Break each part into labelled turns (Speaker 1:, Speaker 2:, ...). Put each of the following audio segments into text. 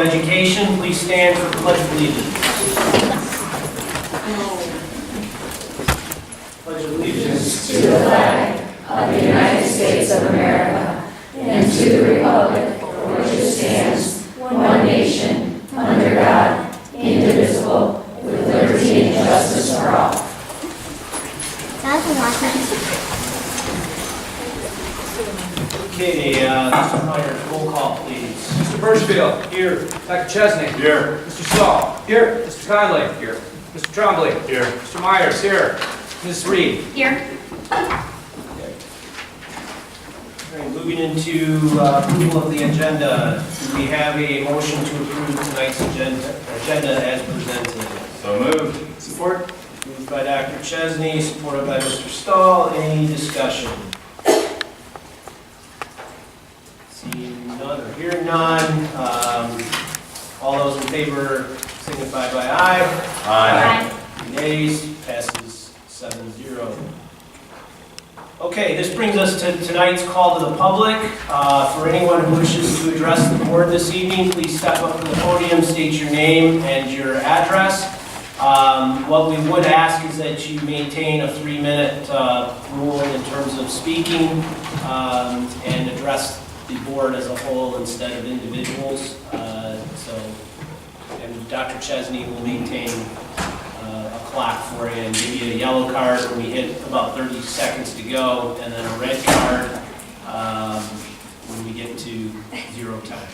Speaker 1: Education. Please stand for the Pledge of Allegiance. Pledge of Allegiance
Speaker 2: to the flag of the United States of America and to the republic for which it stands, one nation, under God, indivisible, with liberty and justice for all.
Speaker 1: Okay, Mr. Meyer, roll call, please.
Speaker 3: Mr. Birchfield.
Speaker 1: Here.
Speaker 3: Dr. Chesney.
Speaker 4: Here.
Speaker 3: Mr. Stahl. Here. Mr. Conley. Here. Mr. Trombley.
Speaker 4: Here.
Speaker 3: Mr. Myers. Here. Ms. Reed.
Speaker 5: Here.
Speaker 1: All right, moving into approval of the agenda. Do we have a motion to approve tonight's agenda as presented?
Speaker 4: So moved.
Speaker 1: Support. Moved by Dr. Chesney, supported by Mr. Stahl. Any discussion? Seeing none or hearing none. All those in favor signify by aye.
Speaker 4: Aye.
Speaker 1: Nays, passes 7-0. Okay, this brings us to tonight's call to the public. For anyone who wishes to address the board this evening, please step up to the podium, state your name and your address. What we would ask is that you maintain a 3-minute rule in terms of speaking and address the board as a whole instead of individuals. And Dr. Chesney will maintain a clock for you and give you a yellow card when we hit about 30 seconds to go, and then a red card when we get to 0 time.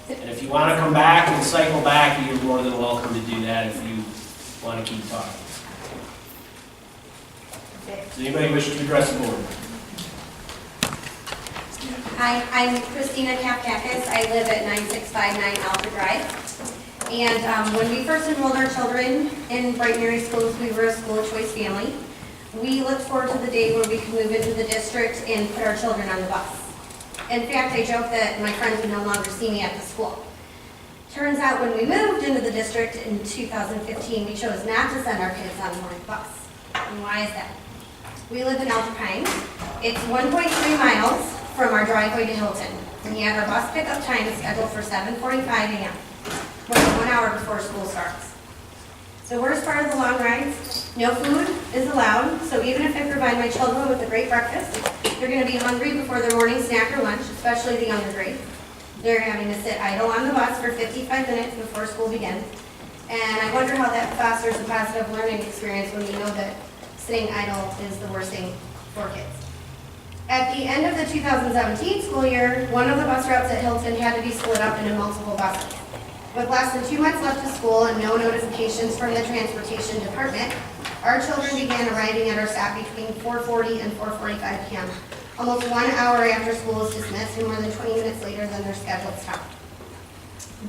Speaker 1: And if you want to come back and cycle back, you're more than welcome to do that if you want to keep talking. Does anybody wish to address the board?
Speaker 5: Hi, I'm Christina Kapkakis. I live at 9659 Alpha Drive. And when we first enrolled our children in Brighton area schools, we were a school of choice family. We looked forward to the day where we could move into the district and put our children on the bus. In fact, I joke that my friends would no longer see me at the school. Turns out when we moved into the district in 2015, we chose not to send our kids on the morning bus. And why is that? We live in Alpine. It's 1.3 miles from our driveway to Hilton. And yet our bus pickup time is scheduled for 7:45 a.m., more than 1 hour before school starts. The worst part of the long rides, no food is allowed, so even if I provide my children with a great breakfast, they're going to be hungry before their morning snack or lunch, especially the younger grade. They're having to sit idle on the bus for 55 minutes before school begins. And I wonder how that fosters a positive learning experience when we know that sitting idle is the worst thing for kids. At the end of the 2017 school year, one of the bus routes at Hilton had to be split up into multiple buses. With less than 2 months left of school and no notifications from the transportation department, our children began arriving at our stop between 4:40 and 4:45 p.m., almost 1 hour after school was dismissed and more than 20 minutes later than their scheduled stop.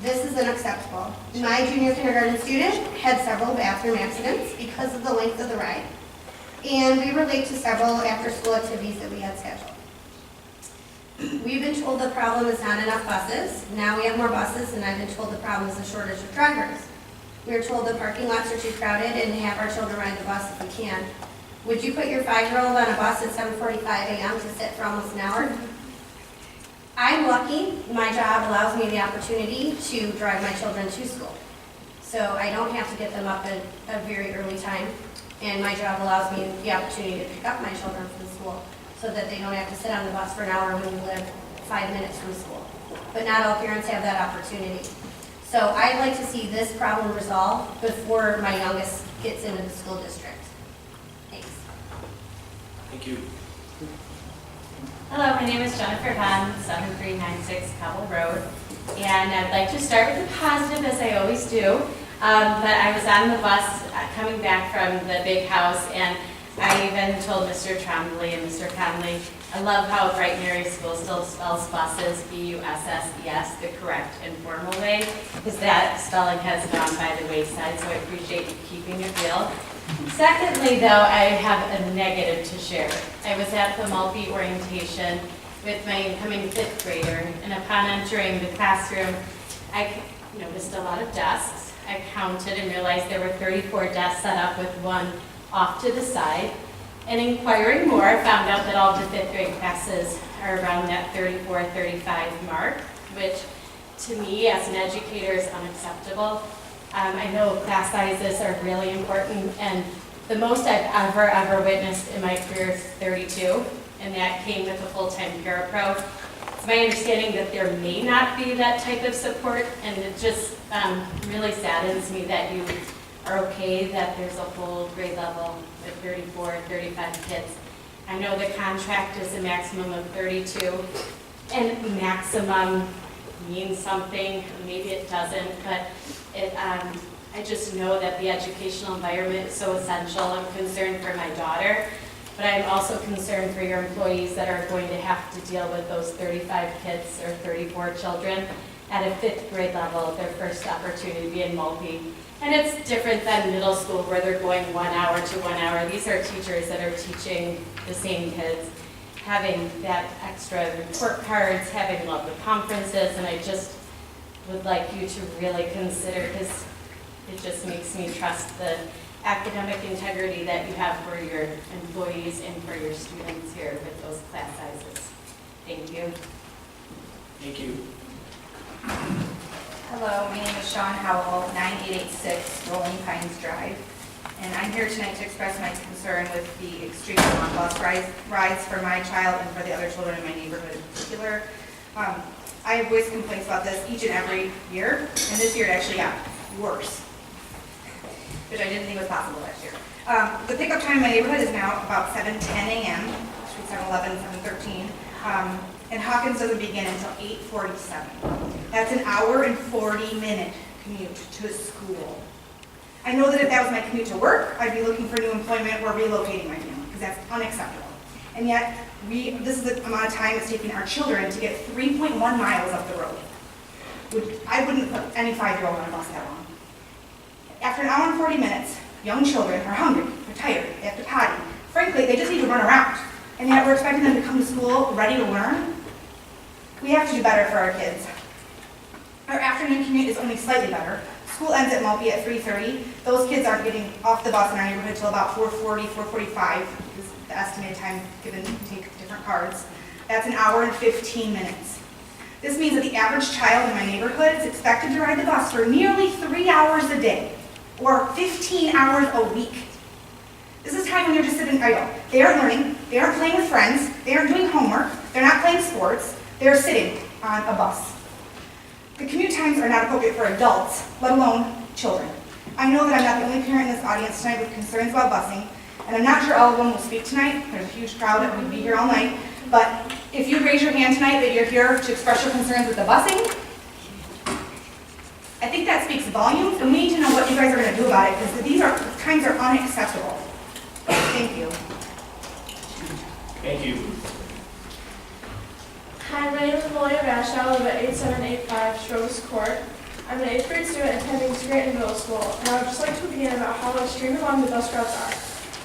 Speaker 5: This is unacceptable. My junior kindergarten student had several bathroom accidents because of the length of the ride, and we were late to several after-school activities that we had scheduled. We've been told the problem is not enough buses. Now we have more buses, and I've been told the problem is a shortage of drivers. We are told the parking lots are too crowded and have our children ride the bus if we can. Would you put your 5-year-old on a bus at 7:45 a.m. to sit for almost an hour? I'm lucky. My job allows me the opportunity to drive my children to school. So I don't have to get them up at a very early time, and my job allows me the opportunity to pick up my children from school so that they don't have to sit on the bus for an hour when we live 5 minutes from school. But not all parents have that opportunity. So I'd like to see this problem resolved before my youngest gets into the school district. Thanks.
Speaker 1: Thank you.
Speaker 6: Hello, my name is Jennifer Hahn, 7396 Cobble Road, and I'd like to start with the positive, as I always do. But I was on the bus coming back from the big house, and I even told Mr. Trombley and Mr. Conley, I love how Brighton area school still spells buses, B-U-S-S-E-S, the correct and formal way, because that spelling has gone by the wayside, so I appreciate you keeping it real. Secondly, though, I have a negative to share. I was at the multi-orientation with my incoming 5th grader, and upon entering the classroom, I noticed a lot of desks. I counted and realized there were 34 desks set up with one off to the side. And inquiring more, I found out that all the 5th grade classes are around that 34, 35 mark, which to me, as an educator, is unacceptable. I know class sizes are really important, and the most I've ever witnessed in my career is 32, and that came with a full-time parapro. It's my understanding that there may not be that type of support, and it just really saddens me that you are okay that there's a whole grade level with 34, 35 kids. I know the contract is a maximum of 32, and maximum means something, maybe it doesn't, but I just know that the educational environment is so essential. I'm concerned for my daughter, but I'm also concerned for your employees that are going to have to deal with those 35 kids or 34 children at a 5th grade level, their first opportunity to be in multi. And it's different than middle school where they're going 1 hour to 1 hour. These are teachers that are teaching the same kids, having that extra report cards, having all the conferences, and I just would like you to really consider, because it just makes me trust the academic integrity that you have for your employees and for your students here with those class sizes. Thank you.
Speaker 1: Thank you.
Speaker 7: Hello, my name is Sean Howell, 9886 Rolling Pines Drive, and I'm here tonight to express my concern with the extremely long bus rides for my child and for the other children in my neighborhood in particular. I have voiced complaints about this each and every year, and this year it actually got worse, which I didn't think was possible last year. The pickup time in my neighborhood is now about 7:10 a.m., between 7:11 and 7:13. And Hawkins doesn't begin until 8:47. That's an hour and 40-minute commute to school. I know that if that was my commute to work, I'd be looking for new employment or relocating my family, because that's unacceptable. And yet, this is the amount of time it's taking our children to get 3.1 miles up the road. I wouldn't put any 5-year-old on a bus that long. After an hour and 40 minutes, young children are hungry, they're tired, they have to potty. Frankly, they just need to run around. And yet we're expecting them to come to school ready to learn. We have to do better for our kids. Our afternoon commute is only slightly better. School ends at Mulpey at 3:30. Those kids aren't getting off the bus in our neighborhood until about 4:40, 4:45 is the estimated time given to take different cards. That's an hour and 15 minutes. This means that the average child in my neighborhood is expected to ride the bus for nearly 3 hours a day, or 15 hours a week. This is time when they're just sitting idle. They aren't learning, they aren't playing with friends, they aren't doing homework, they're not playing sports, they're sitting on a bus. The commute times are not appropriate for adults, let alone children. I know that I'm not the only parent in this audience tonight with concerns about busing, and I'm not sure all of them will speak tonight. There's a huge crowd that would be here all night, but if you raise your hand tonight that you're here to express your concerns with the busing, I think that speaks volumes, and we need to know what you guys are going to do about it, because these times are unacceptable. Thank you.
Speaker 1: Thank you.
Speaker 8: Hi, my name is Malia Bash. I live at 8785 Strovis Court. I'm an 8th grade student attending Brighton Middle School, and I would just like to begin about how extremely long the bus routes are.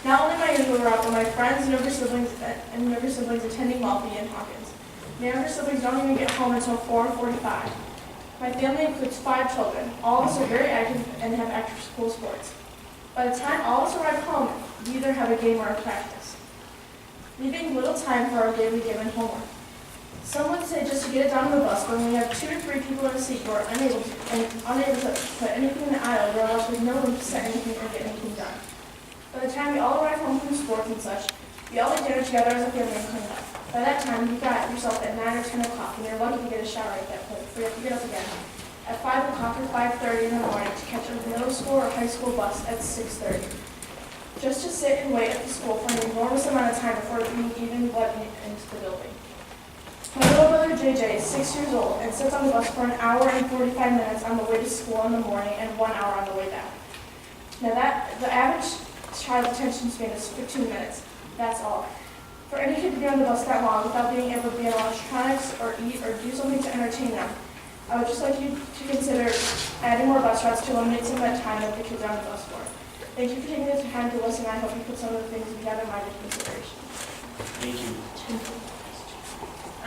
Speaker 8: Not only my usual route, but my friends and younger siblings attending Maltby and Hawkins. My younger siblings don't even get home until 4:45. My family includes 5 children. All of us are very active and have active school sports. By the time all of us arrive home, we either have a game or a practice, leaving little time for our daily given homework. Some would say just to get it down on the bus, but when we have 2 to 3 people in a seat who are unable to put anything in the aisle, we're left with no room to set anything or get anything done. By the time we all arrive home from sports and such, we all eat dinner together as a family and clean up. By that time, you got yourself at 9 or 10 o'clock, and you're lucky to get a shower at that point, so you have to get up again at 5 o'clock or 5:30 in the morning to catch a middle school or high school bus at 6:30. Just to sit and wait at the school for an enormous amount of time before being even let into the building. My little brother JJ is 6 years old and sits on the bus for an hour and 45 minutes on the way to school in the morning and 1 hour on the way back. Now the average child's attention span is 15 minutes. That's all. For any kid to be on the bus that long without being able to be on electronics or eat or do something to entertain them, I would just like you to consider adding more bus routes to eliminate some of that time that the kids are on the bus for. Thank you for taking the time to listen. I hope you put some of the things we have in mind in consideration.
Speaker 1: Thank you.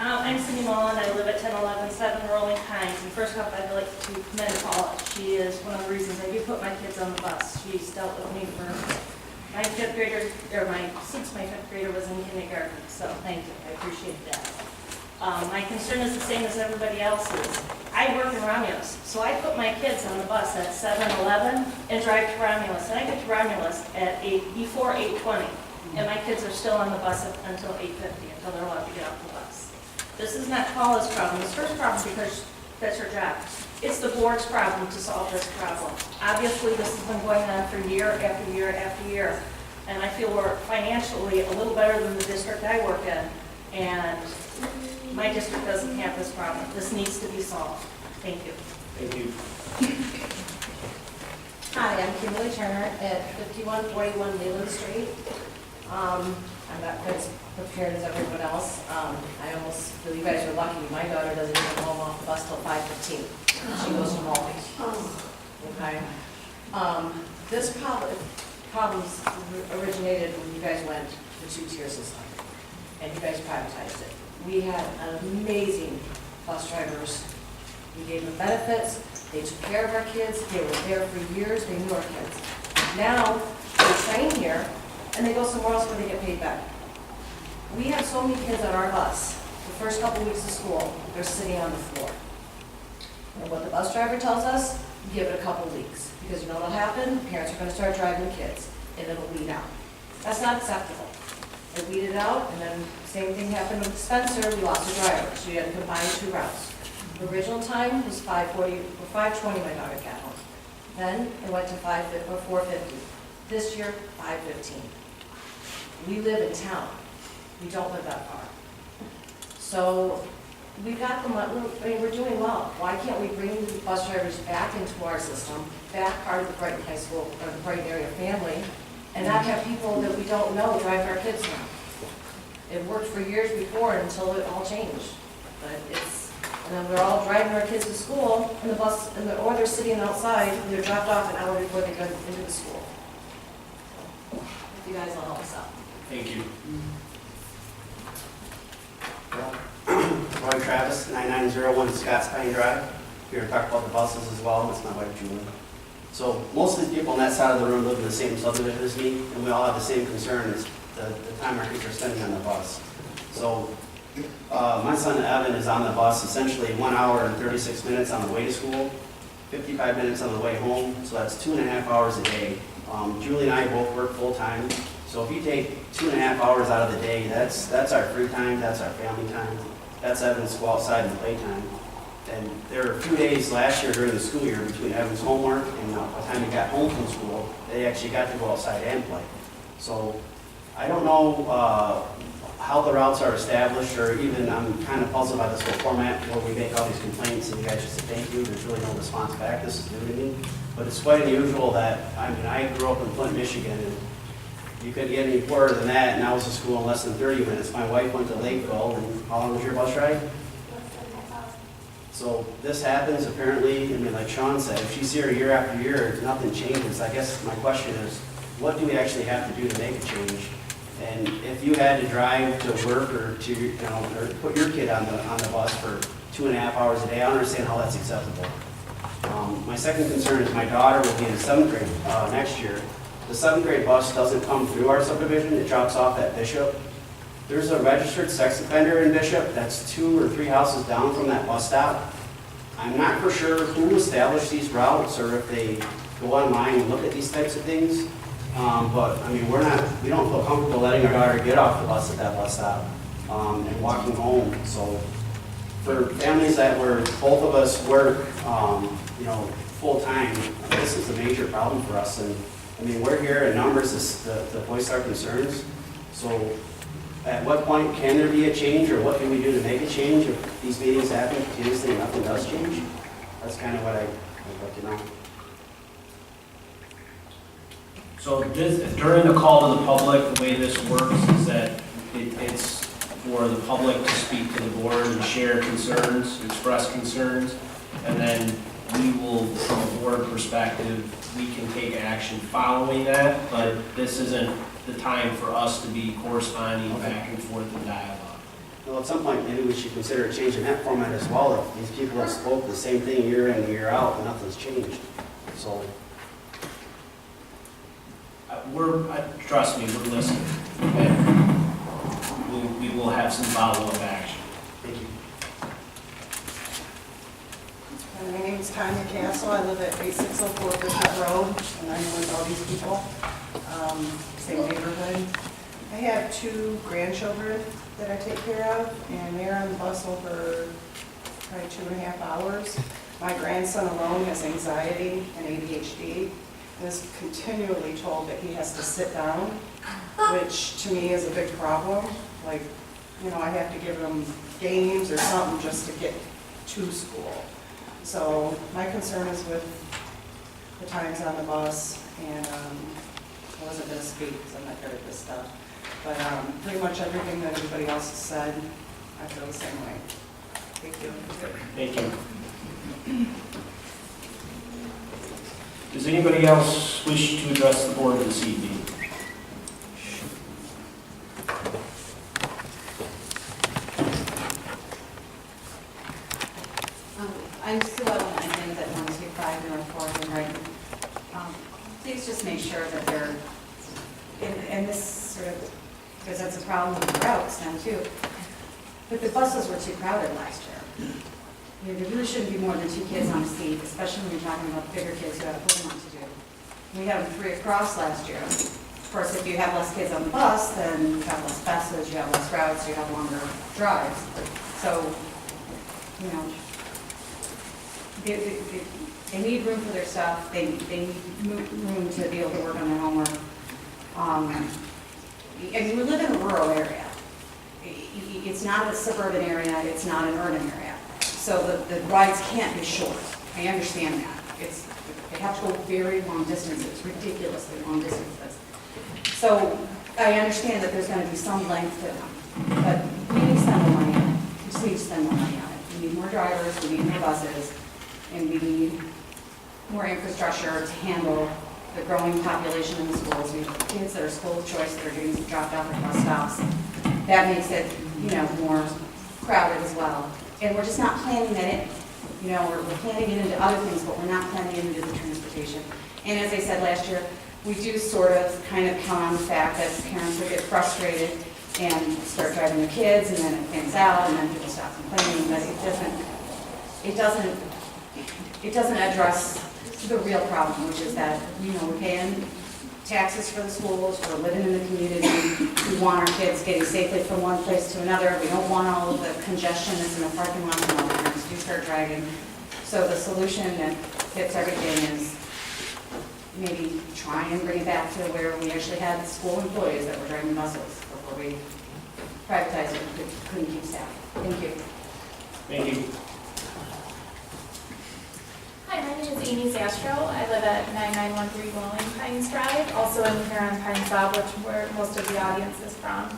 Speaker 9: I'm Cindy Mullen. I live at 1011 Rolling Pines. And first off, I'd like to commend Paula. She is one of the reasons I do put my kids on the bus. She's dealt with me for since my 5th grader was in kindergarten. So thank you. I appreciate that. My concern is the same as everybody else's. I work in Romulus, so I put my kids on the bus at 7:11 and drive to Romulus. And I get to Romulus at before 8:20, and my kids are still on the bus until 8:50, until they're allowed to get off the bus. This is not Paula's problem. It's her problem because that's her job. It's the board's problem to solve this problem. Obviously, this has been going on for year after year after year, and I feel we're financially a little better than the district I work in, and my district doesn't have this problem. This needs to be solved. Thank you.
Speaker 1: Thank you.
Speaker 10: Hi, I'm Kimberly Turner at 5141 Leland Street. I'm not quite as prepared as everyone else. I almost feel you guys are lucky. My daughter doesn't even come home off the bus till 5:15. She goes to Molly. Okay. This problems originated when you guys went to the two-tier system, and you guys privatized it. We had amazing bus drivers. We gave them benefits. They took care of our kids. They were there for years. They knew our kids. Now, they train here, and they go somewhere else where they get paid better. We have so many kids on our bus. The first couple weeks of school, they're sitting on the floor. And what the bus driver tells us, give it a couple weeks. Because you know what'll happen? Parents are going to start driving the kids, and it'll weed out. That's not acceptable. They weeded out, and then same thing happened with Spencer. We lost a driver, so we had to combine two routes. The original time was 5:40 or 5:20. My daughter got home. Then it went to 4:50. This year, 5:15. We live in town. We don't live that far. So we got them. I mean, we're doing well. Why can't we bring the bus drivers back into our system, back part of the Brighton High School or the Brighton area family, and not have people that we don't know drive our kids now? It worked for years before until it all changed. But and then we're all driving our kids to school, and the bus, or they're sitting outside, and they're dropped off an hour before they go into the school. If you guys will help us out.
Speaker 1: Thank you.
Speaker 11: Roy Travis, 9901 Scotts Pine Drive. Here to talk about the buses as well. It's my wife Julie. So most of the people on that side of the room live in the same subdivision as me, and we all have the same concerns, the time our kids are spending on the bus. So my son Evan is on the bus essentially 1 hour and 36 minutes on the way to school, 55 minutes on the way home, so that's 2.5 hours a day. Julie and I both work full time, so if you take 2.5 hours out of the day, that's our free time, that's our family time, that's Evan's go outside and play time. And there were a few days last year during the school year between Evan's homework and by the time he got home from school, they actually got to go outside and play. So I don't know how the routes are established, or even I'm kind of puzzled by this whole format where we make all these complaints and you guys just say thank you. There's really no response back. This is new to me. But it's quite unusual that, I mean, I grew up in Flint, Michigan, and you couldn't get any poorer than that, and I was to school in less than 30 minutes. My wife went to Lakeville, and how long was your bus ride? So this happens apparently, I mean, like Sean said, if she's here year after year, nothing changes. I guess my question is, what do we actually have to do to make a change? And if you had to drive to work or to, you know, or put your kid on the bus for 2.5 hours a day, I don't understand how that's acceptable. My second concern is my daughter will be in 7th grade next year. The 7th grade bus doesn't come through our subdivision, it drops off at Bishop. There's a registered sex offender in Bishop that's 2 or 3 houses down from that bus stop. I'm not for sure who established these routes or if they go online and look at these types of things. But I mean, we don't feel comfortable letting our daughter get off the bus at that bus stop and walking home. So for families where both of us work, you know, full time, this is a major problem for us. And I mean, we're here in numbers to voice our concerns. So at what point can there be a change, or what can we do to make a change if these meetings happen continuously and nothing does change? That's kind of what I'd like to know.
Speaker 1: So during the call to the public, the way this works is that it's for the public to speak to the board and share concerns, express concerns, and then we will, from a board perspective, we can take action following that, but this isn't the time for us to be corresponding back and forth in dialogue.
Speaker 11: Well, at some point, maybe we should consider changing that format as well. If these people have spoke the same thing year in and year out, and nothing's changed. So.
Speaker 1: Trust me, we're listening. And we will have some follow-up action.
Speaker 11: Thank you.
Speaker 12: My name is Tanya Castle. I live at 8604 Bishop Road, and I'm with all these people, same neighborhood. I have 2 grandchildren that I take care of, and they're on the bus over probably 2.5 hours. My grandson alone has anxiety and ADHD, and is continually told that he has to sit down, which to me is a big problem. Like, you know, I have to give him games or something just to get to school. So my concern is with the times on the bus, and I wasn't going to speak because I'm not good at this stuff. But pretty much everything that everybody else has said, I feel the same way. Thank you.
Speaker 1: Thank you. Does anybody else wish to address the board this evening?
Speaker 13: I'm Sue Ellen, I live at 125 North 4th in Brighton. Please just make sure that they're, and this sort of, because that's a problem with the routes then too, but the buses were too crowded last year. You know, there really shouldn't be more than 2 kids on a seat, especially when you're talking about bigger kids who have homework to do. We had 3 across last year. Of course, if you have less kids on the bus, then you have less buses, you have less routes, you have longer drives. So, you know, they need room for their stuff. They need room to be able to work on their homework. And we live in a rural area. It's not a suburban area. It's not an urban area. So the rides can't be short. I understand that. They have to go very long distances, ridiculously long distances. So I understand that there's going to be some length to them. But we need to spend more money on it. We just need to spend more money on it. We need more drivers. We need more buses. And we need more infrastructure to handle the growing population in the schools. We have kids that are school of choice that are getting dropped off at bus stops. That makes it, you know, more crowded as well. And we're just not planning that in. You know, we're planning it into other things, but we're not planning it into the transportation. And as I said last year, we do sort of kind of count on the fact that parents will get frustrated and start driving their kids, and then it thins out, and then people stop complaining. But it doesn't address the real problem, which is that, you know, we're paying taxes for the schools, we're living in the community, we want our kids getting safely from one place to another, we don't want all of the congestion that's in the parking lot when all the parents do start driving. So the solution that fits everything is maybe try and bring it back to where we actually had school employees that were driving buses before we privatized it and couldn't keep staff. Thank you.
Speaker 1: Thank you.
Speaker 8: Hi, my name is Amy Zastro. I live at 9913 Rolling Pines Drive, also in here on Pine Knob, which where most of the audience is from.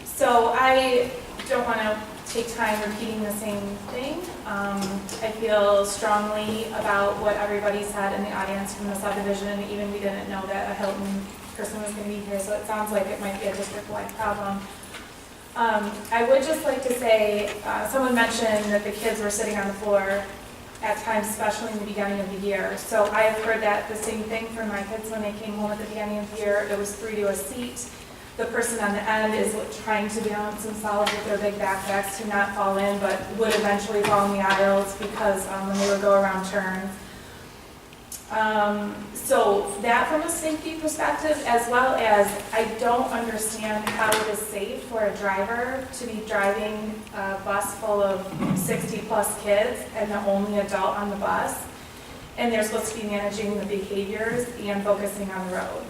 Speaker 8: So I don't want to take time repeating the same thing. I feel strongly about what everybody said in the audience from the subdivision. Even we didn't know that a Hilton person was going to be here, so it sounds like it might be a district-wide problem. I would just like to say, someone mentioned that the kids were sitting on the floor at times, especially in the beginning of the year. So I have heard that the same thing from my kids when they came home at the beginning of the year. It was 3 to a seat. The person on the end is trying to balance themselves with their big backpacks to not fall in, but would eventually fall in the aisles because when they would go around turns. So that from a safety perspective, as well as I don't understand how it is safe for a driver to be driving a bus full of 60 plus kids and the only adult on the bus, and they're supposed to be managing the behaviors and focusing on the road.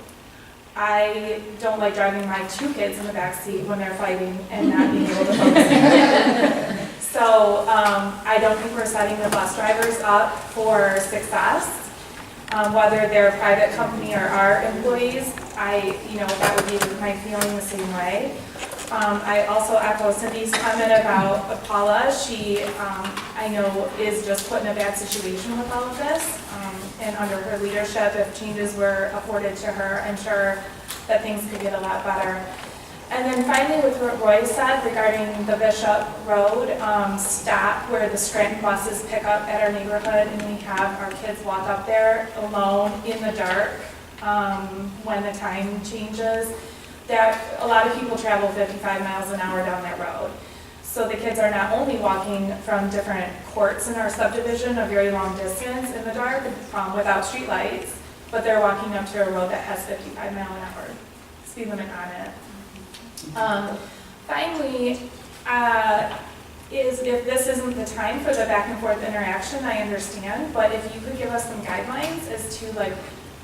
Speaker 8: I don't like driving my 2 kids in the back seat when they're fighting and not being able to focus. So I don't think we're setting the bus drivers up for success. Whether they're a private company or our employees, that would be my feeling the same way. I also echo Cindy's comment about Paula. She, I know, is just put in a bad situation with all of this. And under her leadership, if changes were afforded to her, I'm sure that things could get a lot better. And then finally, with what Roy said regarding the Bishop Road stop where the Scranton buses pick up at our neighborhood, and we have our kids walk up there alone in the dark when the time changes, that a lot of people travel 55 miles an hour down that road. So the kids are not only walking from different courts in our subdivision, a very long distance in the dark without streetlights, but they're walking up to a road that has 55-mile-an-hour speed limit on it. Finally, is if this isn't the time for the back and forth interaction, I understand, but if you could give us some guidelines as to like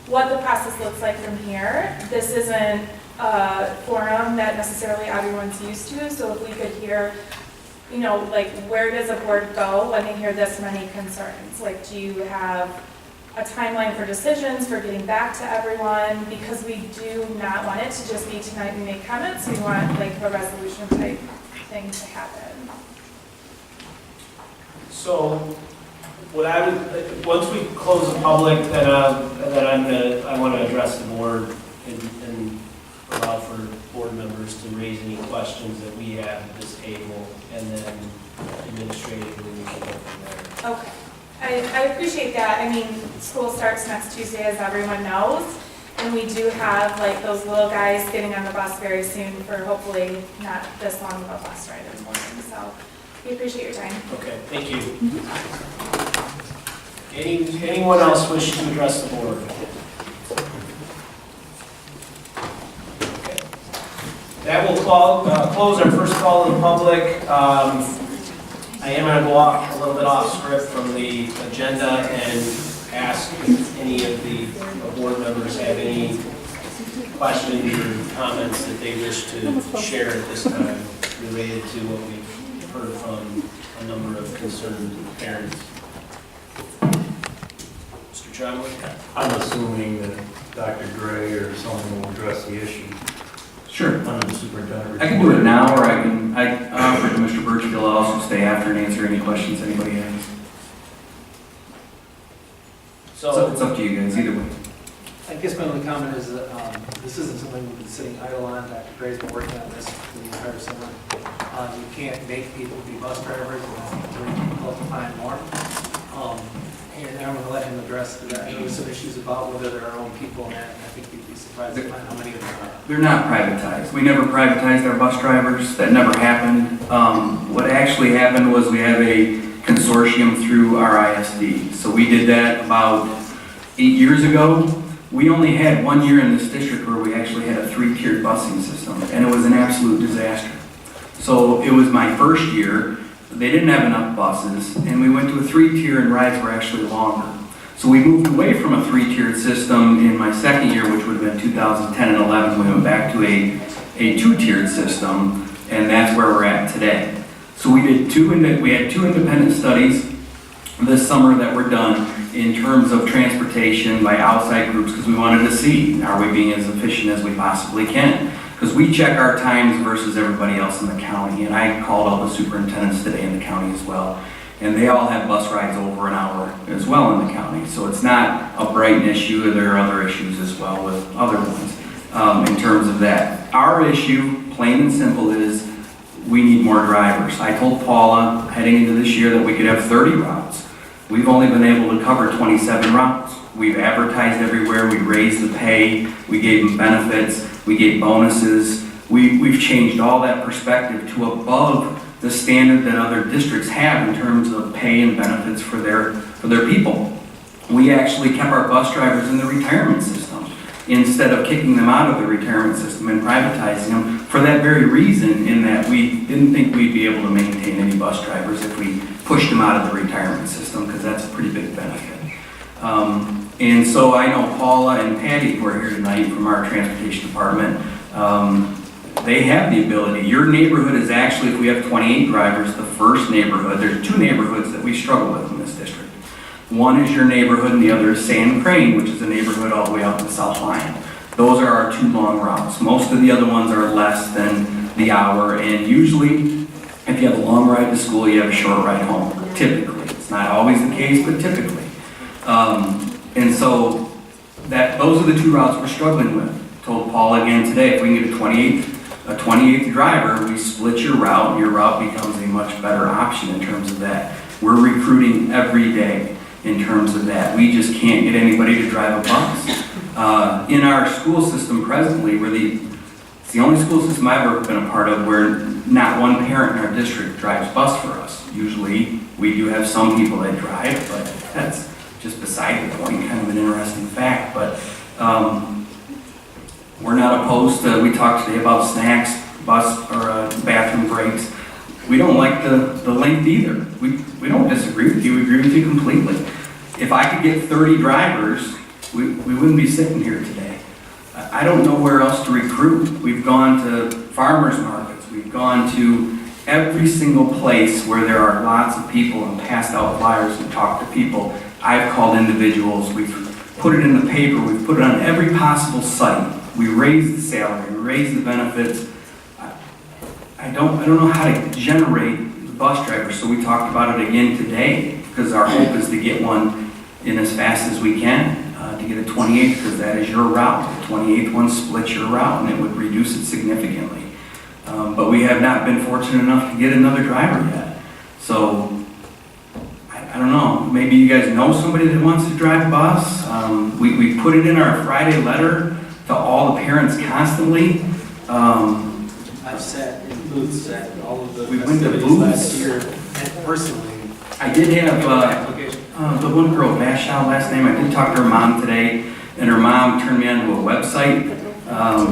Speaker 8: what the process looks like from here. This isn't a forum that necessarily everyone's used to, so if we could hear, you know, like where does a board go when they hear this many concerns? Like, do you have a timeline for decisions, for getting back to everyone? Because we do not want it to just be tonight we make comments, we want like a resolution type thing to happen.
Speaker 1: So, what I would, once we close the public, then I want to address the board and allow for board members to raise any questions that we have at this table, and then administratively we can go from there.
Speaker 8: Okay, I appreciate that. I mean, school starts next Tuesday, as everyone knows, and we do have like those little guys getting on the bus very soon for hopefully not this long of a bus ride in the morning, so we appreciate your time.
Speaker 1: Okay, thank you. Anyone else wish to address the board? Okay. That will close our first call to the public. I am going to go off a little bit off script from the agenda and ask if any of the board members have any questions or comments that they wish to share at this time related to what we've heard from a number of concerned parents. Mr. Chadwick?
Speaker 14: I'm assuming that Dr. Gray or someone will address the issue.
Speaker 15: Sure.
Speaker 14: Under the superintendent.
Speaker 15: I can do it now, or I offer to Mr. Birchfield, I'll also stay after and answer any questions anybody has. So it's up to you guys, either way.
Speaker 3: I guess my only comment is that this isn't something we've been sitting idle on. Dr. Gray's been working on this for the entire summer. You can't make people be bus drivers, and that's very difficult to find more. And I'm going to let him address that. I know there's some issues about whether there are our own people in that, and I think you'd be surprised to find how many of them are.
Speaker 15: They're not privatized. We never privatized our bus drivers. That never happened. What actually happened was we have a consortium through our ISD. So we did that about 8 years ago. We only had 1 year in this district where we actually had a 3-tiered busing system, and it was an absolute disaster. So it was my first year. They didn't have enough buses, and we went to a 3-tier, and rides were actually longer. So we moved away from a 3-tiered system in my second year, which would have been 2010 and 11. We went back to a 2-tiered system, and that's where we're at today. So we had 2 independent studies this summer that were done in terms of transportation by outside groups, because we wanted to see, are we being as efficient as we possibly can? Because we check our times versus everybody else in the county, and I called all the superintendents today in the county as well, and they all have bus rides over an hour as well in the county. So it's not a Brighton issue, there are other issues as well with other ones in terms of that. Our issue, plain and simple, is we need more drivers. I told Paula heading into this year that we could have 30 routes. We've only been able to cover 27 routes. We've advertised everywhere, we raised the pay, we gave them benefits, we gave bonuses. We've changed all that perspective to above the standard that other districts have in terms of pay and benefits for their people. We actually kept our bus drivers in the retirement system instead of kicking them out of the retirement system and privatizing them for that very reason, in that we didn't think we'd be able to maintain any bus drivers if we pushed them out of the retirement system, because that's a pretty big benefit. And so I know Paula and Patty, who are here tonight from our transportation department, they have the ability. Your neighborhood is actually, if we have 28 drivers, the first neighborhood. There's 2 neighborhoods that we struggle with in this district. One is your neighborhood and the other is Sand Crane, which is a neighborhood all the way out in the South Line. Those are our 2 long routes. Most of the other ones are less than the hour, and usually if you have a long ride to school, you have a short ride home, typically. It's not always the case, but typically. And so those are the 2 routes we're struggling with. Told Paul again today, if we can get a 28th driver, we split your route becomes a much better option in terms of that. We're recruiting every day in terms of that. We just can't get anybody to drive a bus. In our school system presently, we're the It's the only school system I've ever been a part of where not one parent in our district drives bus for us. Usually, we do have some people that drive, but that's just beside the point, kind of an interesting fact. But we're not opposed to, we talked today about snacks, bus, or bathroom breaks. We don't like the length either. We don't disagree with you, we agree with you completely. If I could get 30 drivers, we wouldn't be sitting here today. I don't know where else to recruit. We've gone to farmers markets, we've gone to every single place where there are lots of people and passed out flyers and talked to people. I've called individuals, we've put it in the paper, we've put it on every possible site. We raised the salary, we raised the benefits. I don't know how to generate the bus drivers, so we talked about it again today, because our hope is to get one in as fast as we can, to get a 28th, because that is your route. The 28th one splits your route, and it would reduce it significantly. But we have not been fortunate enough to get another driver yet. So, I don't know, maybe you guys know somebody that wants to drive bus. We put it in our Friday letter to all the parents constantly.
Speaker 3: I've sat in booths at all of the
Speaker 15: We went to
Speaker 3: festivities
Speaker 15: booths.
Speaker 3: last year, and personally.
Speaker 15: I did have
Speaker 3: application.
Speaker 15: the one girl, Vashal, last name. I did talk to her mom today, and her mom turned me on to a website. I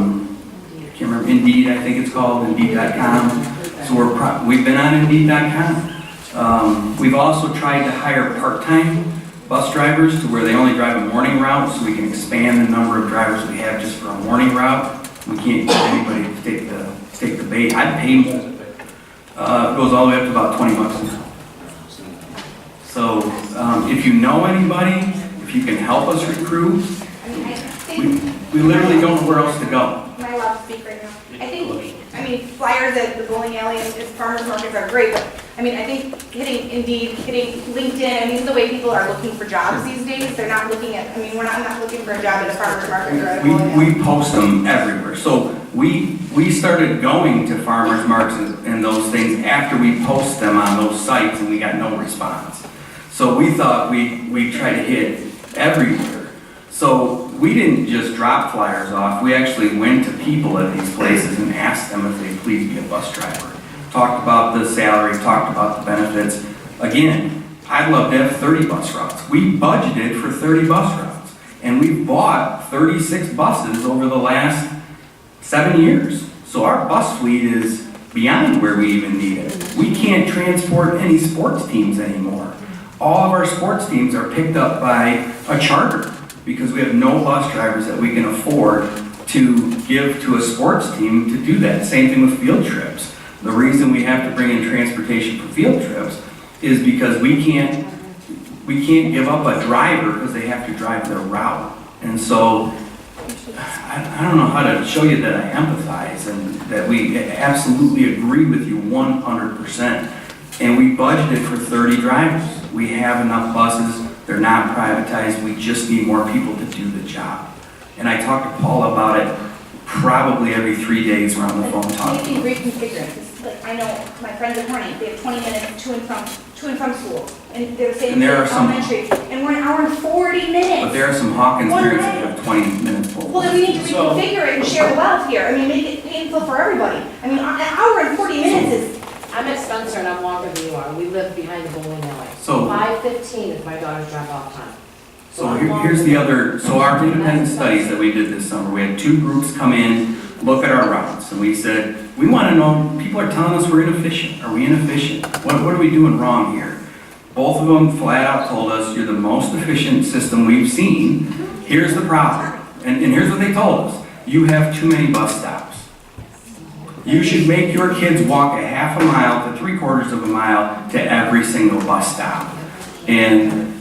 Speaker 15: can't remember, Indeed, I think it's called, Indeed.com. So we've been on Indeed.com. We've also tried to hire part-time bus drivers to where they only drive a morning route, so we can expand the number of drivers we have just for a morning route. We can't get anybody to take the bait. I'd pay more. It goes all the way up to about $20 an hour. So if you know anybody, if you can help us recruit, we literally don't know where else to go.
Speaker 7: Am I allowed to speak right now? I think, flyers at the bowling alley and farmers markets are great, but, I think hitting Indeed, hitting LinkedIn, the way people are looking for jobs these days, they're not looking at, we're not looking for a job at a farmer's market or at a bowling alley.
Speaker 15: We post them everywhere. So we started going to farmers markets and those things after we post them on those sites, and we got no response. So we thought we'd try to hit everywhere. So we didn't just drop flyers off. We actually went to people at these places and asked them if they'd please be a bus driver. Talked about the salary, talked about the benefits. Again, I'd love to have 30 bus routes. We budgeted for 30 bus routes, and we bought 36 buses over the last 7 years. So our bus fleet is beyond where we even need it. We can't transport any sports teams anymore. All of our sports teams are picked up by a charter because we have no bus drivers that we can afford to give to a sports team to do that. Same thing with field trips. The reason we have to bring in transportation for field trips is because we can't give up a driver because they have to drive their route. And so I don't know how to show you that I empathize and that we absolutely agree with you 100%. And we budgeted for 30 drivers. We have enough buses. They're not privatized. We just need more people to do the job. And I talk to Paul about it probably every 3 days we're on the phone talking.
Speaker 7: Maybe reconfigure it. I know my friends at Horny, they have 20 minutes to and from school. And they're saying elementary, and we're an hour and 40 minutes.
Speaker 15: But there are some Hawkins parents that have 20 minutes full.
Speaker 7: Well, then we need to reconfigure it and share the wealth here. Make it painful for everybody. An hour and 40 minutes is.
Speaker 10: I'm at Spencer and I'm longer than you are. We live behind the bowling alley.
Speaker 15: So
Speaker 10: 5:15 is my daughter's drop-off time.
Speaker 15: So here's the other, so our independent studies that we did this summer, we had 2 groups come in, look at our routes, and we said, we want to know, people are telling us we're inefficient. Are we inefficient? What are we doing wrong here? Both of them flat out told us, you're the most efficient system we've seen. Here's the problem. And here's what they told us. You have too many bus stops. You should make your kids walk a half a mile to 3/4 of a mile to every single bus stop. And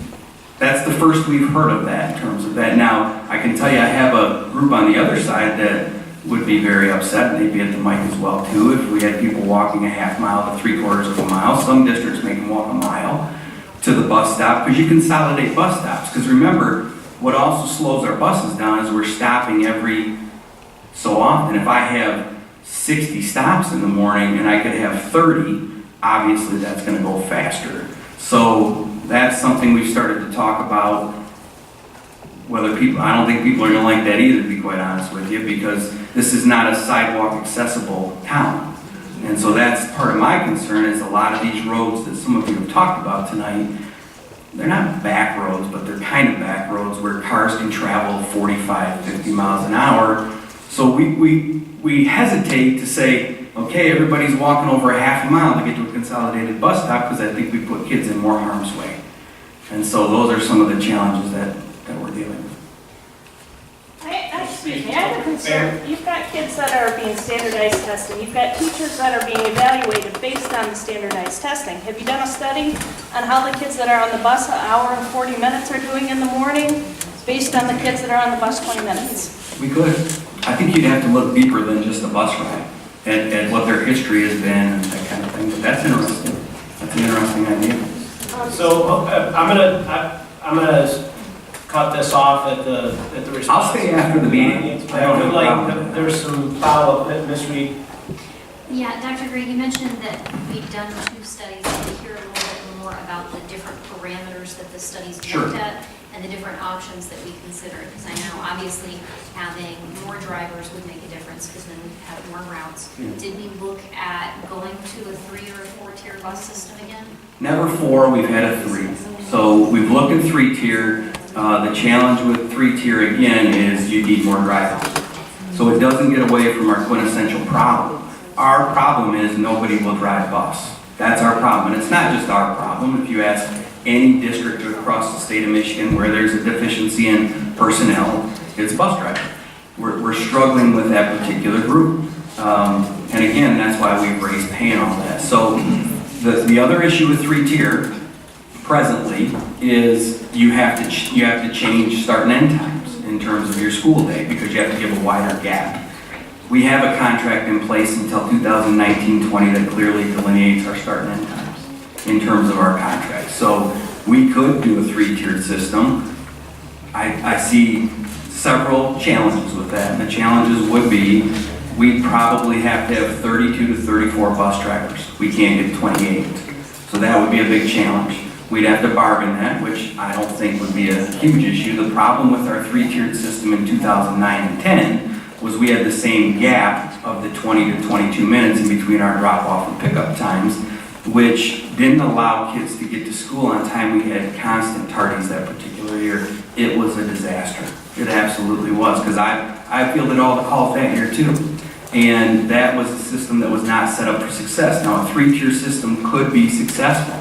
Speaker 15: that's the first we've heard of that in terms of that. Now, I can tell you I have a group on the other side that would be very upset, and they'd be at the mic as well too, if we had people walking a half mile to 3/4 of a mile. Some districts make them walk a mile to the bus stop because you consolidate bus stops. Because remember, what also slows our buses down is we're stopping every so often. If I have 60 stops in the morning and I could have 30, obviously that's going to go faster. So that's something we've started to talk about when whether people, I don't think people are gonna like that either, to be quite honest with you, because this is not a sidewalk accessible town. And so that's part of my concern, is a lot of these roads that some of you have talked about tonight, they're not back roads, but they're kind of back roads where cars can travel 45, 50 miles an hour. So we hesitate to say, okay, everybody's walking over a half a mile to get to a consolidated bus stop, because I think we put kids in more harm's way. And so those are some of the challenges that we're dealing with.
Speaker 9: Excuse me, I have a concern. You've got kids that are being standardized testing. You've got teachers that are being evaluated based on the standardized testing. Have you done a study on how the kids that are on the bus an hour and 40 minutes are doing in the morning based on the kids that are on the bus 20 minutes?
Speaker 15: We could. I think you'd have to look deeper than just a bus ride at what their history has been and that kind of thing. But that's interesting. That's an interesting idea.
Speaker 1: So I'm gonna cut this off at the response.
Speaker 15: I'll stay after the meeting.
Speaker 1: I would like, there's some follow-up, Ms. Reed.
Speaker 2: Yeah, Dr. Gray, you mentioned that we've done 2 studies. I'd like to hear a little bit more about the different parameters that the studies
Speaker 15: Sure.
Speaker 2: looked at and the different options that we considered. Because I know obviously having more drivers would make a difference because then we'd have more routes.
Speaker 15: Yeah.
Speaker 2: Did we look at going to a 3 or a 4-tier bus system again?
Speaker 15: Never 4, we've had a 3. So we've looked at 3-tier. The challenge with 3-tier again is you need more drivers. So it doesn't get away from our quintessential problem. Our problem is nobody will drive bus. That's our problem. And it's not just our problem. If you ask any district across the state of Michigan where there's a deficiency in personnel, it's bus drivers. We're struggling with that particular group. And again, that's why we've raised pay and all that. So the other issue with 3-tier presently is you have to change start and end times in terms of your school day because you have to give a wider gap. We have a contract in place until 2019-20 that clearly delineates our start and end times in terms of our contract. So we could do a 3-tiered system. I see several challenges with that, and the challenges would be we'd probably have to have 32 to 34 bus drivers. We can't get 28. So that would be a big challenge. We'd have to bargain that, which I don't think would be a huge issue. The problem with our 3-tiered system in 2009 and 10 was we had the same gap of the 20 to 22 minutes in between our drop-off and pickup times, which didn't allow kids to get to school on time. We had constant tardies that particular year. It was a disaster. It absolutely was, because I fielded all the calls that year too. And that was a system that was not set up for success. Now, a 3-tier system could be successful,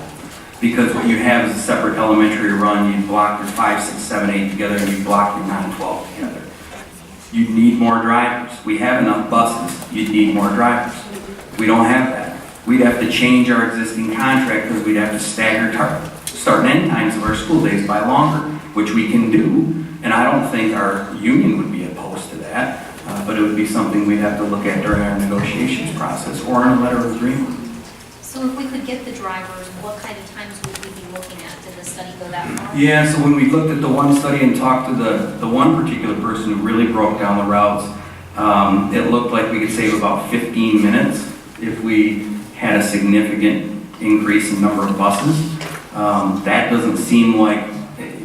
Speaker 15: because what you have is a separate elementary run. You block your 5, 6, 7, 8 together, and you block your 9, 12 together. You need more drivers. We have enough buses. You need more drivers. We don't have that. We'd have to change our existing contract because we'd have to stagger start and end times of our school days by longer, which we can do. And I don't think our union would be opposed to that, but it would be something we'd have to look at during our negotiations process or in a letter of agreement.
Speaker 2: So if we could get the drivers, what kind of times would we be looking at? Did the study go that far?
Speaker 15: Yeah, so when we looked at the one study and talked to the one particular person who really broke down the routes, it looked like we could save about 15 minutes if we had a significant increase in number of buses. That doesn't seem like,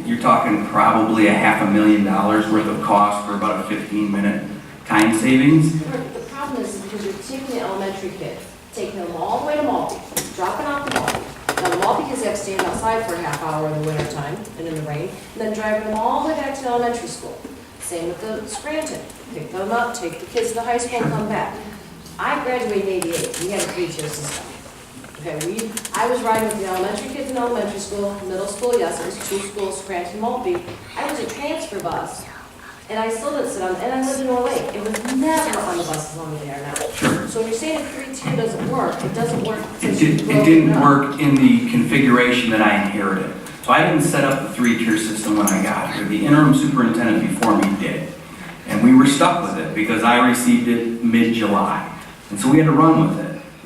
Speaker 15: you're talking probably $500,000 worth of cost for about a 15-minute time savings.
Speaker 10: The problem is because you're taking the elementary kids, taking them all the way to Malby, dropping off the Malby. Now, the Malby kids have to stand outside for a half hour in the wintertime and in the rain, and then driving them all the way back to the elementary school. Same with the Scranton. Pick them up, take the kids to the high school, and come back. I graduated in '88. We had a 3-tier system. Okay, I was riding with the elementary kids in elementary school, middle school, yes, it was 2 schools, Scranton, Maltby. I was a transfer bus, and I still didn't sit on, and I lived in Orlake. It was never on the bus as long as they are now. So when you're saying 3-tier doesn't work, it doesn't work.
Speaker 15: It didn't work in the configuration that I inherited. So I didn't set up the 3-tier system when I got here. The interim superintendent before me did. And we were stuck with it because I received it mid-July. And so we had to run with it.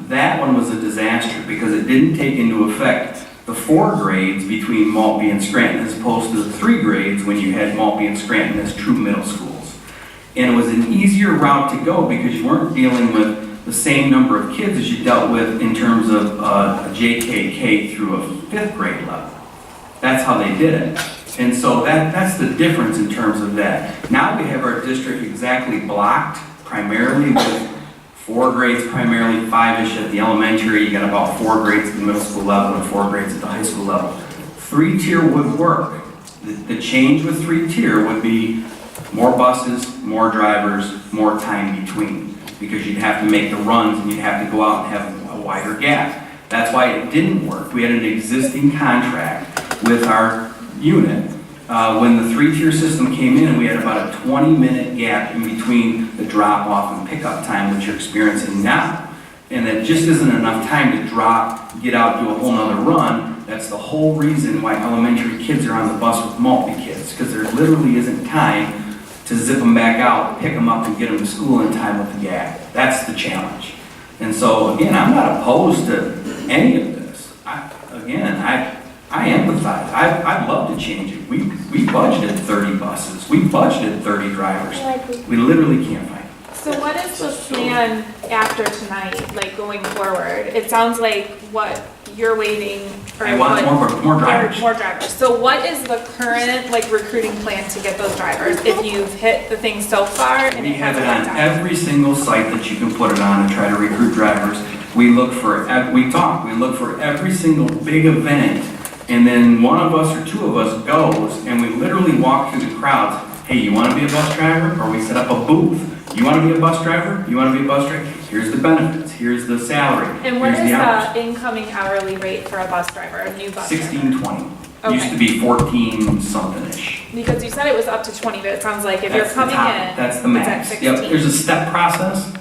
Speaker 15: That one was a disaster because it didn't take into effect the 4 grades between Maltby and Scranton as opposed to the 3 grades when you had Maltby and Scranton as true middle schools. And it was an easier route to go because you weren't dealing with the same number of kids as you dealt with in terms of a JKK through a 5th grade level. That's how they did it. And so that's the difference in terms of that. Now we have our district exactly blocked primarily with 4 grades, primarily 5-ish at the elementary. You got about 4 grades at the middle school level and 4 grades at the high school level. 3-tier would work. The change with 3-tier would be more buses, more drivers, more time between, because you'd have to make the runs and you'd have to go out and have a wider gap. That's why it didn't work. We had an existing contract with our unit. When the 3-tier system came in, we had about a 20-minute gap in between the drop-off and pickup time that you're experiencing now. And that just isn't enough time to drop, get out, do a whole nother run. That's the whole reason why elementary kids are on the bus with multi-kids, because there literally isn't time to zip them back out, pick them up, and get them to school in time with the gap. That's the challenge. And so, again, I'm not opposed to any of this. I empathize. I'd love to change it. We budgeted 30 buses. We budgeted 30 drivers. We literally can't find them.
Speaker 16: So what is the plan after tonight, like going forward? It sounds like what you're waiting for.
Speaker 15: I want more drivers.
Speaker 16: More drivers. So what is the current recruiting plan to get those drivers? If you've hit the thing so far and
Speaker 15: We
Speaker 16: it
Speaker 15: have
Speaker 16: hasn't
Speaker 15: it
Speaker 16: worked
Speaker 15: on
Speaker 16: out.
Speaker 15: every single site that you can put it on and try to recruit drivers. We look for every single big event, and then one of us or 2 of us goes and we literally walk through the crowds. Hey, you want to be a bus driver? Or we set up a booth. You want to be a bus driver? You want to be a bus driver? Here's the benefits. Here's the salary.
Speaker 16: And what
Speaker 15: Here's
Speaker 16: is
Speaker 15: hours.
Speaker 16: the incoming hourly rate for a bus driver, a new bus driver?
Speaker 15: $16.20. Used to be 14 something-ish.
Speaker 16: Because you said it was up to 20, but it sounds like if you're
Speaker 15: That's the
Speaker 16: coming
Speaker 15: top.
Speaker 16: in,
Speaker 15: That's the
Speaker 16: it's at
Speaker 15: max.
Speaker 16: 16.
Speaker 15: Yep, there's a step process,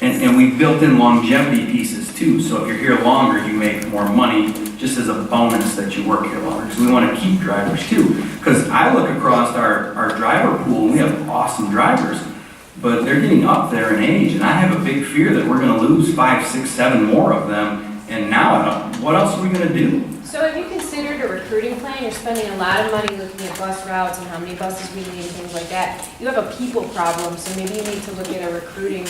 Speaker 15: and we built in longevity pieces too. So if you're here longer, you make more money just as a bonus that you work here longer. Because we want to keep drivers too. Because I look across our driver pool, and we have awesome drivers, but they're getting up there in age, and I have a big fear that we're going to lose 5, 6, 7 more of them. And now, what else are we going to do?
Speaker 10: So have you considered a recruiting plan? You're spending a lot of money looking at bus routes and how many buses we need and things like that. You have a people problem, so maybe you need to look at a recruiting.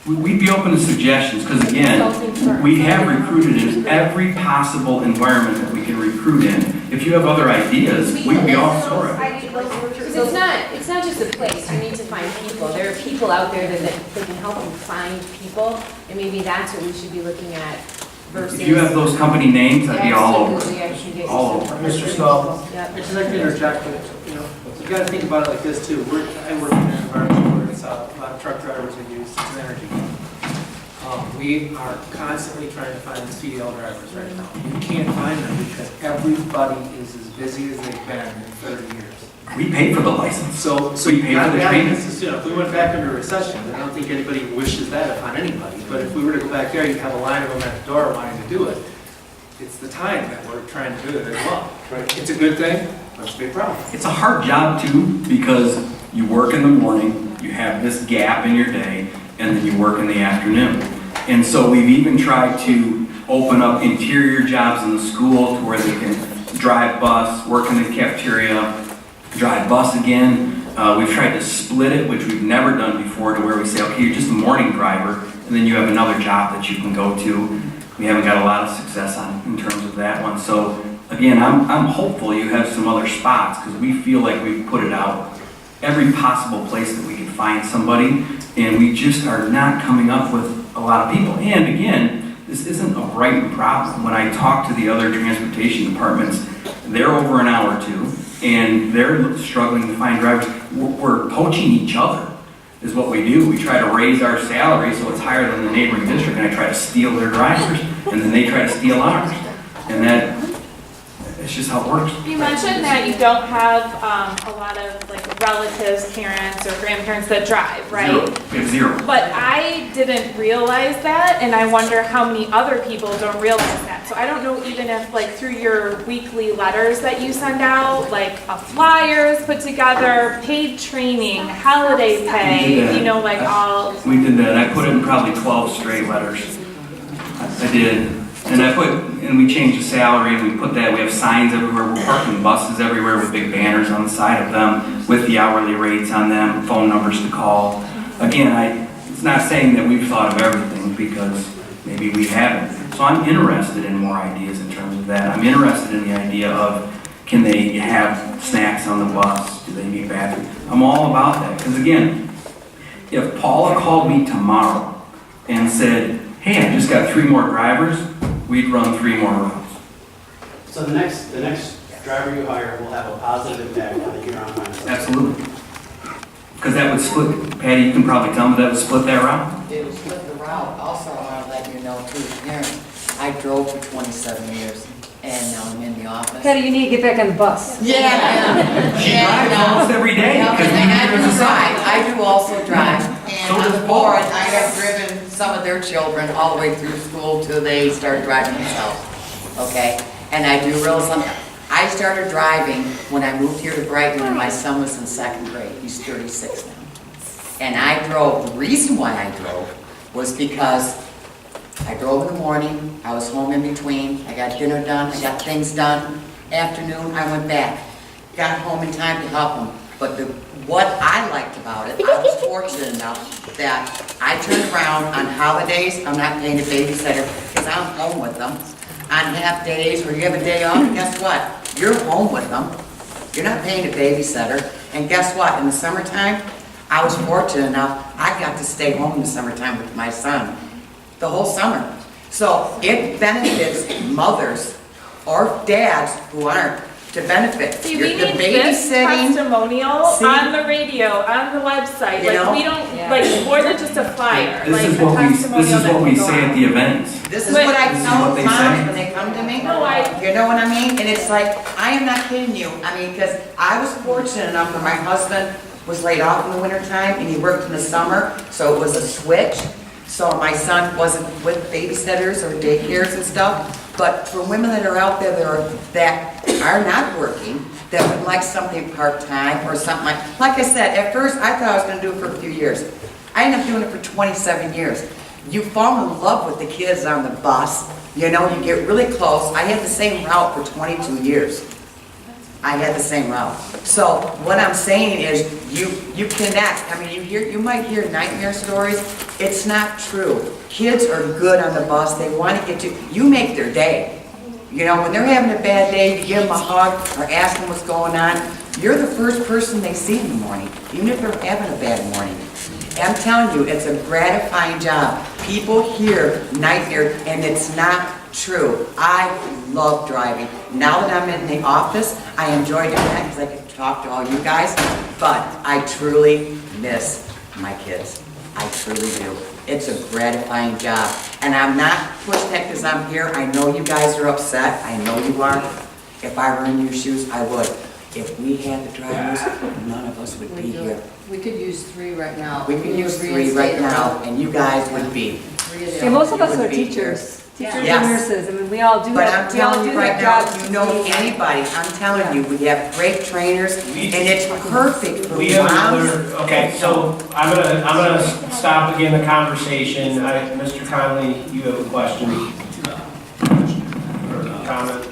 Speaker 15: We'd be open to suggestions, because again, we have recruited in every possible environment that we can recruit in. If you have other ideas, we'd be all for it.
Speaker 10: Because it's not just a place, you need to find people. There are people out there that can help you find people, and maybe that's what we should be looking at versus.
Speaker 15: If you have those company names, I'd be all over
Speaker 10: Absolutely, I
Speaker 15: it.
Speaker 10: should get
Speaker 15: All
Speaker 10: you
Speaker 15: over
Speaker 10: some-
Speaker 15: it.
Speaker 1: Mr. Stahl?
Speaker 10: Yep.
Speaker 3: I'd just like to interject, but, you got to think about it like this too. I work in an environment where it's a lot of truck drivers are used, it's an energy. We are constantly trying to find CDL drivers right now. You can't find them because everybody is as busy as they've been in 30 years.
Speaker 15: We pay for the license.
Speaker 3: So
Speaker 15: we pay for the training.
Speaker 3: if we went back into a recession, then I don't think anybody wishes that upon anybody. But if we were to go back there, you'd have a line of them at the door wanting to do it. It's the time that we're trying to do it as well. Right. It's a good thing, but it's a big problem.
Speaker 15: It's a hard job too, because you work in the morning, you have this gap in your day, and then you work in the afternoon. And so we've even tried to open up interior jobs in the school to where they can drive bus, work in the cafeteria, drive bus again. We've tried to split it, which we've never done before, to where we say, okay, you're just a morning driver, and then you have another job that you can go to. We haven't got a lot of success on in terms of that one. So again, I'm hopeful you have some other spots, because we feel like we've put it out every possible place that we can find somebody, and we just are not coming up with a lot of people. And again, this isn't a Brighton problem. When I talk to the other transportation departments, they're over an hour too, and they're struggling to find drivers. We're poaching each other is what we do. We try to raise our salary so it's higher than the neighboring district, and I try to steal their drivers, and then they try to steal ours. And it's just how it works.
Speaker 16: You mentioned that you don't have a lot of relatives, parents, or grandparents that drive, right?
Speaker 15: Zero. We have zero.
Speaker 16: But I didn't realize that, and I wonder how many other people don't realize that. So I don't know even if through your weekly letters that you send out, a flyers put together, paid training, holiday pay, all.
Speaker 15: We did that. I put in probably 12 straight letters. I did. And we changed the salary, and we put that, we have signs everywhere, we're parking buses everywhere with big banners on the side of them with the hourly rates on them, phone numbers to call. Again, it's not saying that we've thought of everything, because maybe we haven't. So I'm interested in more ideas in terms of that. I'm interested in the idea of, Can they have snacks on the bus? Do they need bathrooms? I'm all about that, because again, if Paula called me tomorrow and said, hey, I just got 3 more drivers, we'd run 3 more routes.
Speaker 11: So the next driver you hire will have a positive impact on the year-round mindset.
Speaker 15: Absolutely. Because that would split, Patty, you can probably tell me that would split that route.
Speaker 17: It would split the route. Also, I want to let you know too, Karen, I drove for 27 years and now I'm in the office.
Speaker 2: Patty, you need to get back on the bus.
Speaker 17: Yeah.
Speaker 15: She drives almost every day.
Speaker 17: Yeah,
Speaker 15: because we
Speaker 17: and
Speaker 15: use
Speaker 17: I
Speaker 15: her
Speaker 17: do
Speaker 15: as a
Speaker 17: drive.
Speaker 15: side.
Speaker 17: I do also drive. And
Speaker 15: So
Speaker 17: on
Speaker 15: does
Speaker 17: the
Speaker 15: Paul.
Speaker 17: board, I have driven some of their children all the way through school till they start driving themselves. Okay? And I do realize something. I started driving when I moved here to Brighton and my son was in 2nd grade. He's 36 now. And I drove, the reason why I drove was because I drove in the morning, I was home in between, I got dinner done, I got things done. Afternoon, I went back. Got home in time to help them. But what I liked about it, I was fortunate enough that I turned around on holidays, I'm not paying a babysitter because I'm home with them. On half days, or you have a day off, guess what? You're home with them. You're not paying a babysitter. And guess what? In the summertime, I was fortunate enough, I got to stay home in the summertime with my son the whole summer. So it benefits mothers or dads who aren't to benefit.
Speaker 16: See, we need this testimonial on the radio, on the website.
Speaker 17: You know?
Speaker 16: Like, we don't, like, more than just a flyer.
Speaker 15: This
Speaker 16: Like,
Speaker 15: is
Speaker 16: a
Speaker 15: what
Speaker 16: testimonial
Speaker 15: we
Speaker 16: that can go
Speaker 15: say
Speaker 16: out.
Speaker 15: at the events.
Speaker 17: This is
Speaker 16: But-
Speaker 17: what I
Speaker 15: This is
Speaker 17: tell
Speaker 15: what they
Speaker 17: moms
Speaker 15: say.
Speaker 17: when they come to me.
Speaker 16: No,
Speaker 17: You know what I mean? And it's like, I am not kidding you. I mean, because I was fortunate enough that my husband was laid off in the wintertime and he worked in the summer, so it was a switch. So my son wasn't with babysitters or daycares and stuff. But for women that are out there that are not working, that would like something part-time or something like I said, at first I thought I was going to do it for a few years. I ended up doing it for 27 years. You fall in love with the kids on the bus. You know, you get really close. I had the same route for 22 years. I had the same route. So what I'm saying is you connect. I mean, you might hear nightmare stories. It's not true. Kids are good on the bus. They want to get you make their day. You know, when they're having a bad day, you give them a hug or ask them what's going on. You're the first person they see in the morning, even if they're having a bad morning. I'm telling you, it's a gratifying job. People hear nightmare, and it's not true. I love driving. Now that I'm in the office, I enjoy doing that because I can talk to all you guys, but I truly miss my kids. I truly do. It's a gratifying job. And I'm not pushing that because I'm here. I know you guys are upset. I know you are. If I were in your shoes, I would. If we had the drivers, none of us would be here.
Speaker 2: We could use 3 right now.
Speaker 17: We could use 3 right now, and you guys would be.
Speaker 2: Yeah, most of us
Speaker 17: You would
Speaker 2: are
Speaker 17: be
Speaker 2: teachers. Teachers and
Speaker 17: Yes.
Speaker 2: nurses. I mean, we all do
Speaker 17: But
Speaker 2: have,
Speaker 17: I'm
Speaker 2: we all
Speaker 17: telling
Speaker 2: do
Speaker 17: you right
Speaker 2: have
Speaker 17: now,
Speaker 2: jobs.
Speaker 17: if you know anybody, I'm telling you, we have great trainers, and it's perfect for
Speaker 1: We have a
Speaker 17: moms.
Speaker 1: clear, okay, so I'm gonna stop again the conversation. Mr. Conley, you have a question? Or a comment?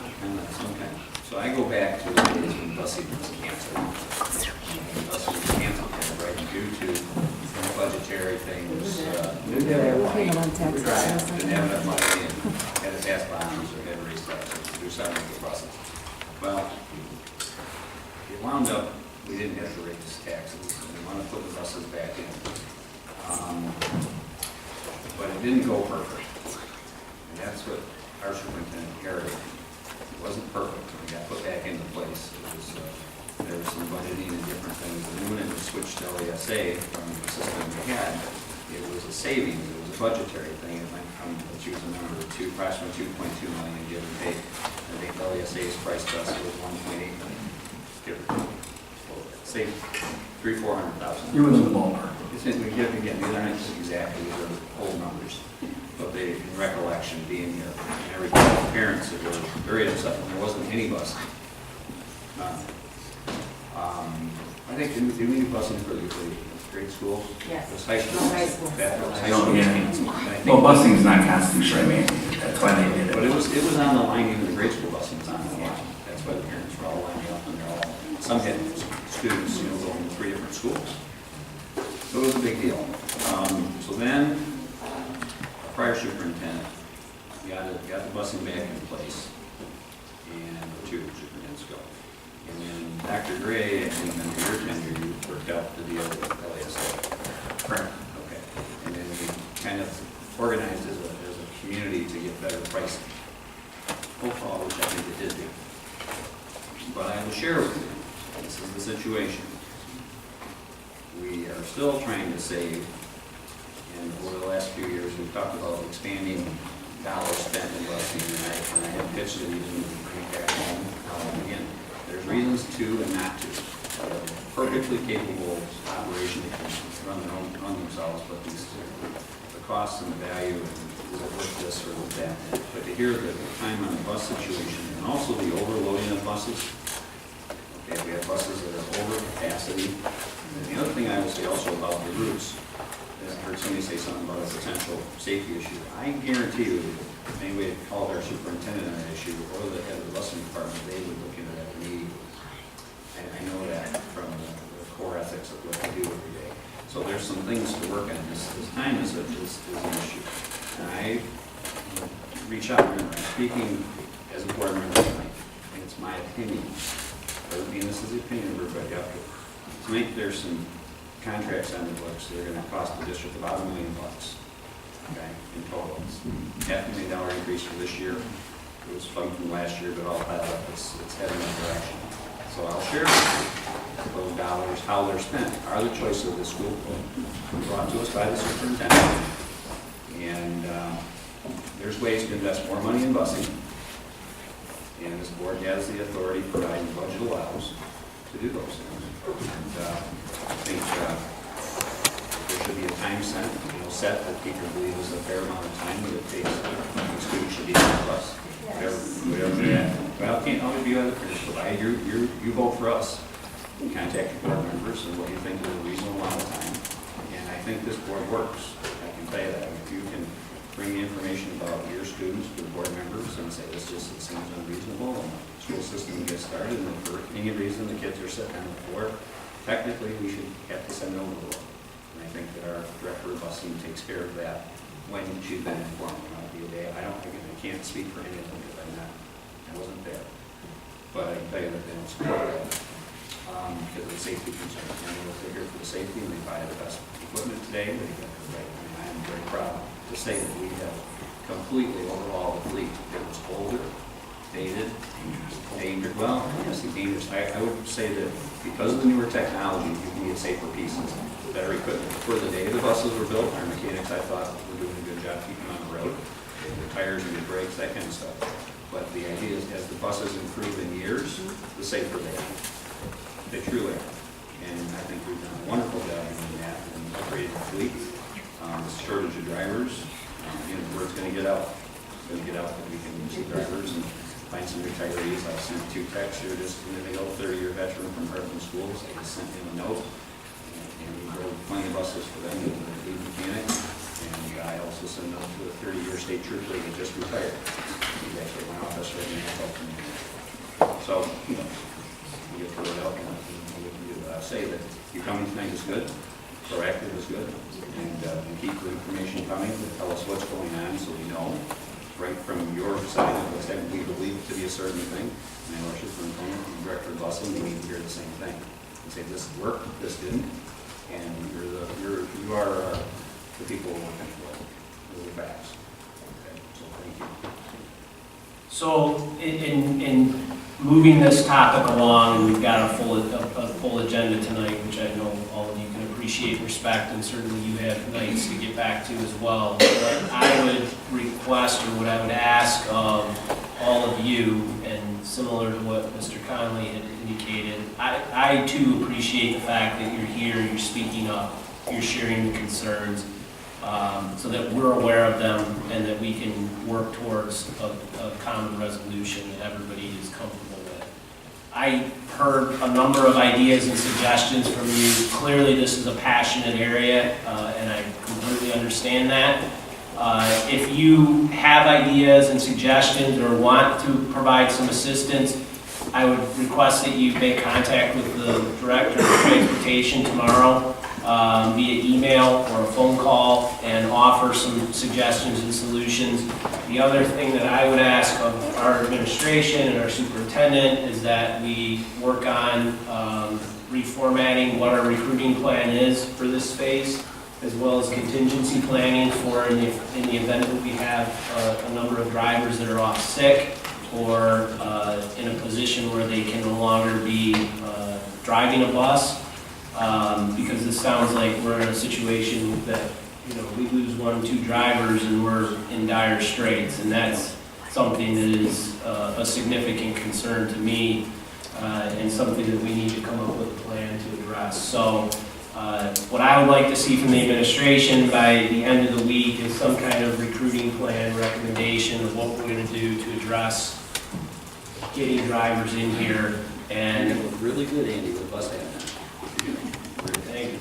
Speaker 4: So I go back to the days when busing was canceled. Busing was canceled, right, due to budgetary things. Didn't have enough money, didn't have enough money, and had to pass bonds or had to raise taxes to do something with the buses. Well, it wound up, we didn't have to raise taxes, and we want to put the buses back in. But it didn't go perfect. And that's what our superintendent inherited. It wasn't perfect, we got put back into place. It was, there was some budgeting and different things, and then when it was switched to LESA from the system we had, it was a savings, it was a budgetary thing. It went from, let's use a number, approximately 2.2 million, give or take. I think LESA's price to us was 1.8 million, give or take. Say 300,000-400,000.
Speaker 15: You're within the ballpark.
Speaker 4: Again, these aren't exactly, these are old numbers, but they, in recollection, being here, and every parents that were very upset when there wasn't any busing. None. I think, do we need busing for the grade school?
Speaker 2: Yes.
Speaker 4: It was high school.
Speaker 2: No, high school.
Speaker 4: That was high
Speaker 15: Oh,
Speaker 4: school.
Speaker 15: yeah.
Speaker 4: And I think-
Speaker 15: Well, busing is not constitutionally mandated, that's why they did
Speaker 4: But
Speaker 15: it.
Speaker 4: it was on the line, even the grade school busing was on the line. That's why the parents were all lining up, and they're all, some had students, going to 3 different schools. So it was a big deal. So then, our prior superintendent got the busing back in place, and 2 superintendents ago. And then Dr. Gray, I think under your tenure, you worked out the deal with LASA.
Speaker 15: Correct.
Speaker 4: Okay. And then we kind of organized as a community to get better pricing. Overall, which I think it did do. But I will share with you, this is the situation. We are still trying to save, and over the last few years, we've talked about expanding dollars spent in busing, and I have pitched it even to bring it back home. Again, there's reasons to and not to. Perfectly capable operation that can run themselves, but the costs and the value, is it worth this or worth that? But to hear the time on the bus situation, and also the overloading of buses. Okay, we have buses that are over capacity. And the other thing I will say also about the routes, is I heard somebody say something about a potential safety issue. I guarantee you, if anybody called our superintendent on that issue, or the head of the busing department, they would look into that immediately. And I know that from the core ethics of what they do every day. So there's some things to work on. This time is an issue. And I reach out, remember, I'm speaking as a board member tonight. I think it's my opinion. Doesn't mean this is the opinion of everybody up here. Tonight, there's some contracts on the books that are going to cost the district about $1 million, okay, in total. It's $500,000 increase for this year. It was fun from last year, but all piled up, it's heading in that direction. So I'll share with you those dollars, how they're spent, are the choice of the school brought to us by the superintendent. And there's ways to invest more money in busing. And this board has the authority, providing the budget allows, to do those things. And I think there should be a time set that people believe is a fair amount of time that it takes. The student should be on the bus. Whatever that. Well, can't always be other provided you vote for us. You contact your board members and what you think is a reasonable amount of time. And I think this board works. I can tell you that. If you can bring the information about your students to the board members and say this just seems unreasonable and the school system gets started, and for any reason the kids are sitting on the floor, technically we should have to send it over the board. And I think that our director of busing takes care of that when she's been informed. I can't speak for any of them because I wasn't there. But I can tell you that they don't support that because of the safety concerns. And they're here for the safety and they buy the best equipment today. I am very proud to say that we have completely overhauled the fleet. It was older, dated, dangerous. Well, yes, dangerous. I would say that because of the newer technology, you can get safer pieces, better equipment. For the day the buses were built, our mechanics, I thought, were doing a good job keeping them on the road. The tires and the brakes, that kind of stuff. But the idea is, as the buses improve in years, the safer they are. They truly are. And I think we've done a wonderful job in that and upgraded the fleet. The shortage of drivers, the word's going to get out. It's going to get out that we can see drivers and find some retirees. I sent 2 texts here just a minute ago, 30-year veteran from Brighton schools. I just sent him a note. And we drove plenty of buses for them, and lead mechanics. And I also sent a note to a 30-year state trooper that just retired. He's actually at my office right now. So, we get the word out, and we say that your coming tonight is good, proactive is good, and keep the information coming to tell us what's going on so we know right from your side of what's happening. We believe to be a certain thing, and I know our superintendent and director of busing, we need to hear the same thing. And say this worked, this didn't, and you are the people we're working for. Those are the facts. Okay, so thank you.
Speaker 1: So in moving this topic along, we've got a full agenda tonight, which I know all of you can appreciate and respect, and certainly you have nights to get back to as well. What I would request, or what I would ask of all of you, and similar to what Mr. Conley had indicated, I too appreciate the fact that you're here, you're speaking up, you're sharing the concerns, so that we're aware of them and that we can work towards a common resolution that everybody is comfortable with. I heard a number of ideas and suggestions from you. Clearly this is a passionate area, and I completely understand that. If you have ideas and suggestions or want to provide some assistance, I would request that you make contact with the Director of Transportation tomorrow via email or a phone call and offer some suggestions and solutions. The other thing that I would ask of our administration and our superintendent is that we work on reformatting what our recruiting plan is for this space, as well as contingency planning for in the event that we have a number of drivers that are off sick or in a position where they can no longer be driving a bus, because this sounds like we're in a situation that, you know, we lose 1 or 2 drivers and we're in dire straits, and that's something that is a significant concern to me, and something that we need to come up with a plan to address. So what I would like to see from the administration by the end of the week is some kind of recruiting plan recommendation of what we're going to do to address getting drivers in here. And
Speaker 4: it looked really good, Andy, with the bus hat.
Speaker 1: Thank you.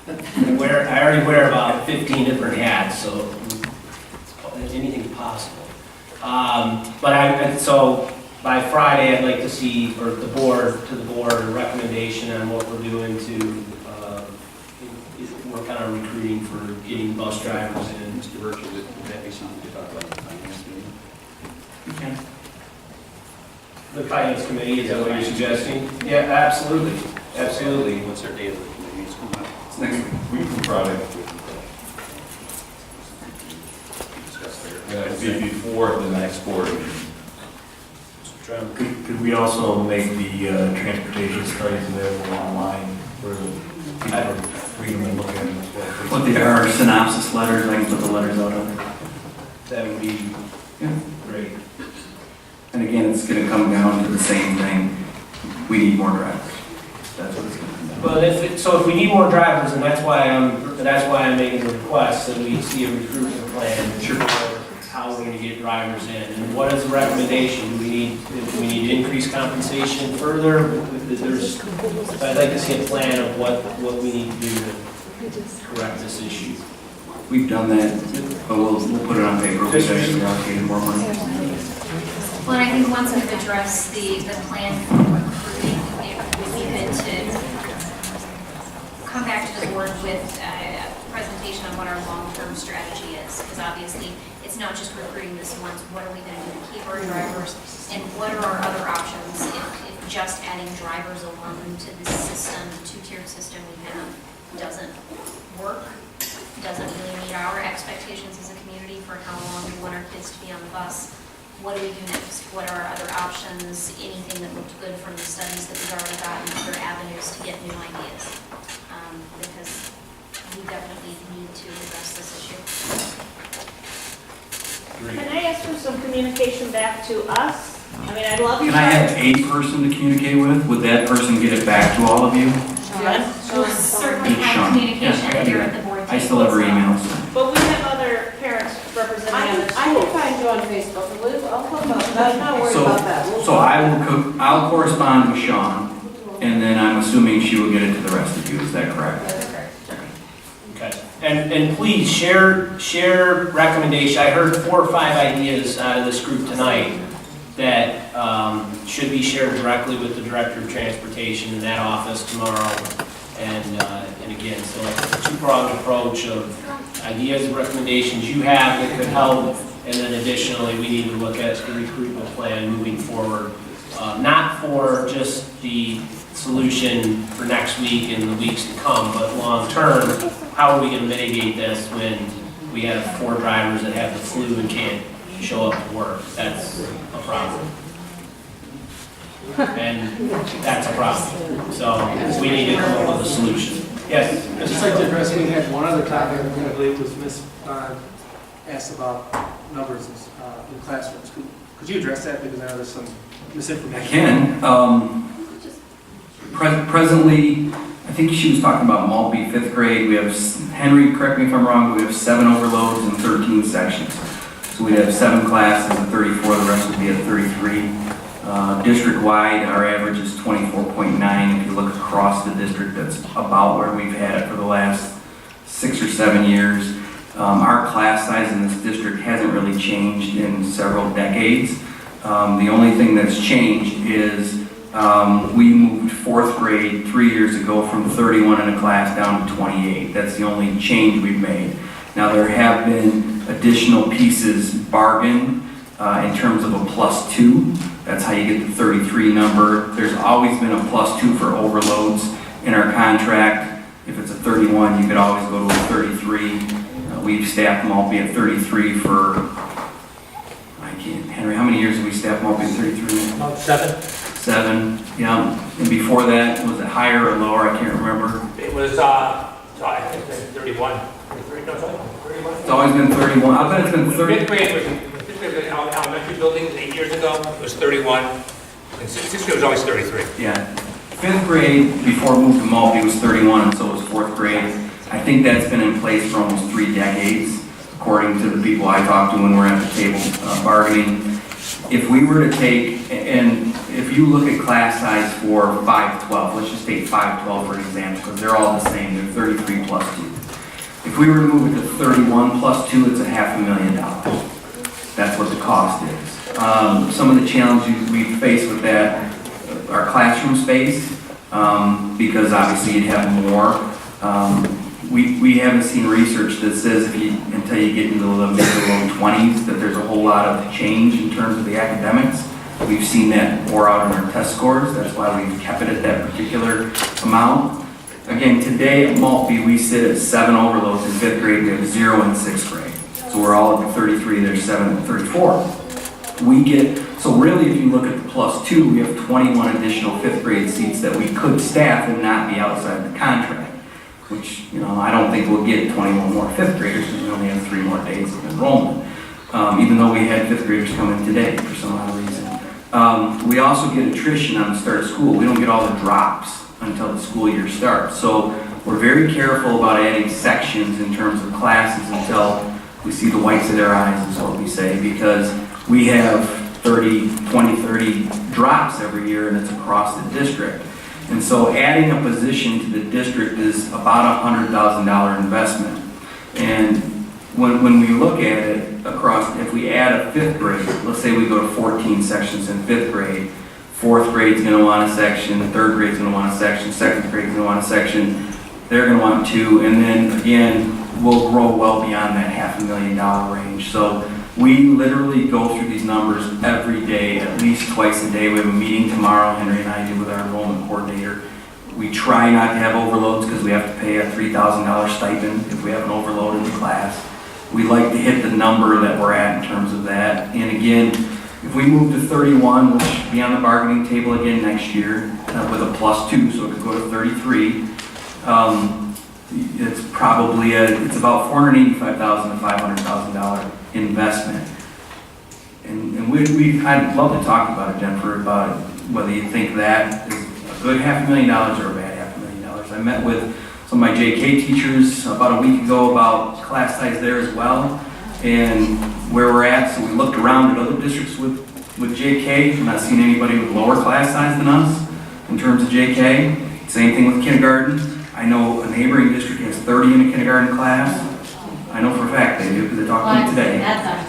Speaker 1: I already wear about 15 different hats, so anything's possible. So by Friday, I'd like to see, or the board, a recommendation on what we're doing to work on our recruiting for getting bus drivers in.
Speaker 4: Mr. Birch, would that be something to talk about at the finance meeting?
Speaker 1: Okay. The finance committee, is that what you're suggesting? Yeah, absolutely, absolutely.
Speaker 4: What's our date of the committee? It's coming up.
Speaker 14: It's next week from Friday.
Speaker 4: Discuss there.
Speaker 14: Yeah, it'll be before the next board meeting.
Speaker 15: Could we also make the transportation studies available online for the people to read them and look at them as well? What they are synopsis letters, I can put the letters out on there.
Speaker 1: That would be great.
Speaker 15: And again, it's gonna come down to the same thing. We need more drivers. That's what it's gonna come down to.
Speaker 1: Well, if we need more drivers, and that's why I'm making the request that we see a recruitment plan for how we're going to get drivers in. And what is the recommendation? Do we need to increase compensation further? I'd like to see a plan of what we need to do to correct this issue.
Speaker 15: We've done that, but we'll put it on paper. We've actually allocated more money.
Speaker 2: Well, and I think once we've addressed the plan for recruiting, it would be good to come back to the board with a presentation on what our long-term strategy is. Because obviously, it's not just recruiting this once. What are we going to do to keep our drivers? And what are our other options if just adding drivers alone to this system, two-tiered system we have, doesn't work? Doesn't really meet our expectations as a community for how long we want our kids to be on the bus. What do we do next? What are our other options? Anything that looked good from the studies that we've already gotten, other avenues to get new ideas. Because we definitely need to address this issue.
Speaker 9: Can I ask for some communication back to us? I mean, I'd love you.
Speaker 15: Can I have a person to communicate with? Would that person get it back to all of you?
Speaker 9: Yes.
Speaker 2: We'll certainly
Speaker 15: It's
Speaker 2: have
Speaker 15: Sean.
Speaker 2: communication
Speaker 15: Yeah,
Speaker 2: here at the board.
Speaker 15: I still have her emails.
Speaker 9: But we have other parents representing other schools.
Speaker 10: I can find you on Facebook, and I'll come up, I'm not worried about that.
Speaker 15: So I'll correspond with Sean, and then I'm assuming she will get it to the rest of you. Is that correct?
Speaker 10: That's correct.
Speaker 1: Okay. And please share recommendation. I heard 4 or 5 ideas out of this group tonight that should be shared directly with the Director of Transportation in that office tomorrow. And again, so like a 2-pronged approach of ideas and recommendations you have that could help, and then additionally, we need to look at the recruitment plan moving forward. Not for just the solution for next week and the weeks to come, but long term, how are we going to mitigate this when we have 4 drivers that have the flu and can't show up to work? That's a problem. And that's a problem. So we need to come up with a solution. Yes?
Speaker 3: I'd just like to address, we had one other topic, I believe was Ms. asked about numbers in classrooms. Could you address that, because I know there's some misinformation?
Speaker 15: I can. Presently, I think she was talking about Maltby 5th grade. We have, Henry, correct me if I'm wrong, but we have 7 overloads and 13 sections. So we'd have 7 classes of 34, the rest would be at 33. District-wide, our average is 24.9. If you look across the district, that's about where we've had it for the last 6 or 7 years. Our class size in this district hasn't really changed in several decades. The only thing that's changed is we moved 4th grade 3 years ago from 31 in a class down to 28. That's the only change we've made. Now, there have been additional pieces bargained in terms of a +2. That's how you get the 33 number. There's always been a +2 for overloads in our contract. If it's a 31, you could always go to a 33. We've staffed Maltby at 33 for, Henry, how many years have we staffed Maltby at 33?
Speaker 18: About 7.
Speaker 15: 7, yeah. And before that, was it higher or lower? I can't remember.
Speaker 18: It was, I think it's been 31. 33, no, it's only 31.
Speaker 15: It's always been 31. I bet it's been 30.
Speaker 18: Fifth grade was in elementary buildings 8 years ago. It was 31. And sixth grade was always 33.
Speaker 15: Yeah. 5th grade, before we moved to Maltby, was 31, and so was 4th grade. I think that's been in place for almost 3 decades, according to the people I talked to when we're at the table bargaining. If we were to take, and if you look at class size for 512, let's just take 512 for example, because they're all the same, they're 33 +2. If we were to move it to 31 +2, it's $500,000. That's what the cost is. Some of the challenges we face with that are classroom space, because obviously you'd have more. We haven't seen research that says until you get into the mid to low 20s that there's a whole lot of change in terms of the academics. We've seen that pour out in our test scores. That's why we've kept it at that particular amount. Again, today at Maltby, we sit at 7 overloads in 5th grade. We have 0 in 6th grade. So we're all at the 33, there's 7 and 34. So really, if you look at the +2, we have 21 additional 5th grade seats that we could staff and not be outside the contract, which, I don't think we'll get 21 more 5th graders because we only have 3 more days of enrollment, even though we had 5th graders come in today for some odd reason. We also get attrition on the start of school. We don't get all the drops until the school year starts. So we're very careful about adding sections in terms of classes until we see the whites of their eyes, is what we say, because we have 30 drops every year, and it's across the district. And so adding a position to the district is about a $100,000 investment. And when we look at it across, if we add a 5th grade, let's say we go to 14 sections in 5th grade, 4th grade's going to want a section, 3rd grade's going to want a section, 2nd grade's going to want a section, they're going to want 2, and then again, we'll grow well beyond that $500,000 range. So we literally go through these numbers every day, at least twice a day. We have a meeting tomorrow, Henry and I do, with our enrollment coordinator. We try not to have overloads because we have to pay a $3,000 stipend if we have an overload in the class. We like to hit the number that we're at in terms of that. And again, if we move to 31, which will be on the bargaining table again next year with a +2, so it could go to 33. It's probably it's about $485,000 to $500,000 investment. And I'd love to talk about it, Jennifer, about whether you think that is a good $500,000 or a bad $500,000. I met with some of my JK teachers about a week ago about class size there as well and where we're at. So we looked around at other districts with JK. I'm not seeing anybody with lower class size than us in terms of JK. Same thing with kindergarten. I know a neighboring district has 30 in a kindergarten class. I know for a fact they do because they talked to me today.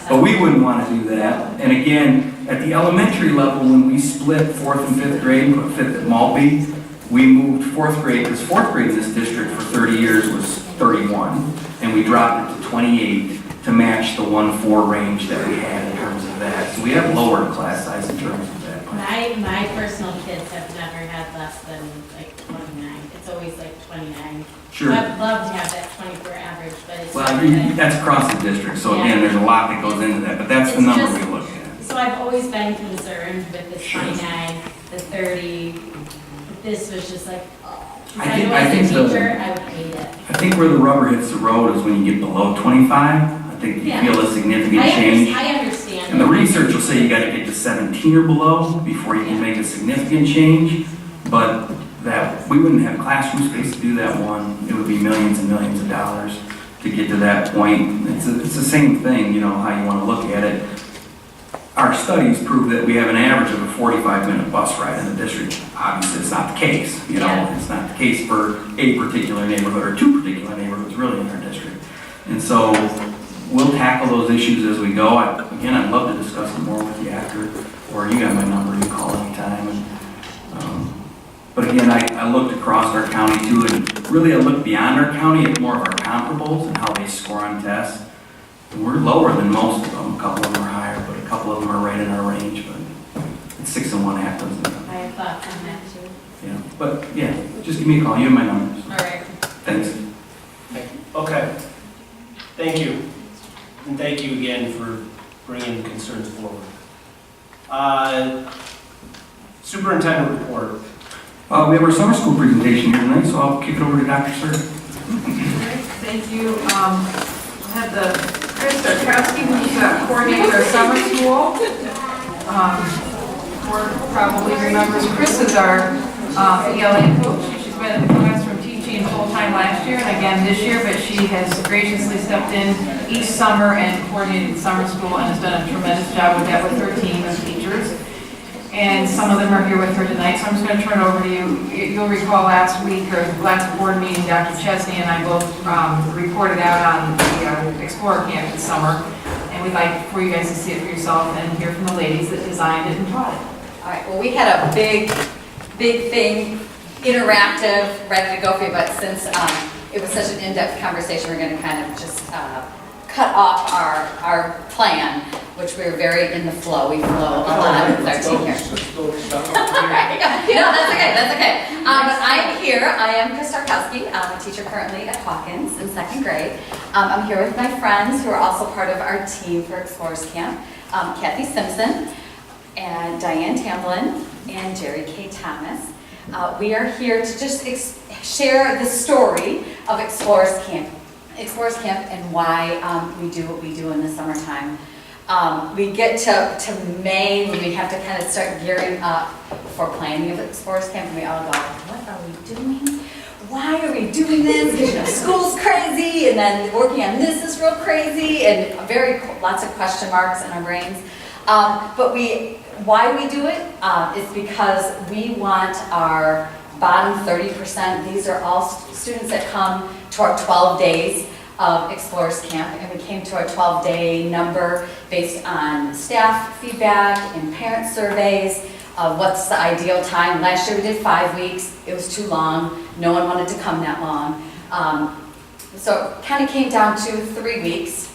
Speaker 15: But we wouldn't want to do that. And again, at the elementary level, when we split 4th and 5th grade and put 5th at Maltby, we moved 4th grade, because 4th grade in this district for 30 years was 31, and we dropped it to 28 to match the 1-4 range that we had in terms of that. So we have lowered class size in terms of that.
Speaker 6: My personal kids have never had less than like 29. It's always like 29.
Speaker 15: Sure.
Speaker 6: I'd love to have that 24 average, but it's
Speaker 15: Well, that's across the district, so again, there's a lot that goes into that, but that's the number we look at.
Speaker 6: So I've always been concerned with the 29, the 30. This was just like, I know as a teacher, I would hate it.
Speaker 15: I think where the rubber hits the road is when you get below 25. I think you feel a significant change.
Speaker 6: I understand.
Speaker 15: And the research will say you got to get to 17 or below before you can make a significant change, but that we wouldn't have classroom space to do that one. It would be millions and millions of dollars to get to that point. It's the same thing, how you want to look at it. Our studies prove that we have an average of a 45-minute bus ride in the district. Obviously, it's not the case. It's not the case for a particular neighborhood or 2 particular neighborhoods really in our district. And so we'll tackle those issues as we go. Again, I'd love to discuss them more with you after, or you got my number, you can call anytime. But again, I looked across our county too, and really I looked beyond our county at more of our comparables and how they score on tests. And we're lower than most of them. A couple of them are higher, but a couple of them are right in our range. But it's 6 and 1/2 dozen.
Speaker 6: I have thoughts on that too.
Speaker 15: Yeah, but yeah, just give me a call. You have my numbers.
Speaker 6: All right.
Speaker 15: Thanks.
Speaker 1: Okay. Thank you. And thank you again for bringing the concerns forward. Superintendent report.
Speaker 15: We have our summer school presentation here tonight, so I'll kick it over to Dr. Sir.
Speaker 19: Thank you. Had Chris Sarkowski, who's coordinates our summer school. Board probably remembers Chris is our ELA coach. She's been in the classroom teaching full-time last year and again this year, but she has graciously stepped in each summer and coordinated summer school and has done a tremendous job with that with her team of teachers. And some of them are here with her tonight, so I'm just going to turn it over to you. You'll recall last week or last board meeting, Dr. Chesney and I both reported out on the Explorer Camp this summer, and we'd like for you guys to see it for yourself and hear from the ladies that designed it and taught it.
Speaker 2: All right, well, we had a big thing, interactive, ready to go for you, but since it was such an in-depth conversation, we're going to kind of just cut off our plan, which we were very in the flow. We flow a lot with our team here. No, that's okay. But I am here. I am Chris Sarkowski. I'm a teacher currently at Hawkins in 2nd grade. I'm here with my friends who are also part of our team for Explorers Camp, Kathy Simpson and Diane Tamblin and Jerry K. Thomas. We are here to just share the story of Explorers Camp and why we do what we do in the summertime. We get to May when we have to kind of start gearing up for planning of Explorers Camp, and we all go, what are we doing? Why are we doing this? Because school's crazy, and then working on this is real crazy, and lots of question marks in our brains. But why we do it is because we want our bottom 30%. These are all students that come to our 12 days of Explorers Camp, and we came to our 12-day number based on staff feedback and parent surveys of what's the ideal time. Last year we did 5 weeks. It was too long. No one wanted to come that long. So it kind of came down to 3 weeks,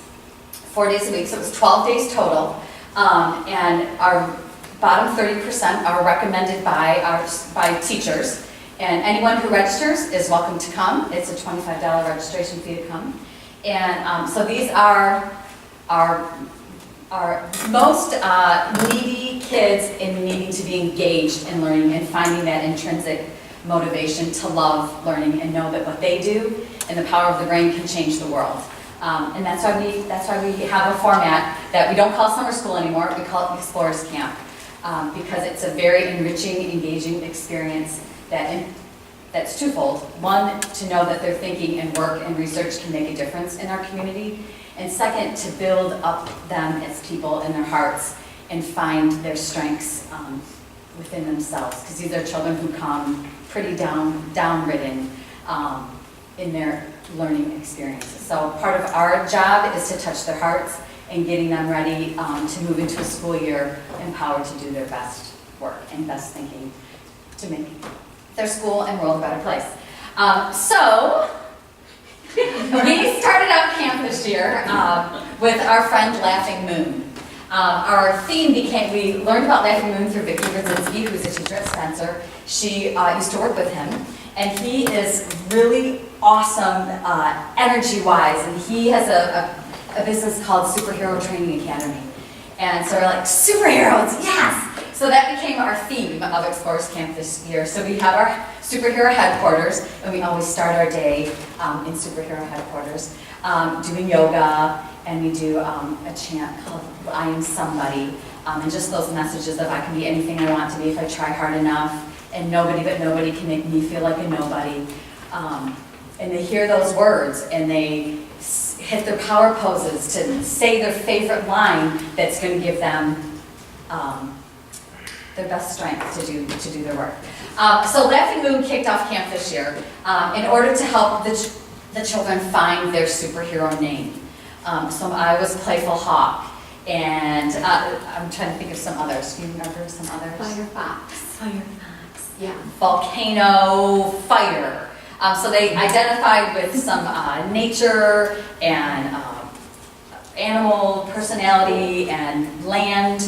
Speaker 2: 4 days a week, so it was 12 days total. And our bottom 30% are recommended by teachers. And anyone who registers is welcome to come. It's a $25 registration fee to come. And so these are our most needy kids in needing to be engaged in learning and finding that intrinsic motivation to love learning and know that what they do and the power of the brain can change the world. And that's why we have a format that we don't call summer school anymore. We call it Explorers Camp because it's a very enriching, engaging experience that's twofold. One, to know that their thinking and work and research can make a difference in our community. And second, to build up them as people in their hearts and find their strengths within themselves. Because these are children who come pretty downridden in their learning experiences. So part of our job is to touch their hearts and getting them ready to move into a school year empowered to do their best work and best thinking to make their school and world a better place. So we started out camp this year with our friend Laughing Moon. Our theme we learned about Laughing Moon through Vicki Brzezinski, who's a teacher at Spencer. She used to work with him, and he is really awesome energy-wise, and he has a business called Superhero Training Academy. And so we're like, superheroes, yes! So that became our theme of Explorers Camp this year. So we have our superhero headquarters, and we always start our day in superhero headquarters doing yoga, and we do a chant called I Am Somebody, and just those messages of I can be anything I want to be if I try hard enough, and nobody but nobody can make me feel like a nobody. And they hear those words, and they hit their power poses to say their favorite line that's going to give them their best strength to do their work. So Laughing Moon kicked off camp this year in order to help the children find their superhero name. So I was Playful Hawk, and I'm trying to think of some others. Do you remember some others?
Speaker 5: Firefox.
Speaker 2: Firefox, yeah. Volcano, Fire. So they identified with some nature and animal personality and land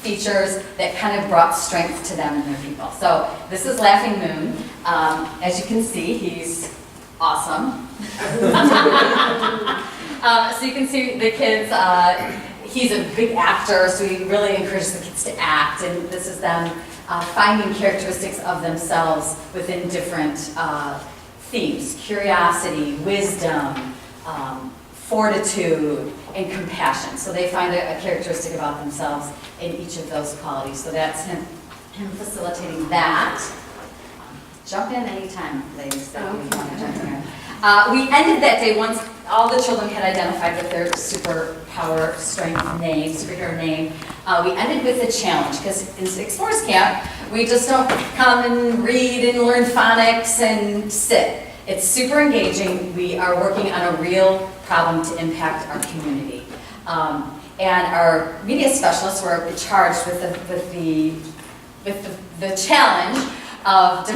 Speaker 2: features that kind of brought strength to them and their people. So this is Laughing Moon. As you can see, he's awesome. So you can see the kids, he's a big actor, so he really encourages the kids to act, and this is them finding characteristics of themselves within different themes: curiosity, wisdom, fortitude, and compassion. So they find a characteristic about themselves in each of those qualities. So that's him facilitating that. Jump in anytime, ladies, that you want to jump in. We ended that day once all the children had identified with their superpower strength name, superhero name. We ended with a challenge, because in Explorers Camp, we just don't come and read and learn phonics and sit. It's super engaging. We are working on a real problem to impact our community. And our media specialists were charged with the challenge of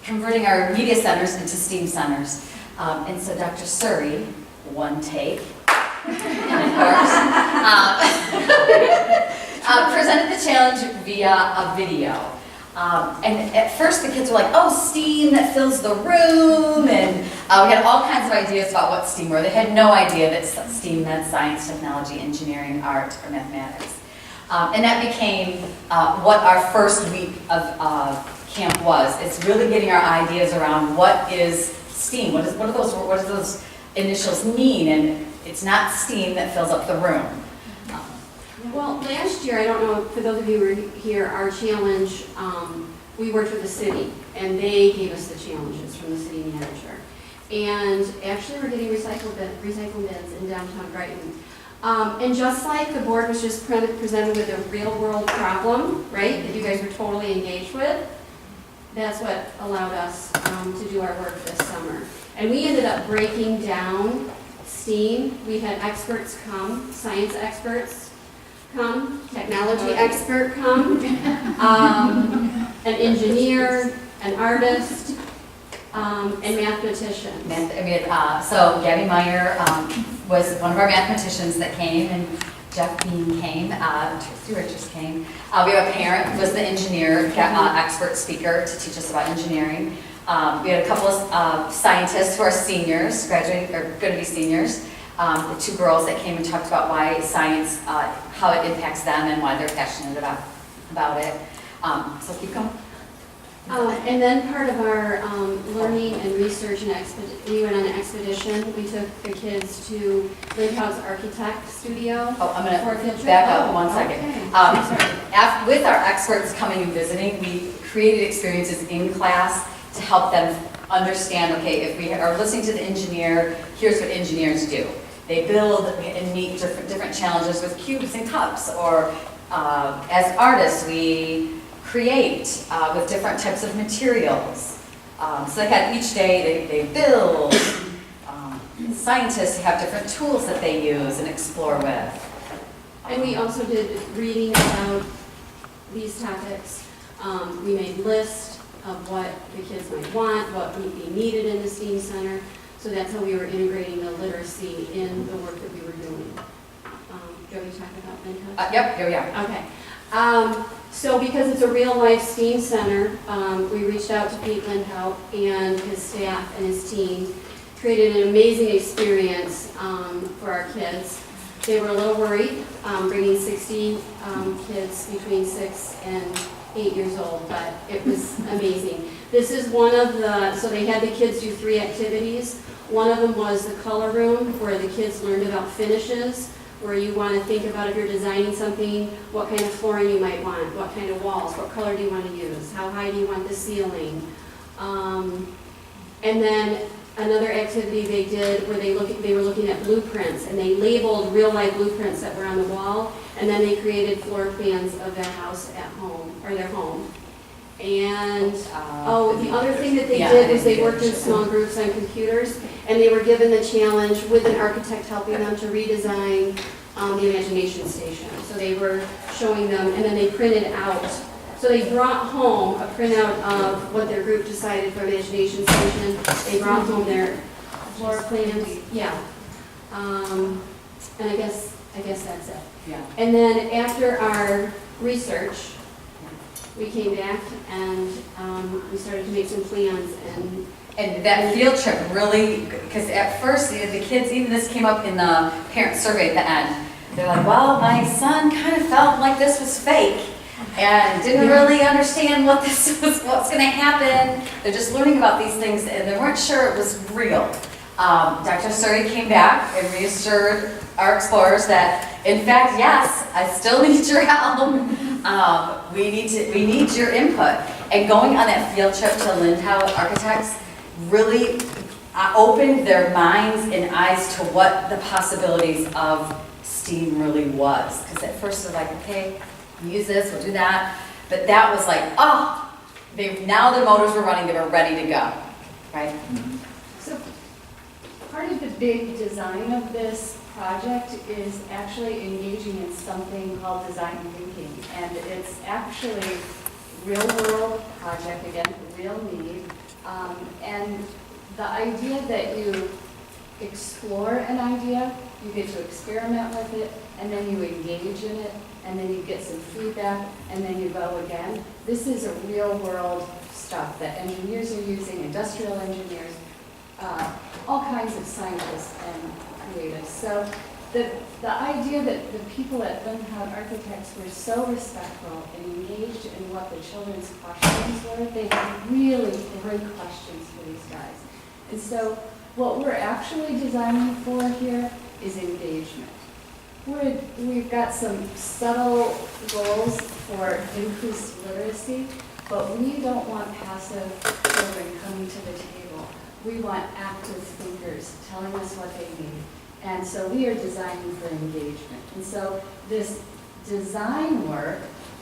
Speaker 2: converting our media centers into STEAM centers. And so Dr. Surrey, one take, and of course, presented the challenge via a video. And at first the kids were like, oh, STEAM, that fills the room, and we had all kinds of ideas about what STEAM were. They had no idea that STEAM meant science, technology, engineering, art, or mathematics. And that became what our first week of camp was. It's really getting our ideas around what is STEAM, what do those initials mean, and it's not STEAM that fills up the room.
Speaker 5: Well, last year, I don't know, for those of you who were here, our challenge, we worked with the city, and they gave us the challenges from the city manager. And actually, we're getting recycle bins in downtown Brighton. And just like the board was just presented with a real-world problem, right, that you guys were totally engaged with, that's what allowed us to do our work this summer. And we ended up breaking down STEAM. We had experts come, science experts come, technology expert come, an engineer, an artist, and mathematician.
Speaker 2: So Gabby Meyer was one of our mathematicians that came, and Jeff Bean came, Tracy Richards came. We have a parent who was the engineer, expert speaker to teach us about engineering. We had a couple of scientists who are seniors, graduating, or going to be seniors. The two girls that came and talked about why science, how it impacts them and why they're passionate about it. So keep going.
Speaker 5: And then part of our learning and research, and we went on an expedition. We took the kids to Lindhouse Architect Studio.
Speaker 2: Oh, I'm
Speaker 5: for a field
Speaker 2: going to
Speaker 5: trip.
Speaker 2: back up one second.
Speaker 5: Okay.
Speaker 2: With our experts coming and visiting, we created experiences in class to help them understand, okay, if we are listening to the engineer, here's what engineers do. They build and meet different challenges with cubes and cups, or as artists, we create with different types of materials. So they had each day, they build. Scientists have different tools that they use and explore with.
Speaker 5: And we also did reading about these topics. We made lists of what the kids might want, what would be needed in the STEAM Center. So that's how we were integrating the literacy in the work that we were doing. Joe, you talking about Lindhouse?
Speaker 2: Yep, here we are.
Speaker 5: Okay. So because it's a real-life STEAM center, we reached out to Pete Lindhout and his staff and his team, created an amazing experience for our kids. They were a little worried, bringing 60 kids between 6 and 8 years old, but it was amazing. This is one of the, so they had the kids do 3 activities. One of them was the color room, where the kids learned about finishes, where you want to think about if you're designing something, what kind of flooring you might want, what kind of walls, what color do you want to use, how high do you want the ceiling. And then another activity they did where they were looking at blueprints, and they labeled real-life blueprints that were on the wall, and then they created floor plans of their house at home, or their home. And, the other thing that they did was they worked in small groups on computers, and they were given the challenge with an architect helping them to redesign the imagination station. So they were showing them, and then they printed out So they brought home a printout of what their group decided for Imagination Station. They brought home their floor plans, yeah. And I guess that's it.
Speaker 17: Yeah.
Speaker 5: And then after our research, we came back and we started to make some plans
Speaker 13: And that field trip really, because at first, the kids, even this came up in the parent survey at the end. They're like, well, my son kind of felt like this was fake and didn't really understand what what's going to happen. They're just learning about these things and they weren't sure it was real. Dr. Suri came back and reassured our explorers that, in fact, yes, I still need your help. We need your input. And going on that field trip to Lindau Architects really opened their minds and eyes to what the possibilities of STEAM really was. Because at first they're like, okay, we'll use this, we'll do that. But that was like, oh, now the motors were running, they were ready to go, right?
Speaker 20: So part of the big design of this project is actually engaging in something called design thinking. And it's actually real world project, again, real need. And the idea that you explore an idea, you get to experiment with it, and then you engage in it, and then you get some feedback, and then you go again. This is a real world stuff that engineers are using, industrial engineers, all kinds of scientists and creatives. So the idea that the people at Lindau Architects were so respectful and engaged in what the children's questions were, they had really great questions for these guys. And so what we're actually designing for here is engagement. We've got some subtle goals for increased literacy, but we don't want passive children coming to the table. We want active thinkers telling us what they need. And so we are designing for engagement. And so this design work,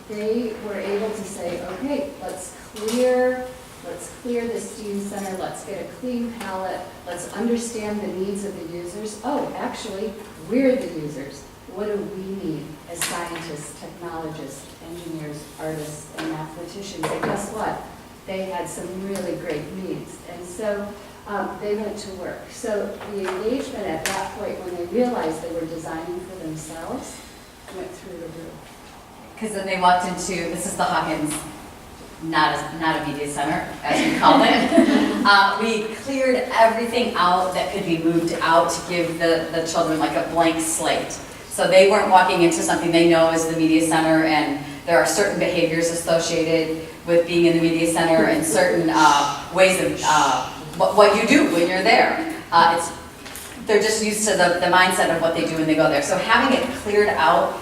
Speaker 20: they were able to say, okay, let's clear the STEAM Center, let's get a clean palette, let's understand the needs of the users. Oh, actually, we're the users. What do we need as scientists, technologists, engineers, artists, and mathematicians? And guess what? They had some really great needs. And so they went to work. So the engagement at that point, when they realized they were designing for themselves, went through the roof.
Speaker 13: Because then they walked into, this is the Hawkins, not a media center, as we call it. We cleared everything out that could be moved out to give the children like a blank slate. So they weren't walking into something they know is the media center, and there are certain behaviors associated with being in the media center and certain ways of what you do when you're there. They're just used to the mindset of what they do when they go there. So having it cleared out,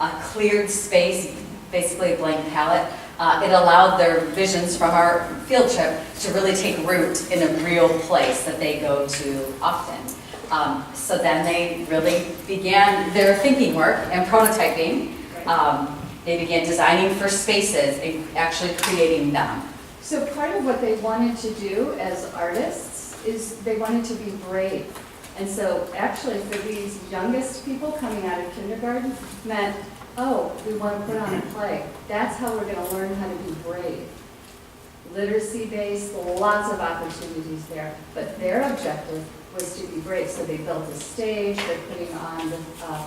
Speaker 13: a cleared space, basically a blank palette, it allowed their visions from our field trip to really take root in a real place that they go to often. So then they really began their thinking work and prototyping. They began designing for spaces and actually creating them.
Speaker 20: So part of what they wanted to do as artists is they wanted to be brave. And so actually for these youngest people coming out of kindergarten meant, oh, we want to put on a play. That's how we're going to learn how to be brave. Literacy-based, lots of opportunities there. But their objective was to be brave. So they built a stage, they're putting on the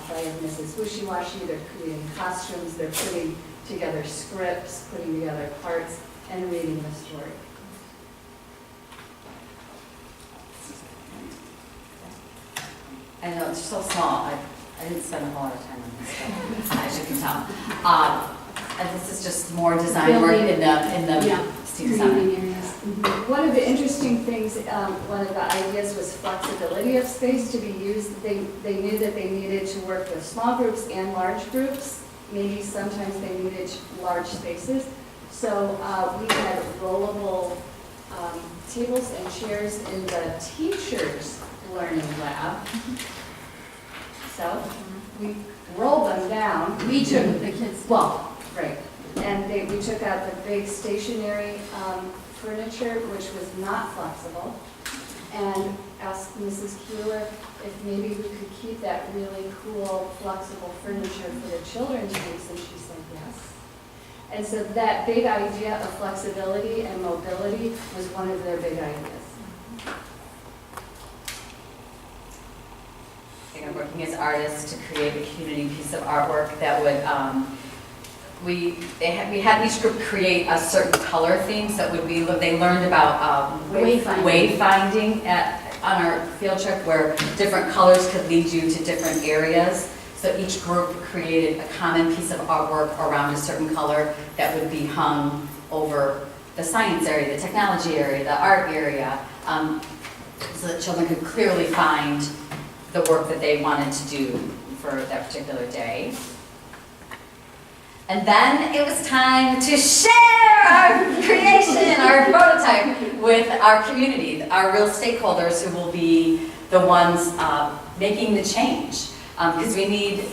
Speaker 20: play of Mrs. Wishy-Washy, they're creating costumes, they're putting together scripts, putting together parts, and reading the story.
Speaker 13: I know it's so small. I didn't spend a whole lot of time on this stuff, as you can tell. And this is just more design work in the STEAM Center.
Speaker 20: Mm-hmm. One of the interesting things, one of the ideas was flexibility of space to be used. They knew that they needed to work with small groups and large groups. Maybe sometimes they needed large spaces. So we had rollable tables and chairs in the teachers' learning lab. So we rolled them down.
Speaker 5: We took the kids.
Speaker 20: Well, right. And we took out the big stationary furniture, which was not flexible, and asked Mrs. Keeler if maybe we could keep that really cool, flexible furniture for the children to use, and she said yes. And so that big idea of flexibility and mobility was one of their big ideas.
Speaker 2: They are working as artists to create a community piece of artwork that would, we had each group create a certain color theme, so it would be, they learned about wayfinding on our field trip, where different colors could lead you to different areas. So each group created a common piece of artwork around a certain color that would be hung over the science area, the technology area, the art area, so that children could clearly find the work that they wanted to do for that particular day. And then it was time to share our creation, our prototype with our community, our real stakeholders who will be the ones making the change. Because we need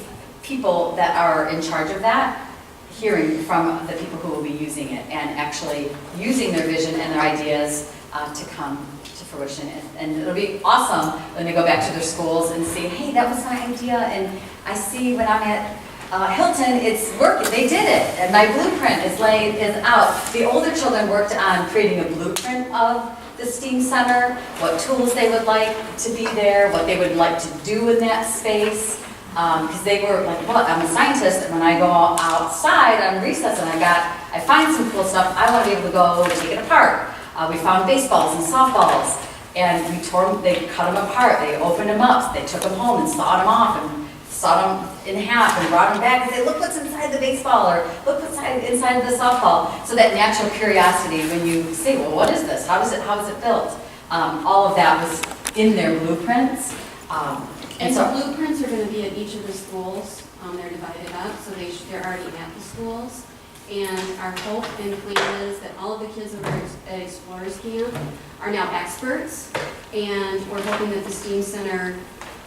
Speaker 2: people that are in charge of that, hearing from the people who will be using it and actually using their vision and their ideas to come to fruition. And it'll be awesome when they go back to their schools and see, hey, that was my idea, and I see when I'm at Hilton, it's working, they did it, and my blueprint is out. The older children worked on creating a blueprint of the STEAM Center, what tools they would like to be there, what they would like to do in that space. Because they were like, well, I'm a scientist, and when I go outside on recess and I find some cool stuff, I want to be able to go take it apart. We found baseballs and softballs, and they cut them apart, they opened them up, they took them home and sawed them off, and sawed them in half and brought them back and say, look what's inside the baseball, or look what's inside of the softball. So that natural curiosity when you say, well, what is this? How is it built? All of that was in their blueprints.
Speaker 20: And so blueprints are going to be at each of the schools. They're divided up, so they're already at the schools. And our hope and plan is that all of the kids over at Explorers Camp are now experts. And we're hoping that the STEAM Center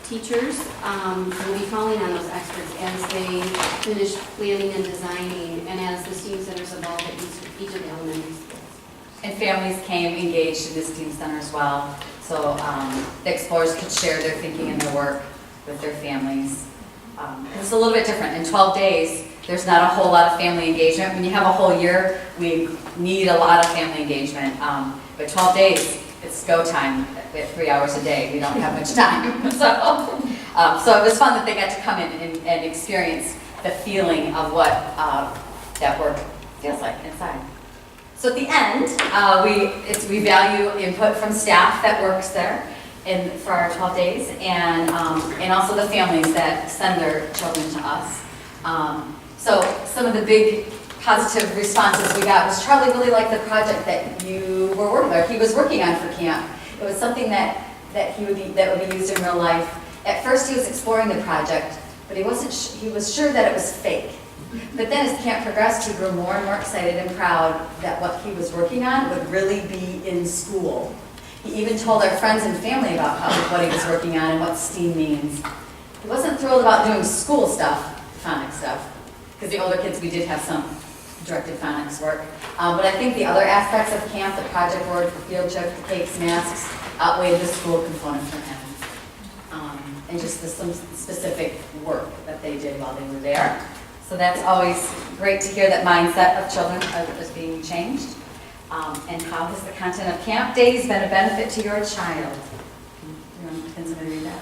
Speaker 20: teachers will be calling on those experts as they finish planning and designing, and as the STEAM Centers evolve at each of the elementary schools.
Speaker 2: And families came engaged in the STEAM Center as well. So the Explorers could share their thinking and their work with their families. It's a little bit different. In 12 days, there's not a whole lot of family engagement. When you have a whole year, we need a lot of family engagement. But 12 days, it's go time. We have 3 hours a day. We don't have much time. So it was fun that they got to come in and experience the feeling of what that work feels like inside. So at the end, we value input from staff that works there for our 12 days, and also the families that send their children to us. So some of the big positive responses we got was Charlie really liked the project that you were working on, he was working on for camp. It was something that would be used in real life. At first he was exploring the project, but he was sure that it was fake. But then as camp progressed, he grew more and more excited and proud that what he was working on would really be in school. He even told our friends and family about what he was working on and what STEAM means. He wasn't thrilled about doing school stuff, phonics stuff, because the older kids, we did have some directed phonics work. But I think the other aspects of camp, the project work, the field trip, the cakes, masks, outweighed the school component for him. And just some specific work that they did while they were there. So that's always great to hear that mindset of children is being changed. And how has the content of camp days been a benefit to your child? Can somebody read that?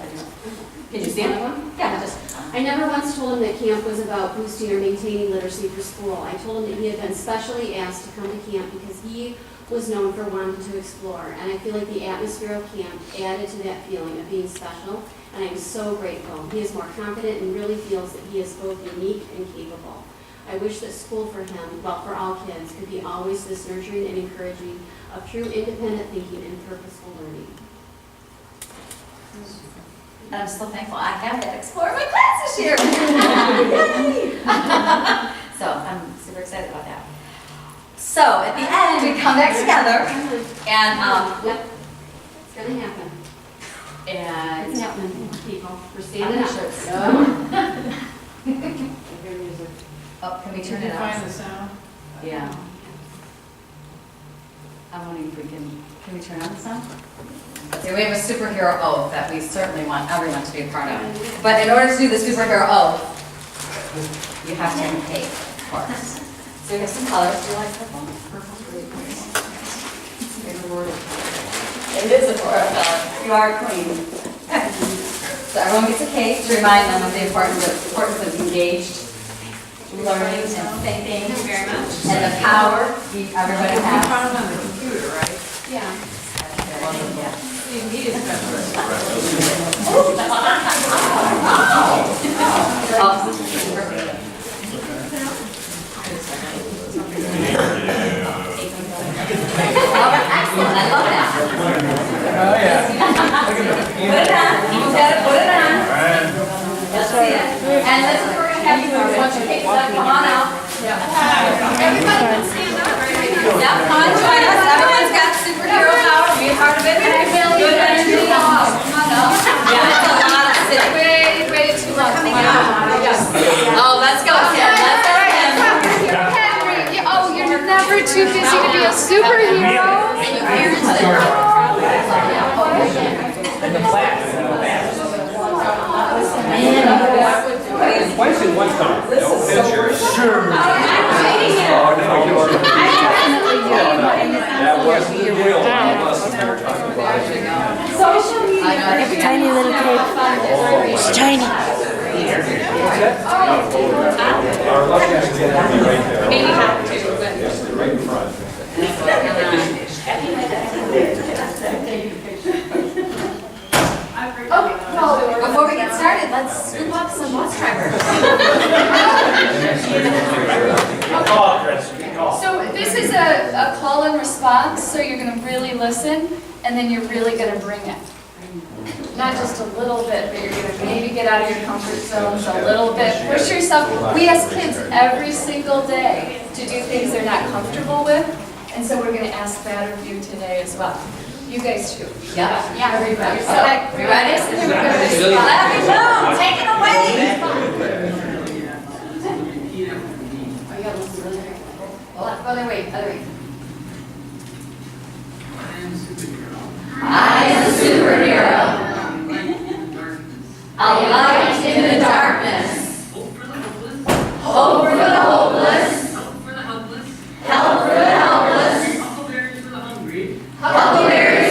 Speaker 2: Can you see it? Yeah,
Speaker 20: I never once told him that camp was about boosting or maintaining literacy for school. I told him that he had been specially asked to come to camp because he was known for wanting to explore. And I feel like the atmosphere of camp added to that feeling of being special. And I'm so grateful. He is more confident and really feels that he is both unique and capable. I wish that school for him, well, for all kids, could be always this nurturing and encouraging of true independent thinking and purposeful learning.
Speaker 2: And I'm so thankful I have that Explore in my class this year. Yay! So I'm super excited about that. So at the end, we come back together and
Speaker 20: yep, it's gonna happen.
Speaker 2: And
Speaker 20: it's happening, people. We're standing up.
Speaker 2: Oh, can we turn
Speaker 19: Did
Speaker 2: it
Speaker 19: you
Speaker 2: up?
Speaker 19: find the sound?
Speaker 2: Yeah. I'm wondering if we can we turn on the sound? Okay, we have a superhero oath that we certainly want everyone to be a part of. But in order to do the superhero oath, you have to have a cake, of course. So we have some colors. Do you like purple? It is a floral color. You are queen. So everyone gets a cake to remind them of the importance of engaged learning and thinking.
Speaker 6: Thank you very much.
Speaker 2: And the power everybody has.
Speaker 19: found them on the computer, right?
Speaker 6: Yeah.
Speaker 2: Excellent, I love that.
Speaker 1: Oh, yeah.
Speaker 2: Put it on, you gotta put it on. Let's see it. And this is, we're gonna have you a bunch of cakes up, come on out.
Speaker 16: Everybody can stand up.
Speaker 2: Yep, come on, join us, everyone's got superhero power, be a part of it. Good energy. Come on up. Yeah, that's a lot of sitting.
Speaker 20: Way too long.
Speaker 2: Coming out. Oh, let's go, Tim, let's go, Tim.
Speaker 20: Henry, oh, you're never too busy to be a superhero.
Speaker 18: Twice in one time. No picture. Sure. That wasn't the real
Speaker 2: Social media.
Speaker 20: Tiny little cake. It's tiny.
Speaker 18: Our left hand is going to be right there.
Speaker 6: Maybe not to, but.
Speaker 18: Yes, right in front.
Speaker 2: Before we get started, let's scoop up some bus drivers.
Speaker 1: Call, Chris, you call.
Speaker 20: So this is a call and response, so you're gonna really listen, and then you're really gonna bring it. Not just a little bit, but you're gonna maybe get out of your comfort zones a little bit, push yourself. We ask kids every single day to do things they're not comfortable with, and so we're gonna ask that of you today as well. You guys too.
Speaker 2: Yeah.
Speaker 20: Everybody. So,
Speaker 2: You ready? Let me know, take it away. Other way, other way. I am a superhero. A light in the darkness. Hope for the hopeless. Help for the helpless. Huckleberries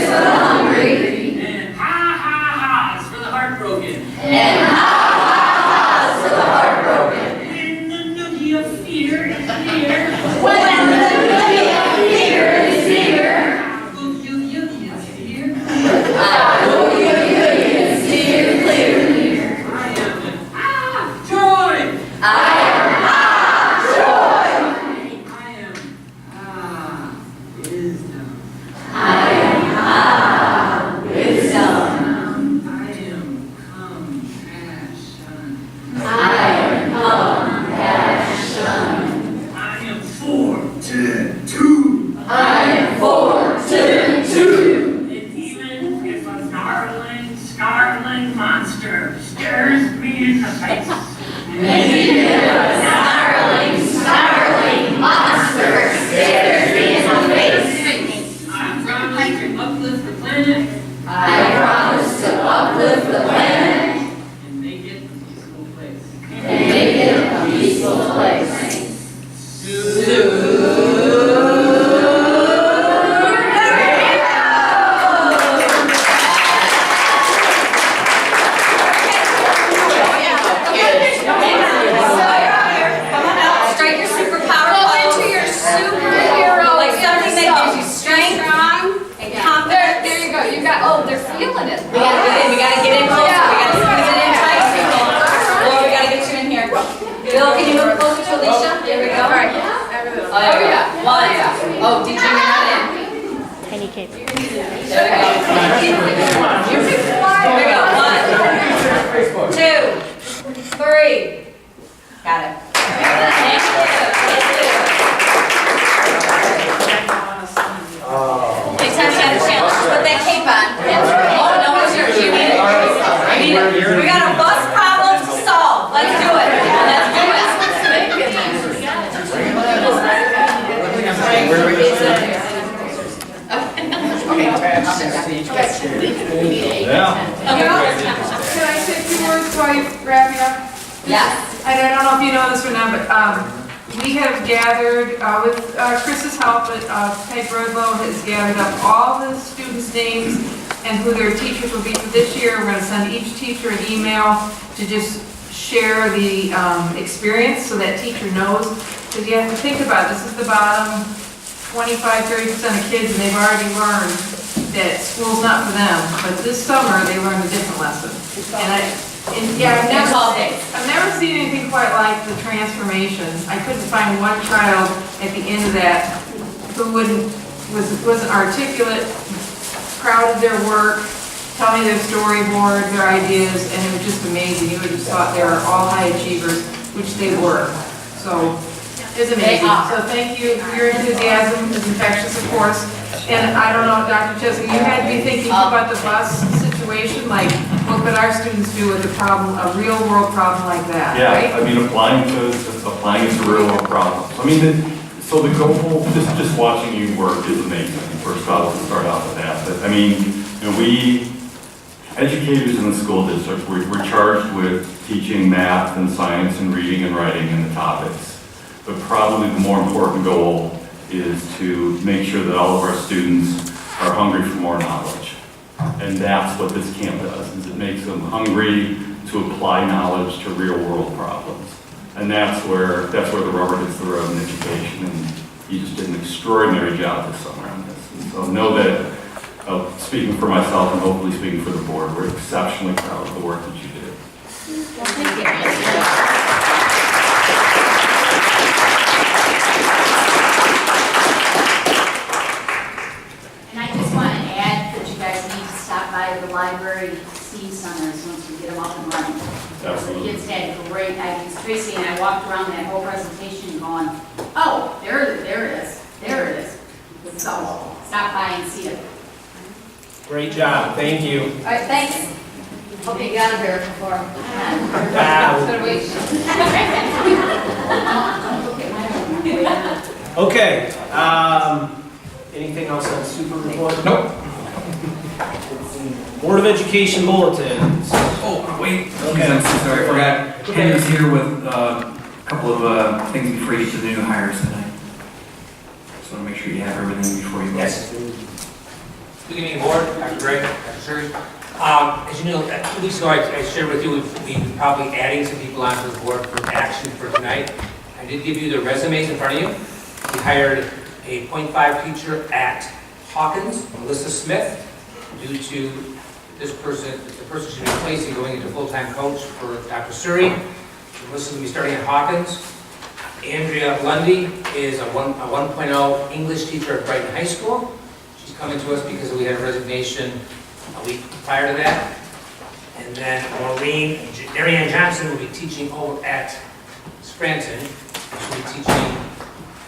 Speaker 2: for the hungry.
Speaker 21: And ha-ha-ha's for the heartbroken.
Speaker 2: And ha-ha-ha's for the heartbroken.
Speaker 21: When the noogie of fear is here.
Speaker 2: When the noogie of fear is here.
Speaker 21: Boo-yoo-yoo is here.
Speaker 2: Boo-yoo-yoo is here, clear.
Speaker 21: I am an joy.
Speaker 2: I am joy.
Speaker 21: I am wisdom.
Speaker 2: I am wisdom.
Speaker 21: I am compassion.
Speaker 2: I am compassion.
Speaker 21: I am 4-2.
Speaker 2: I am 4-2.
Speaker 21: And even if a snarling monster stares me in the face.
Speaker 2: And even a snarling monster stares me in the face.
Speaker 21: I promise to uplift the planet.
Speaker 2: I promise to uplift the planet
Speaker 21: And make it a peaceful place.
Speaker 2: and make it a peaceful place. Strike your superpower
Speaker 20: Into your superhero.
Speaker 2: like something that gives you strength and confidence.
Speaker 20: There you go. You got. Oh, they're feeling it.
Speaker 2: We gotta get in. We gotta get in closer. We gotta squeeze it in tight, people. Oh, we gotta get you in here. Bill, can you move closer to Alicia? There we go.
Speaker 20: All right.
Speaker 2: Oh, there we go. One. Oh, DJ, you're not in.
Speaker 20: Tiny cake.
Speaker 2: There we go. There we go. 1, 2, 3. Got it. Thank you. Next time you got a chance, put that cape on. Oh, no, it's yours. You need it. You need it. We got a bus problem to solve. Let's do it. Let's do it.
Speaker 19: Can I say a few words while you're wrapping up?
Speaker 2: Yes.
Speaker 19: And I don't know if you know this or not, but we have gathered, with Chris's help, Peg Brodlow has gathered up all the students' names and who their teachers will be for this year. We're going to send each teacher an email to just share the experience so that teacher knows. Because you have to think about it, this is the bottom 25-30% of kids, and they've already learned that school's not for them. But this summer, they learned a different lesson. I've never seen anything quite like the transformation. I couldn't find one child at the end of that who wasn't articulate, proud of their work, telling their storyboard, their ideas, and it was just amazing. You would have thought they were all high achievers, which they were. So it's amazing. So thank you for your enthusiasm. It's infectious, of course. And I don't know, Dr. Cheska, you had to be thinking about the bus situation, like what could our students do with a problem, a real world problem like that, right?
Speaker 12: Yeah, I mean, applying to real world problems. I mean, so the goal, just watching you work is amazing. First off, to start out with that. But I mean, you know, we, educators in the school district, we're charged with teaching math and science and reading and writing and the topics. But probably the more important goal is to make sure that all of our students are hungry for more knowledge. And that's what this camp does, is it makes them hungry to apply knowledge to real world problems. And that's where the rubber hits the road in education, and you just did an extraordinary job this summer on this. And so know that, speaking for myself and hopefully speaking for the board, we're exceptionally proud of the work that you did.
Speaker 6: Well, thank you.
Speaker 2: By the library STEAM centers once we get them up and running.
Speaker 12: Absolutely.
Speaker 2: The kids had great ideas. Tracy and I walked around that whole presentation going, oh, there it is. So stop by and see it.
Speaker 1: Great job, thank you.
Speaker 2: All right, thanks. Hope you got a beer before.
Speaker 1: Okay, anything else on super report?
Speaker 15: Nope.
Speaker 1: Board of Education bulletins.
Speaker 15: Oh, wait.
Speaker 1: Okay.
Speaker 15: I'm so sorry, I forgot. Henry's here with a couple of things before you get to the new hires tonight. Just want to make sure you have everything before you go.
Speaker 18: Yes. Good evening, board, Dr. Gray, Dr. Suri. As you know, 2 weeks ago, I shared with you we'd probably adding some people onto the board for action for tonight. I did give you the resumes in front of you. We hired a .5 teacher at Hawkins, Melissa Smith, due to the person she's replacing going into full-time coach for Dr. Suri. Melissa's going to be starting at Hawkins. Andrea Lundy is a 1.0 English teacher at Brighton High School. She's coming to us because we had a resignation a week prior to that. And then Marianne Johnson will be teaching over at Scranton. She'll be teaching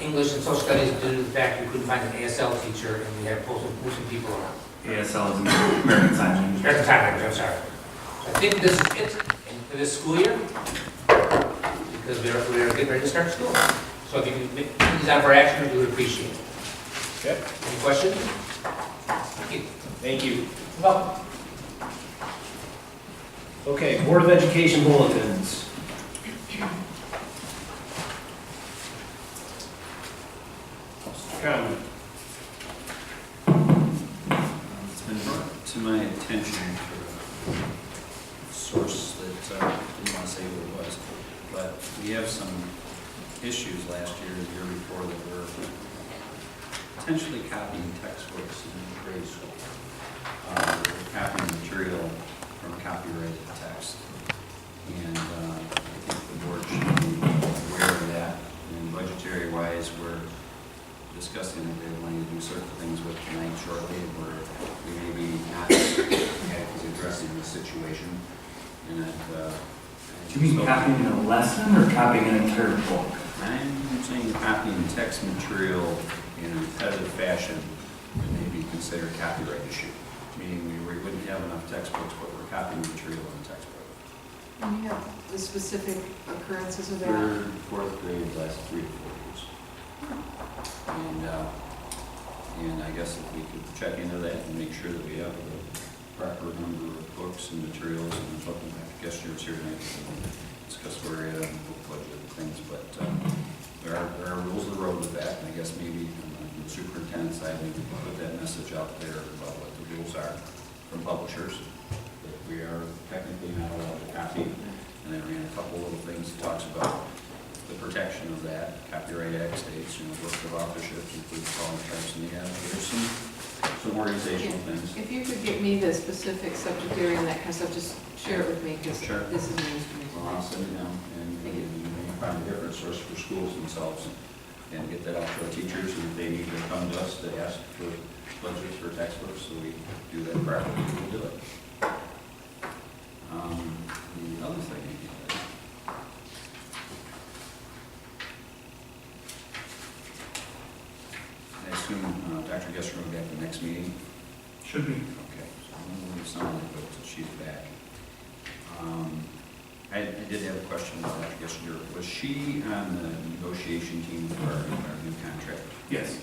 Speaker 18: English and social studies due to the fact we couldn't find an ASL teacher and we had to move some people around.
Speaker 15: ASL is American Sign Language.
Speaker 18: American Sign Language, I'm sorry. So I think this is it for this school year, because we're getting ready to start school. So if you can put these out for action, we would appreciate it.
Speaker 1: Okay.
Speaker 18: Any questions? Thank you.
Speaker 1: Thank you. Well. Okay, Board of Education bulletins. Comment.
Speaker 4: It's been brought to my attention through a source that I didn't want to say who it was, but we have some issues last year, the year before, that were potentially copying textbooks in grade school. We're copying material from copyrighted text. And I think the board should be aware of that. And budgetary-wise, we're discussing if they want to do certain things with tonight shortly, where we may be not adequately addressing the situation. And that,
Speaker 15: Do you mean copying a lesson or copying an entire book?
Speaker 4: I'm saying copying text material in a repetitive fashion would maybe consider a copyright issue. Meaning we wouldn't have enough textbooks, but we're copying material in the textbook.
Speaker 19: And you have the specific occurrences of that?
Speaker 4: Third, fourth grade, last 3 to 4 years. And I guess if we could check into that and make sure that we have the proper number of books and materials, and I'm hoping I guess yours here tonight to discuss where we're at on book budget and things, but there are rules of the road with that, and I guess maybe on the superintendent's side, we can put that message out there about what the rules are from publishers, that we are technically not allowed to copy. And then we ran a couple little things that talks about the protection of that. Copyright Act states, work of authorship includes all the types in the ad. There's some organizational things.
Speaker 19: If you could give me the specific subject area and that kind of stuff, just share it with me, because
Speaker 4: Sure.
Speaker 19: this is news to me.
Speaker 4: Well, I'll send it down, and you can find a different source for schools themselves, and get that out to our teachers, and if they need to come to us to ask for budgets for textbooks, so we do that properly, we'll do it. The other thing, I assume Dr. Gesser will be at the next meeting?
Speaker 15: Should be.
Speaker 4: Okay, so I'm going to leave some of it until she's back. I did have a question about Dr. Gesser. Was she on the negotiation team for our new contract?
Speaker 15: Yes.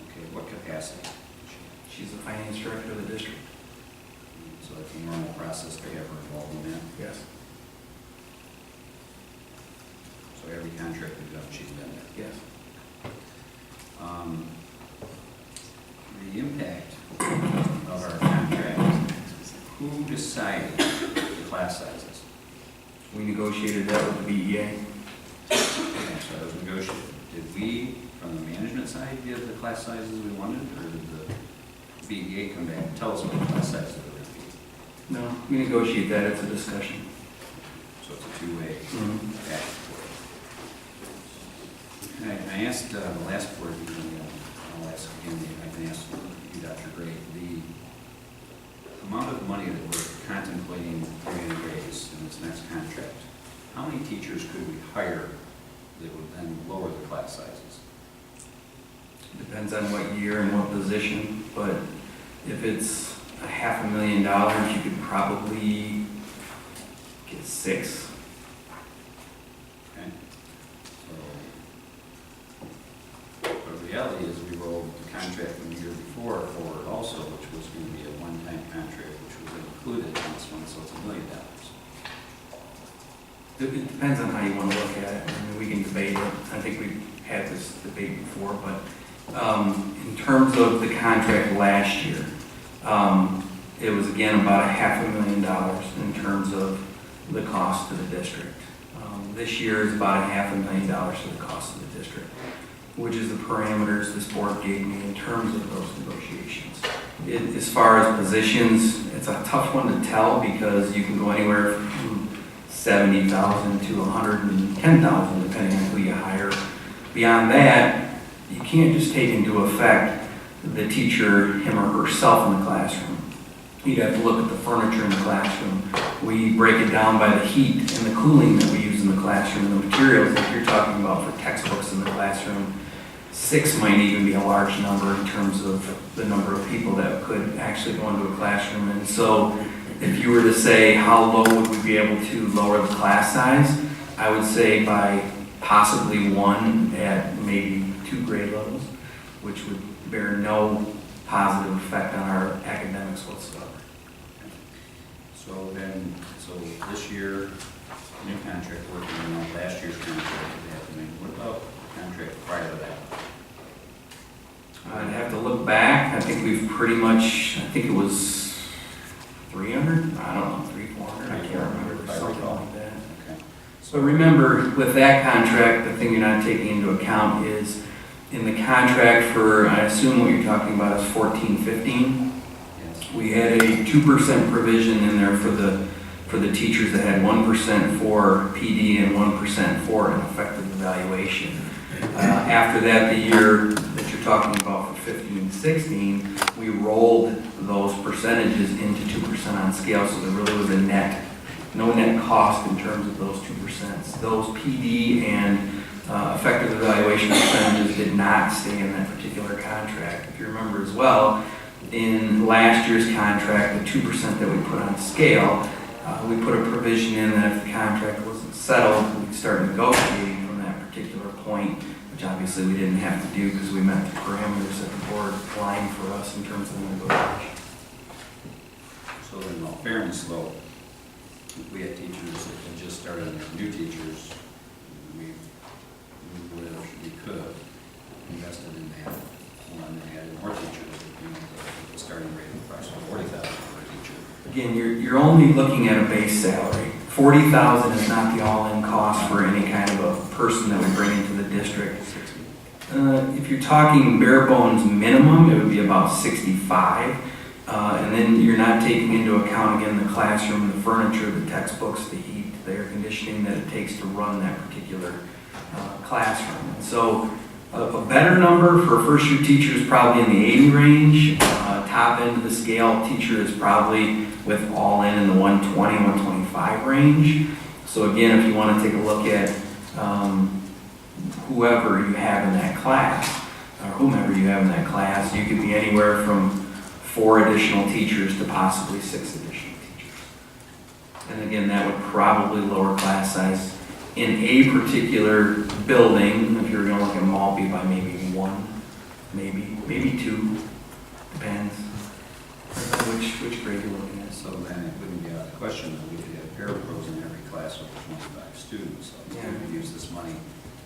Speaker 4: Okay, what capacity?
Speaker 15: She's the finance director of the district.
Speaker 4: So that's a normal process to have her involved in that?
Speaker 15: Yes.
Speaker 4: So every contract we've done, she's been there?
Speaker 15: Yes.
Speaker 4: The impact of our contract, who decided the class sizes?
Speaker 15: We negotiated that with the BEA.
Speaker 4: Okay, so that was negotiated. Did we, from the management side, give the class sizes we wanted, or did the BEA come back and tell us what the class sizes were going to be?
Speaker 15: No, we negotiate that, it's a discussion.
Speaker 4: So it's a two-way back and forth. I asked the last board meeting, I'll ask again, I can ask you, Dr. Gray, the amount of money that we're contemplating giving to raise in this next contract, how many teachers could we hire that would then lower the class sizes?
Speaker 15: Depends on what year and what position, but if it's $500,000, you could probably get 6.
Speaker 4: Okay. So, the reality is we rolled the contract from the year before forward also, which was going to be a one-time contract, which was included in this one, so it's $1 million.
Speaker 15: It depends on how you want to look at it. I mean, we can debate it. I think we've had this debate before, but in terms of the contract last year, it was again about $500,000 in terms of the cost to the district. This year is about $500,000 to the cost of the district, which is the parameters this board gave me in terms of those negotiations. As far as positions, it's a tough one to tell because you can go anywhere from $70,000 to $110,000 depending on who you hire. Beyond that, you can't just take into effect the teacher, him or herself in the classroom. You'd have to look at the furniture in the classroom. We break it down by the heat and the cooling that we use in the classroom and the materials that you're talking about for textbooks in the classroom. 6 might even be a large number in terms of the number of people that could actually go into a classroom. And so if you were to say how low would we be able to lower the class size, I would say by possibly 1 at maybe 2 grade levels, which would bear no positive effect on our academics whatsoever.
Speaker 4: So then, this year, new contract working on last year's contract that we have to make. What about the contract prior to that?
Speaker 15: I'd have to look back. I think we've pretty much, I think it was 300? I don't know, 300, 400, I can't remember, something like that.
Speaker 4: Okay.
Speaker 15: So remember, with that contract, the thing you're not taking into account is in the contract for, I assume what you're talking about is 14-15.
Speaker 4: Yes.
Speaker 15: We had a 2% provision in there for the teachers that had 1% for PD and 1% for an effective evaluation. After that, the year that you're talking about for 15-16, we rolled those percentages into 2% on scale, so there really was no net cost in terms of those 2%. Those PD and effective evaluation percentages did not stay in that particular contract. If you remember as well, in last year's contract, the 2% that we put on scale, we put a provision in that if the contract wasn't settled, we'd start negotiating from that particular point, which obviously we didn't have to do because we met the parameters that the board lined for us in terms of the negotiation.
Speaker 4: So in all fairness though, if we had teachers that had just started, and new teachers, we we would, we could have invested in that one and added more teachers, the starting rate of approximately 40,000 per teacher.
Speaker 15: Again, you're only looking at a base salary. 40,000 is not the all-in cost for any kind of a person that we bring into the district. If you're talking bare bones minimum, it would be about 65. And then you're not taking into account, again, the classroom, the furniture, the textbooks, the heat, the air conditioning that it takes to run that particular classroom. And so a better number for a first-year teacher is probably in the 80 range. Top end of the scale teacher is probably with all in the 120, 125 range. So again, if you want to take a look at whoever you have in that class, or whomever you have in that class, you could be anywhere from 4 additional teachers to possibly 6 additional teachers. And again, that would probably lower class size in a particular building, if you're going to look at Maltby, by maybe 1, maybe 2, depends which grade you're looking at.
Speaker 4: So then it wouldn't be out of the question that we could have parapros in every class with 25 students. So we could use this money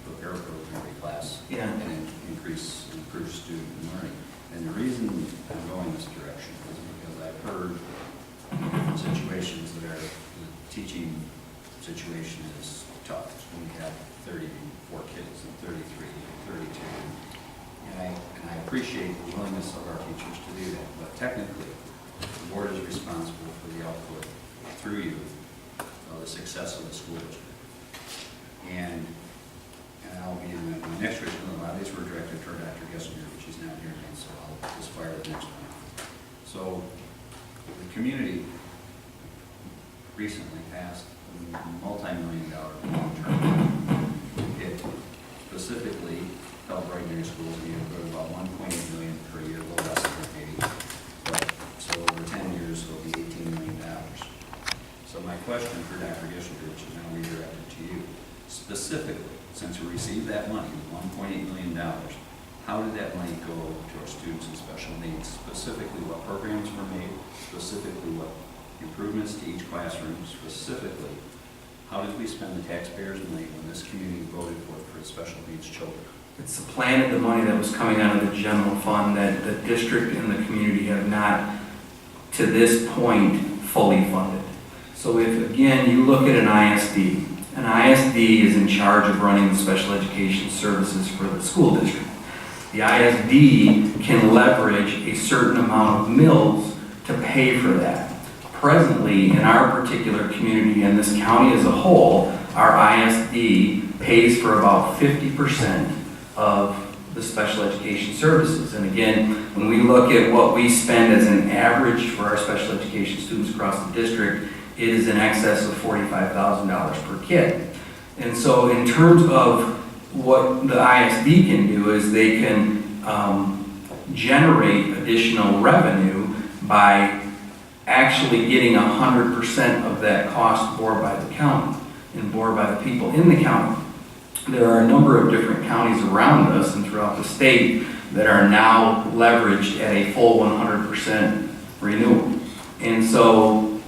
Speaker 4: for parapros in every class and improve student learning. And the reason I'm going this direction is because I've heard situations that the teaching situation is tough. When we have 34 kids and 33 and 32. And I appreciate the willingness of our teachers to do that. But technically, the board is responsible for the output through you of the success of the school district. And I'll be in my next question. A lot of these were directed toward Dr. Gessinger, but she's not here again, so I'll just fire the next one. So the community recently passed a multi-million-dollar long-term. It specifically helped Brighton area schools be able to about $1.8 million per year, a little less than that maybe. But so over 10 years, it'll be $18 million. So my question for Dr. Gessinger, which is now redirected to you, specifically, since we received that money, $1.8 million, how did that money go to our students with special needs? Specifically, what programs were made? Specifically, what improvements to each classroom? Specifically, how did we spend the taxpayers' money when this community voted for special needs children?
Speaker 15: It supplanted the money that was coming out of the general fund that the district and the community have not, to this point, fully funded. So if, again, you look at an ISD is in charge of running the special education services for the school district. The ISD can leverage a certain amount of mills to pay for that. Presently, in our particular community and this county as a whole, our ISD pays for about 50% of the special education services. And again, when we look at what we spend as an average for our special education students across the district, it is in excess of $45,000 per kid. And so in terms of what the ISD can do is they can generate additional revenue by actually getting 100% of that cost borne by the county and borne by the people in the county. There are a number of different counties around us and throughout the state that are now leveraged at a full 100% renewal. And so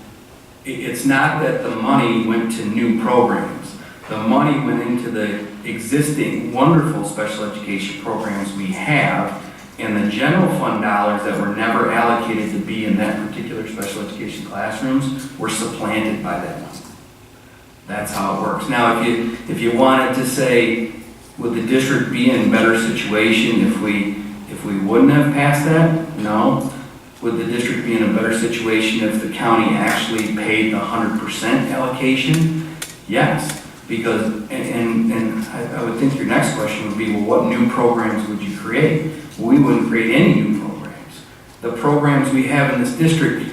Speaker 15: it's not that the money went to new programs. The money went into the existing wonderful special education programs we have, and the general fund dollars that were never allocated to be in that particular special education classrooms were supplanted by that money. That's how it works. Now, if you wanted to say, would the district be in a better situation if we wouldn't have passed that? No. Would the district be in a better situation if the county actually paid the 100% allocation? Yes. Because, and I would think your next question would be, well, what new programs would you create? Well, we wouldn't create any new programs. The programs we have in this district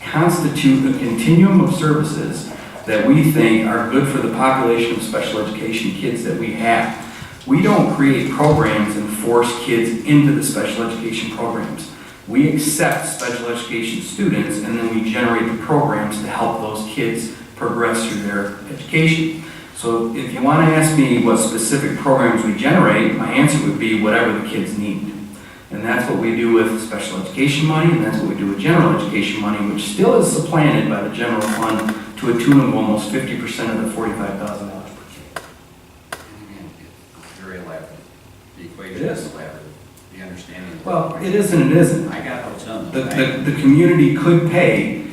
Speaker 15: constitute a continuum of services that we think are good for the population of special education kids that we have. We don't create programs and force kids into the special education programs. We accept special education students and then we generate the programs to help those kids progress through their education. So if you want to ask me what specific programs we generate, my answer would be whatever the kids need. And that's what we do with special education money, and that's what we do with general education money, which still is supplanted by the general fund to a tune of almost 50% of the $45,000 per kid.
Speaker 4: If raise
Speaker 12: It is.
Speaker 4: the ladder. The understanding.
Speaker 12: Well, it is and it isn't.
Speaker 4: I got what's done.
Speaker 12: The community could pay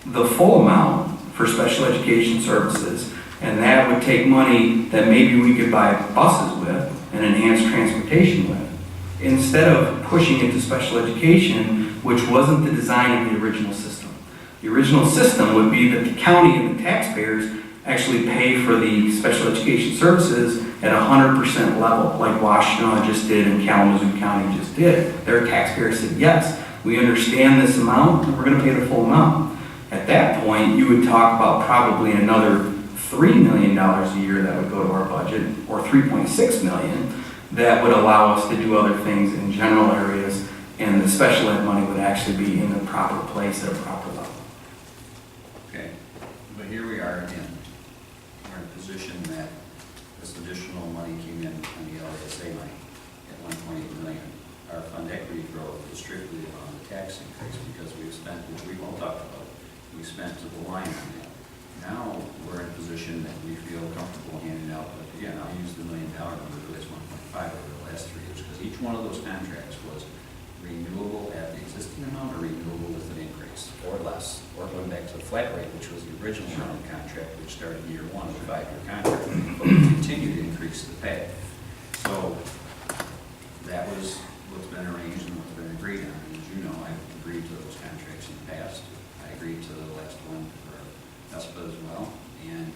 Speaker 12: the full amount for special education services, and that would take money that maybe we could buy buses with and enhance transportation with, instead of pushing it to special education, which wasn't the design of the original system. The original system would be that the county and the taxpayers actually pay for the special education services at 100% level, like Washtenaw just did and Kalamazoo County just did. Their taxpayers said, yes, we understand this amount, and we're going to pay the full amount. At that point, you would talk about probably another $3 million a year that would go to our budget, or $3.6 million, that would allow us to do other things in general areas, and the special ed money would actually be in the proper place at a proper level.
Speaker 4: Okay, but here we are again. We're in a position that this additional money came in on the LSA money at 1.8 million. Our fund equity growth is strictly on the tax increase because we've spent, which we've all talked about, we spent to the line on that. Now we're in a position that we feel comfortable handing out, but again, I'll use the $1 million number for this 1.5 over the last 3 years because each one of those contracts was renewable at the existing amount or renewable with an increase or less, or going back to the flat rate, which was the original round contract, which started year 1 of the 5-year contract, but we continued to increase the pay. So that was what's been arranged and what's been agreed on. And as you know, I've agreed to those contracts in the past. I agreed to the last one for ESPA as well. And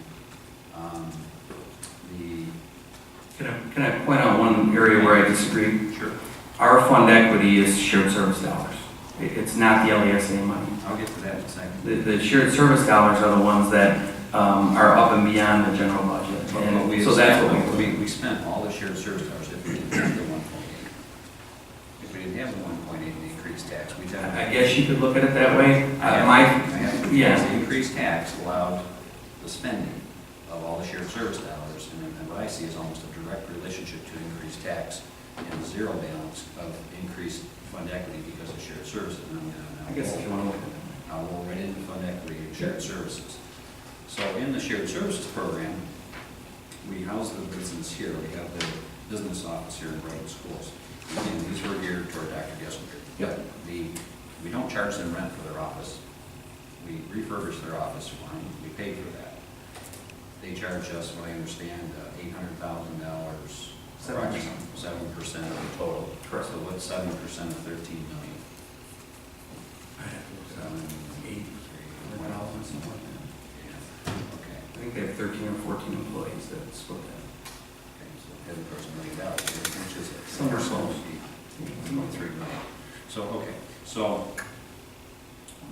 Speaker 12: Can I point out one area where I disagree?
Speaker 4: Sure.
Speaker 12: Our fund equity is shared service dollars. It's not the LESA money.
Speaker 4: I'll get to that in a second.
Speaker 12: The shared service dollars are the ones that are up and beyond the general budget. And so that's what
Speaker 4: we spent all the shared service dollars if we didn't have the 1.8. If we didn't have the 1.8 in increased tax, we did.
Speaker 12: I guess you could look at it that way.
Speaker 4: The increased tax allowed the spending of all the shared service dollars, and what I see is almost a direct relationship to increased tax and zero balance of increased fund equity because of shared services.
Speaker 12: I guess if you want to look at it.
Speaker 4: I'll roll right into fund equity and shared services. So in the shared services program, we house the business here. We have the business office here in Brighton Schools. And these were geared toward Dr. Gessler.
Speaker 12: Yep.
Speaker 4: We don't charge them rent for their office. We refurbish their office for them. We pay for that. They charge us, what I understand, $800,000, 7% of the total.
Speaker 12: Correct.
Speaker 4: So what's 7% of 13 million?
Speaker 12: 8, something like that.
Speaker 4: Yeah. Okay.
Speaker 12: I think they have 13 or 14 employees that split that.
Speaker 4: Okay, so every person $1 million, which is
Speaker 12: Somewhere close.
Speaker 4: 3 million. So, okay, so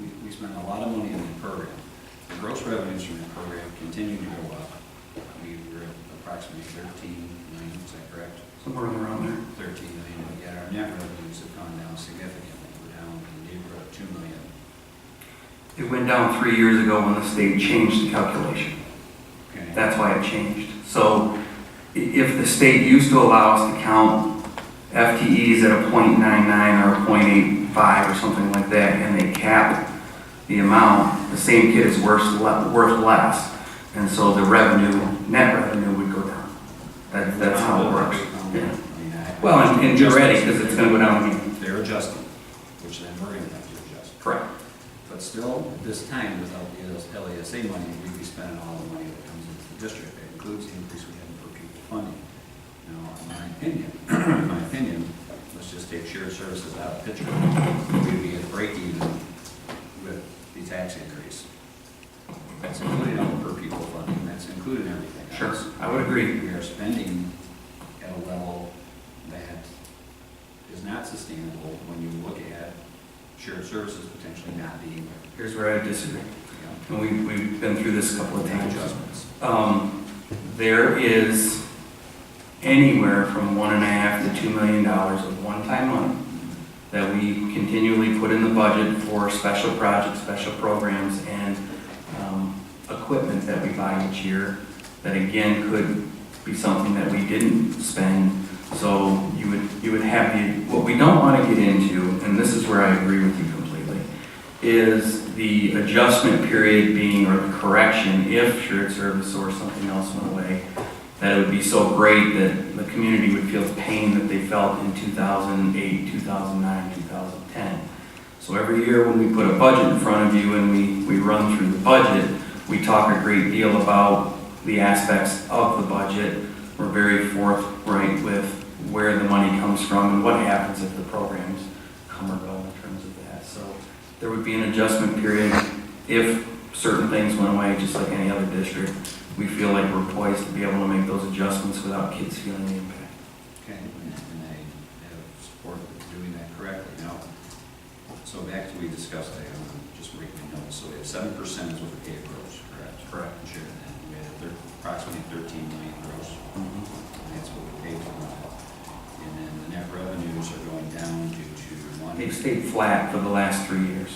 Speaker 4: we spend a lot of money in the program. The gross revenues from the program continue to go up. We were at approximately 13 million, is that correct?
Speaker 12: Somewhere around there.
Speaker 4: 13 million, but yet our net revenues have gone down significantly. We're down in the neighborhood of 2 million.
Speaker 12: It went down 3 years ago when the state changed the calculation.
Speaker 4: Okay.
Speaker 12: That's why it changed. So if the state used to allow us to count FTEs at a 0.99 or a 0.85 or something like that, and they cap the amount, the same kid is worth less. And so the net revenue would go down. That's how it works. Yeah. Well, and you're ready because it's going to go down again.
Speaker 4: They're adjusting, which then we're going to have to adjust.
Speaker 12: Correct.
Speaker 4: But still, at this time, without the LASA money, we'd be spending all the money that comes into the district. That includes the increase we have in per pupil funding. Now, in my opinion, let's just take shared services out of the picture. We'd be at break even with the tax increase. That's included in the per pupil funding. That's included in everything else.
Speaker 12: Sure, I would agree.
Speaker 4: We are spending at a level that is not sustainable when you look at shared services potentially not being there.
Speaker 12: Here's where I disagree. And we've been through this a couple of times.
Speaker 4: Adjustments.
Speaker 12: There is anywhere from $1.5 to $2 million of one-time money that we continually put in the budget for special projects, special programs, and equipment that we buy each year that again could be something that we didn't spend. So you would have what we don't want to get into, and this is where I agree with you completely, is the adjustment period being, or the correction, if shared service or something else went away,
Speaker 15: that it would be so great that the community would feel the pain that they felt in 2008, 2009, 2010. So every year when we put a budget in front of you and we run through the budget, we talk a great deal about the aspects of the budget. We're very forthright with where the money comes from and what happens if the programs come or go in terms of that. So there would be an adjustment period if certain things went away, just like any other district. We feel like we're poised to be able to make those adjustments without kids feeling the impact.
Speaker 4: Okay, and I have support for doing that correctly. Now, so back to we discussed, I'm just making notes. So we have 7% is what we pay gross, correct?
Speaker 15: Correct.
Speaker 4: Sure. And we have approximately 13 million gross. And that's what we pay for that. And then the net revenues are going down due to one.
Speaker 15: They've stayed flat for the last 3 years.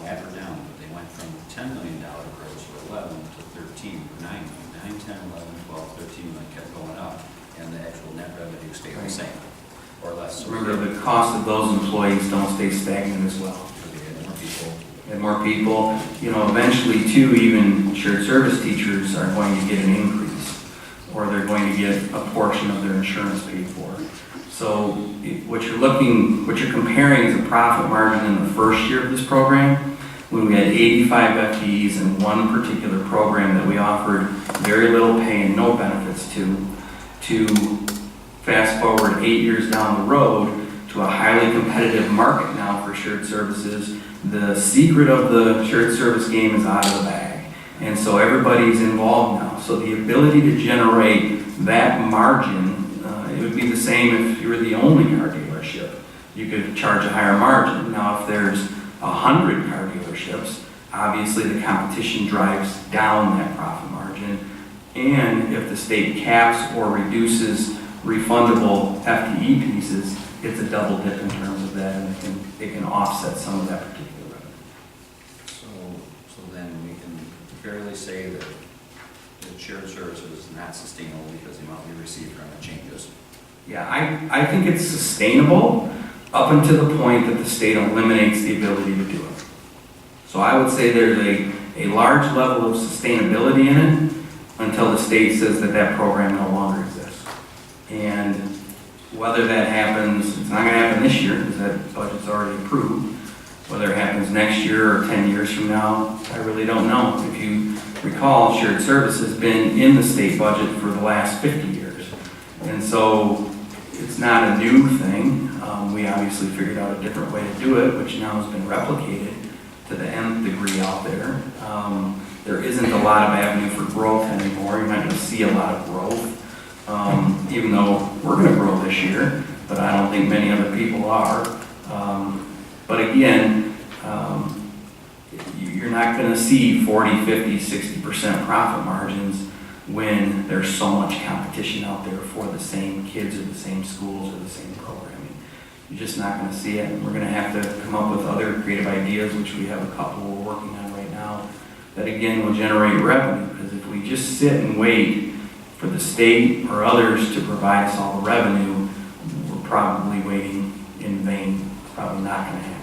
Speaker 4: Flat or down, but they went from $10 million gross for 11 to 13, 9, 10, 11, 12, 13, and kept going up. And the actual net revenue stayed the same, or less. So
Speaker 15: Remember, the cost of those employees don't stay stagnant as well.
Speaker 4: we had more people.
Speaker 15: And more people, you know, eventually too, even shared service teachers are going to get an increase, or they're going to get a portion of their insurance paid for. So what you're comparing is a profit margin in the first year of this program, when we had 85 FTEs in one particular program that we offered very little pay and no benefits to fast forward 8 years down the road to a highly competitive market now for shared services. The secret of the shared service game is out of the bag. And so everybody's involved now. So the ability to generate that margin, it would be the same if you were the only car dealership. You could charge a higher margin. Now if there's 100 car dealerships, obviously the competition drives down that profit margin. And if the state caps or reduces refundable FTE pieces, it's a double dip in terms of that, and it can offset some of that particular revenue.
Speaker 4: So then we can fairly say that the shared services is not sustainable because the amount we receive from it changes.
Speaker 15: Yeah, I think it's sustainable up until the point that the state eliminates the ability to do it. So I would say there's a large level of sustainability in it until the state says that that program no longer exists. And whether that happens, it's not going to happen this year because that budget's already approved. Whether it happens next year or 10 years from now, I really don't know. If you recall, shared service has been in the state budget for the last 50 years. And so it's not a new thing. We obviously figured out a different way to do it, which now has been replicated to the nth degree out there. There isn't a lot of avenue for growth anymore. You're not going to see a lot of growth, even though we're going to grow this year, but I don't think many other people are. But again, you're not going to see 40, 50, 60% profit margins when there's so much competition out there for the same kids or the same schools or the same programming. You're just not going to see it. And we're going to have to come up with other creative ideas, which we have a couple we're working on right now, that again will generate revenue. Because if we just sit and wait for the state or others to provide us all the revenue, we're probably waiting in vain. It's probably not going to happen.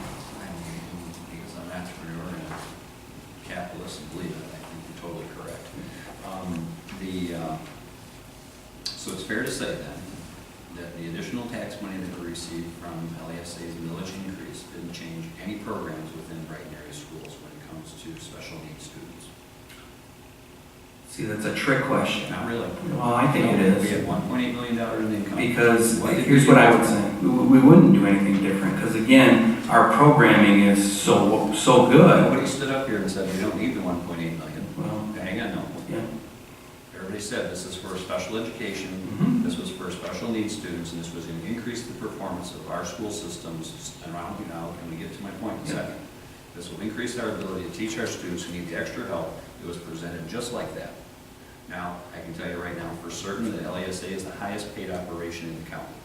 Speaker 4: Because I'm an entrepreneur and a capitalist and believe it, I think you're totally correct. So it's fair to say then that the additional tax money that we received from LASA's millage increase didn't change any programs within Brighton area schools when it comes to special needs students.
Speaker 15: See, that's a trick question.
Speaker 4: Not really.
Speaker 15: Well, I think it is.
Speaker 4: We had $1.8 million in income.
Speaker 15: Because here's what I would say. We wouldn't do anything different. Because again, our programming is so good.
Speaker 4: Nobody stood up here and said we don't need the $1.8 million.
Speaker 15: Well,
Speaker 4: hang on, no.
Speaker 15: Yeah.
Speaker 4: Everybody said this is for special education, this was for special needs students, and this was going to increase the performance of our school systems around you now, and we get to my point in a second. This will increase our ability to teach our students who need the extra help. It was presented just like that. Now, I can tell you right now for certain that LASA is the highest paid operation in the county.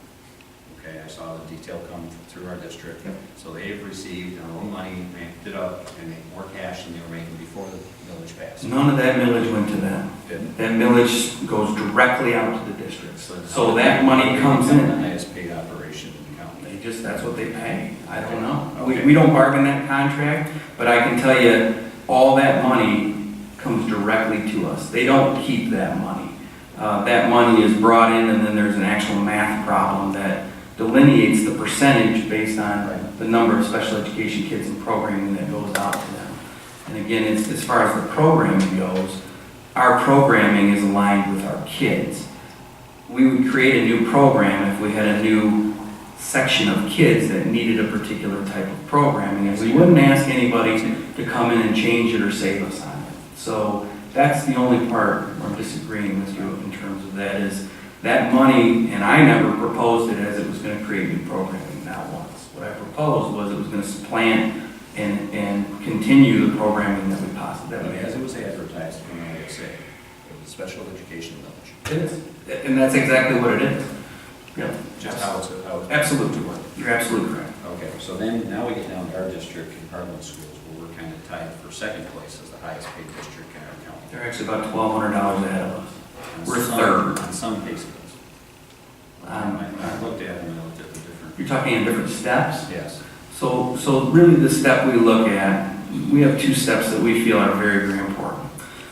Speaker 4: Okay, I saw the detail come through our district. So they have received their own money, ramped it up, and made more cash than they were making before the millage passed.
Speaker 15: None of that millage went to them.
Speaker 4: Didn't?
Speaker 15: That millage goes directly out to the districts. So that money comes in.
Speaker 4: The highest paid operation in the county.
Speaker 15: That's what they pay. I don't know. Okay. We don't bargain that contract, but I can tell you all that money comes directly to us. They don't keep that money. that money is brought in, and then there's an actual math problem that delineates the percentage based on the number of special education kids in programming that goes out to them. And again, as far as the programming goes, our programming is aligned with our kids. We would create a new program if we had a new section of kids that needed a particular type of programming, and we wouldn't ask anybody to come in and change it or save us on it. So that's the only part where I'm disagreeing with you in terms of that, is that money, and I never proposed it as it was going to create new programming, not once. What I proposed was it was going to supplant and continue the programming that we possibly
Speaker 4: But
Speaker 15: had.
Speaker 4: as it was advertised, I'm going to say, it was a special education village.
Speaker 15: It is, and that's exactly what it is. Yeah.
Speaker 4: Just how it's.
Speaker 15: Absolutely right. You're absolutely correct.
Speaker 4: Okay, so then, now we get down to our district in Harlan schools, where we're kind of tied for second place as the highest paid district in our county.
Speaker 15: They're actually about $1,200 ahead of us.
Speaker 4: On
Speaker 15: We're
Speaker 4: some-
Speaker 15: third.
Speaker 4: On some pay scales. I looked at them, I looked at the different.
Speaker 15: You're talking in different steps?
Speaker 4: Yes.
Speaker 15: So really the step we look at, we have two steps that we feel are very, very important.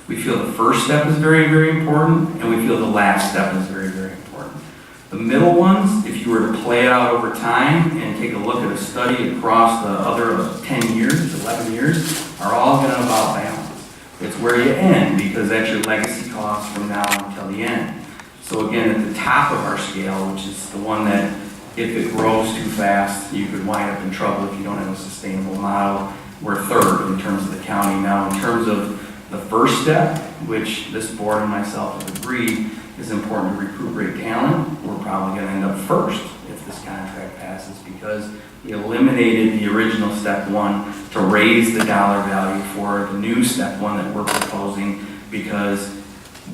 Speaker 15: We feel the first step is very, very important, and we feel the last step is very, very important. The middle ones, if you were to play it out over time and take a look at a study across the other 10 years, 11 years, are all going to about balance. It's where you end, because that's your legacy cost from now until the end. So again, at the top of our scale, which is the one that if it grows too fast, you could wind up in trouble if you don't have a sustainable model, we're third in terms of the county. Now, in terms of the first step, which this board and myself have agreed is important to recruit great talent, we're probably going to end up first if this contract passes, because we eliminated the original step one to raise the dollar value for the new step one that we're proposing, because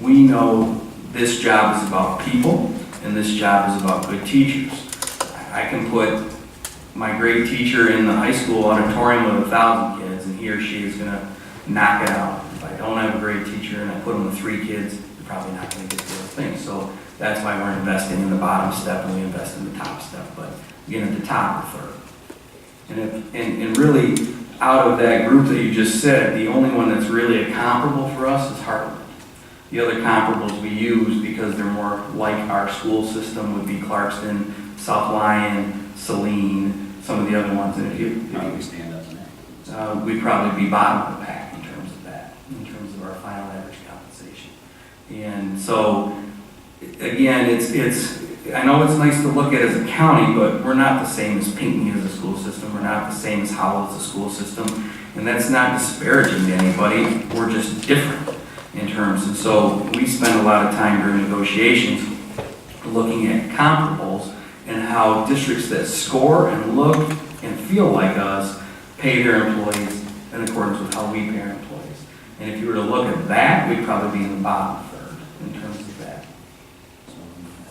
Speaker 15: we know this job is about people and this job is about good teachers. I can put my great teacher in the high school auditorium with 1,000 kids, and he or she is going to knock it out. If I don't have a great teacher and I put them with 3 kids, they're probably not going to get those things. So that's why we're investing in the bottom step and we invest in the top step. But again, at the top, we're third. And really, out of that group that you just said, the only one that's really a comparable for us is Heartland. The other comparables we use, because they're more like our school system, would be Clarkston, South Lyon, Saline, some of the other ones. And if you
Speaker 4: stand up in that?
Speaker 15: we'd probably be bottom of the pack in terms of that, in terms of our final average compensation. And so, again, I know it's nice to look at as a county, but we're not the same as Pinckney as a school system. We're not the same as Howell as a school system. And that's not disparaging to anybody. We're just different in terms. And so we spend a lot of time during negotiations looking at comparables and how districts that score and look and feel like us pay their employees in accordance with how we pay our employees. And if you were to look at that, we'd probably be in the bottom third in terms of that.
Speaker 4: So,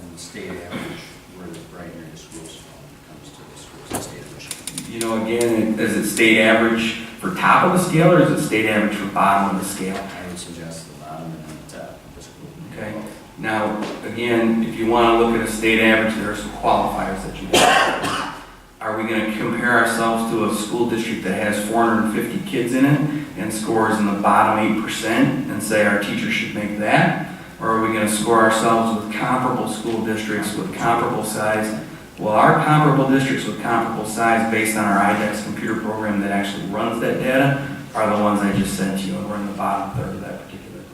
Speaker 4: and the state average, where the Brighton area schools fall when it comes to the schools, the state of Michigan.
Speaker 15: You know, again, is it state average for top of the scale, or is it state average for bottom of the scale?
Speaker 4: I would suggest the bottom and then the top of the school.
Speaker 15: Okay. Now, again, if you want to look at a state average, there are some qualifiers that you have. Are we going to compare ourselves to a school district that has 450 kids in it and scores in the bottom 8% and say our teachers should make that? Or are we going to score ourselves with comparable school districts with comparable size? Well, our comparable districts with comparable size, based on our IDEX computer program that actually runs that data, are the ones I just sent you, and we're in the bottom third of that particular group.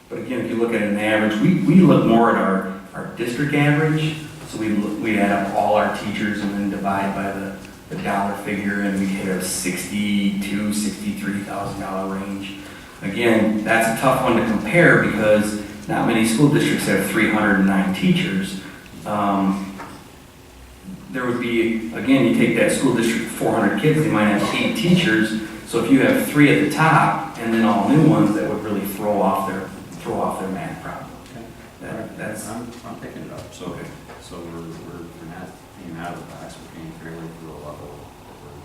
Speaker 15: But again, if you look at an average, we look more at our district average. So we add up all our teachers and then divide by the dollar figure, and we hit a $62,000, $63,000 range. Again, that's a tough one to compare because not many school districts have 309 teachers. There would be, again, you take that school district with 400 kids, they might have 8 teachers. So if you have 3 at the top and then all new ones, that would really throw off their math problem.
Speaker 4: Okay.
Speaker 15: That's
Speaker 4: I'm picking it up. So,
Speaker 15: okay.
Speaker 4: So we're not paying out of the box. We're paying fairly for the level that we're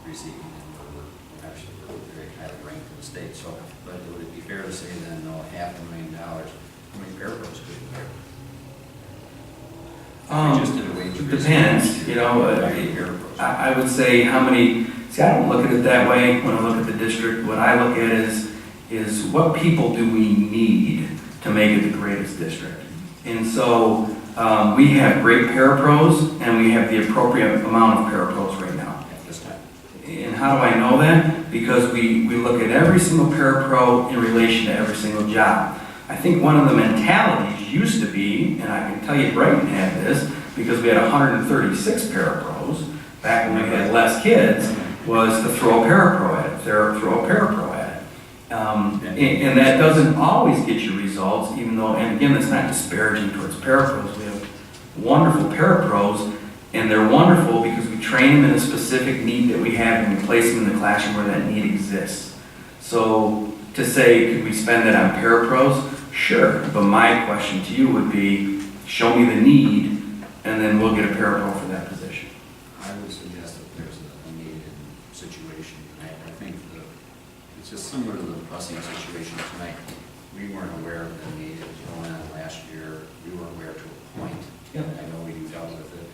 Speaker 4: receiving, and we're actually very highly ranked in the state. So, but would it be fair to say then, no, $500,000? How many paragraphs could we pay? Just did a wage
Speaker 15: it depends, you know. I would say how many See, I don't look at it that way when I look at the district. What I look at is what people do we need to make it the greatest district. And so we have great parapros, and we have the appropriate amount of parapros right now.
Speaker 4: At this time.
Speaker 15: And how do I know that? Because we look at every single parapro in relation to every single job. I think one of the mentalities used to be, and I can tell you Brighton had this, because we had 136 parapros back when we had less kids, was to throw a parapro at it, throw a parapro at it. And that doesn't always get you results, even though, and again, that's not disparaging towards parapros. We have wonderful parapros, and they're wonderful because we train them in a specific need that we have, and we place them in the classroom where that need exists. So to say, could we spend that on parapros? Sure, but my question to you would be, show me the need, and then we'll get a parapro for that position.
Speaker 4: I would suggest that there's a needed situation. I think it's just similar to the busing situation tonight. We weren't aware of the need. It was going on last year. We were aware to a point.
Speaker 15: Yep.
Speaker 4: I know we dealt with it,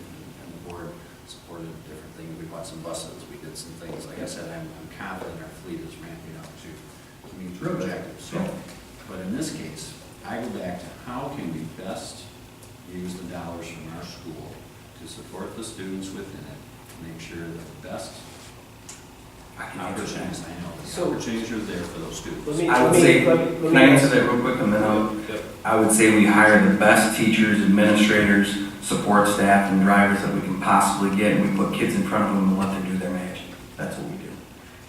Speaker 4: and the board supported different things. We bought some buses. We did some things. Like I said, I'm confident our fleet is ramping up to meet the objectives. So, but in this case, I go back to how can we best use the dollars from our school to support the students within it, to make sure that the best opportunities, opportunities are there for those students.
Speaker 15: I would say, can I answer that real quick, and then I would say we hire the best teachers, administrators, support staff, and drivers that we can possibly get, and we put kids in front of them and let them do their magic. That's what we do.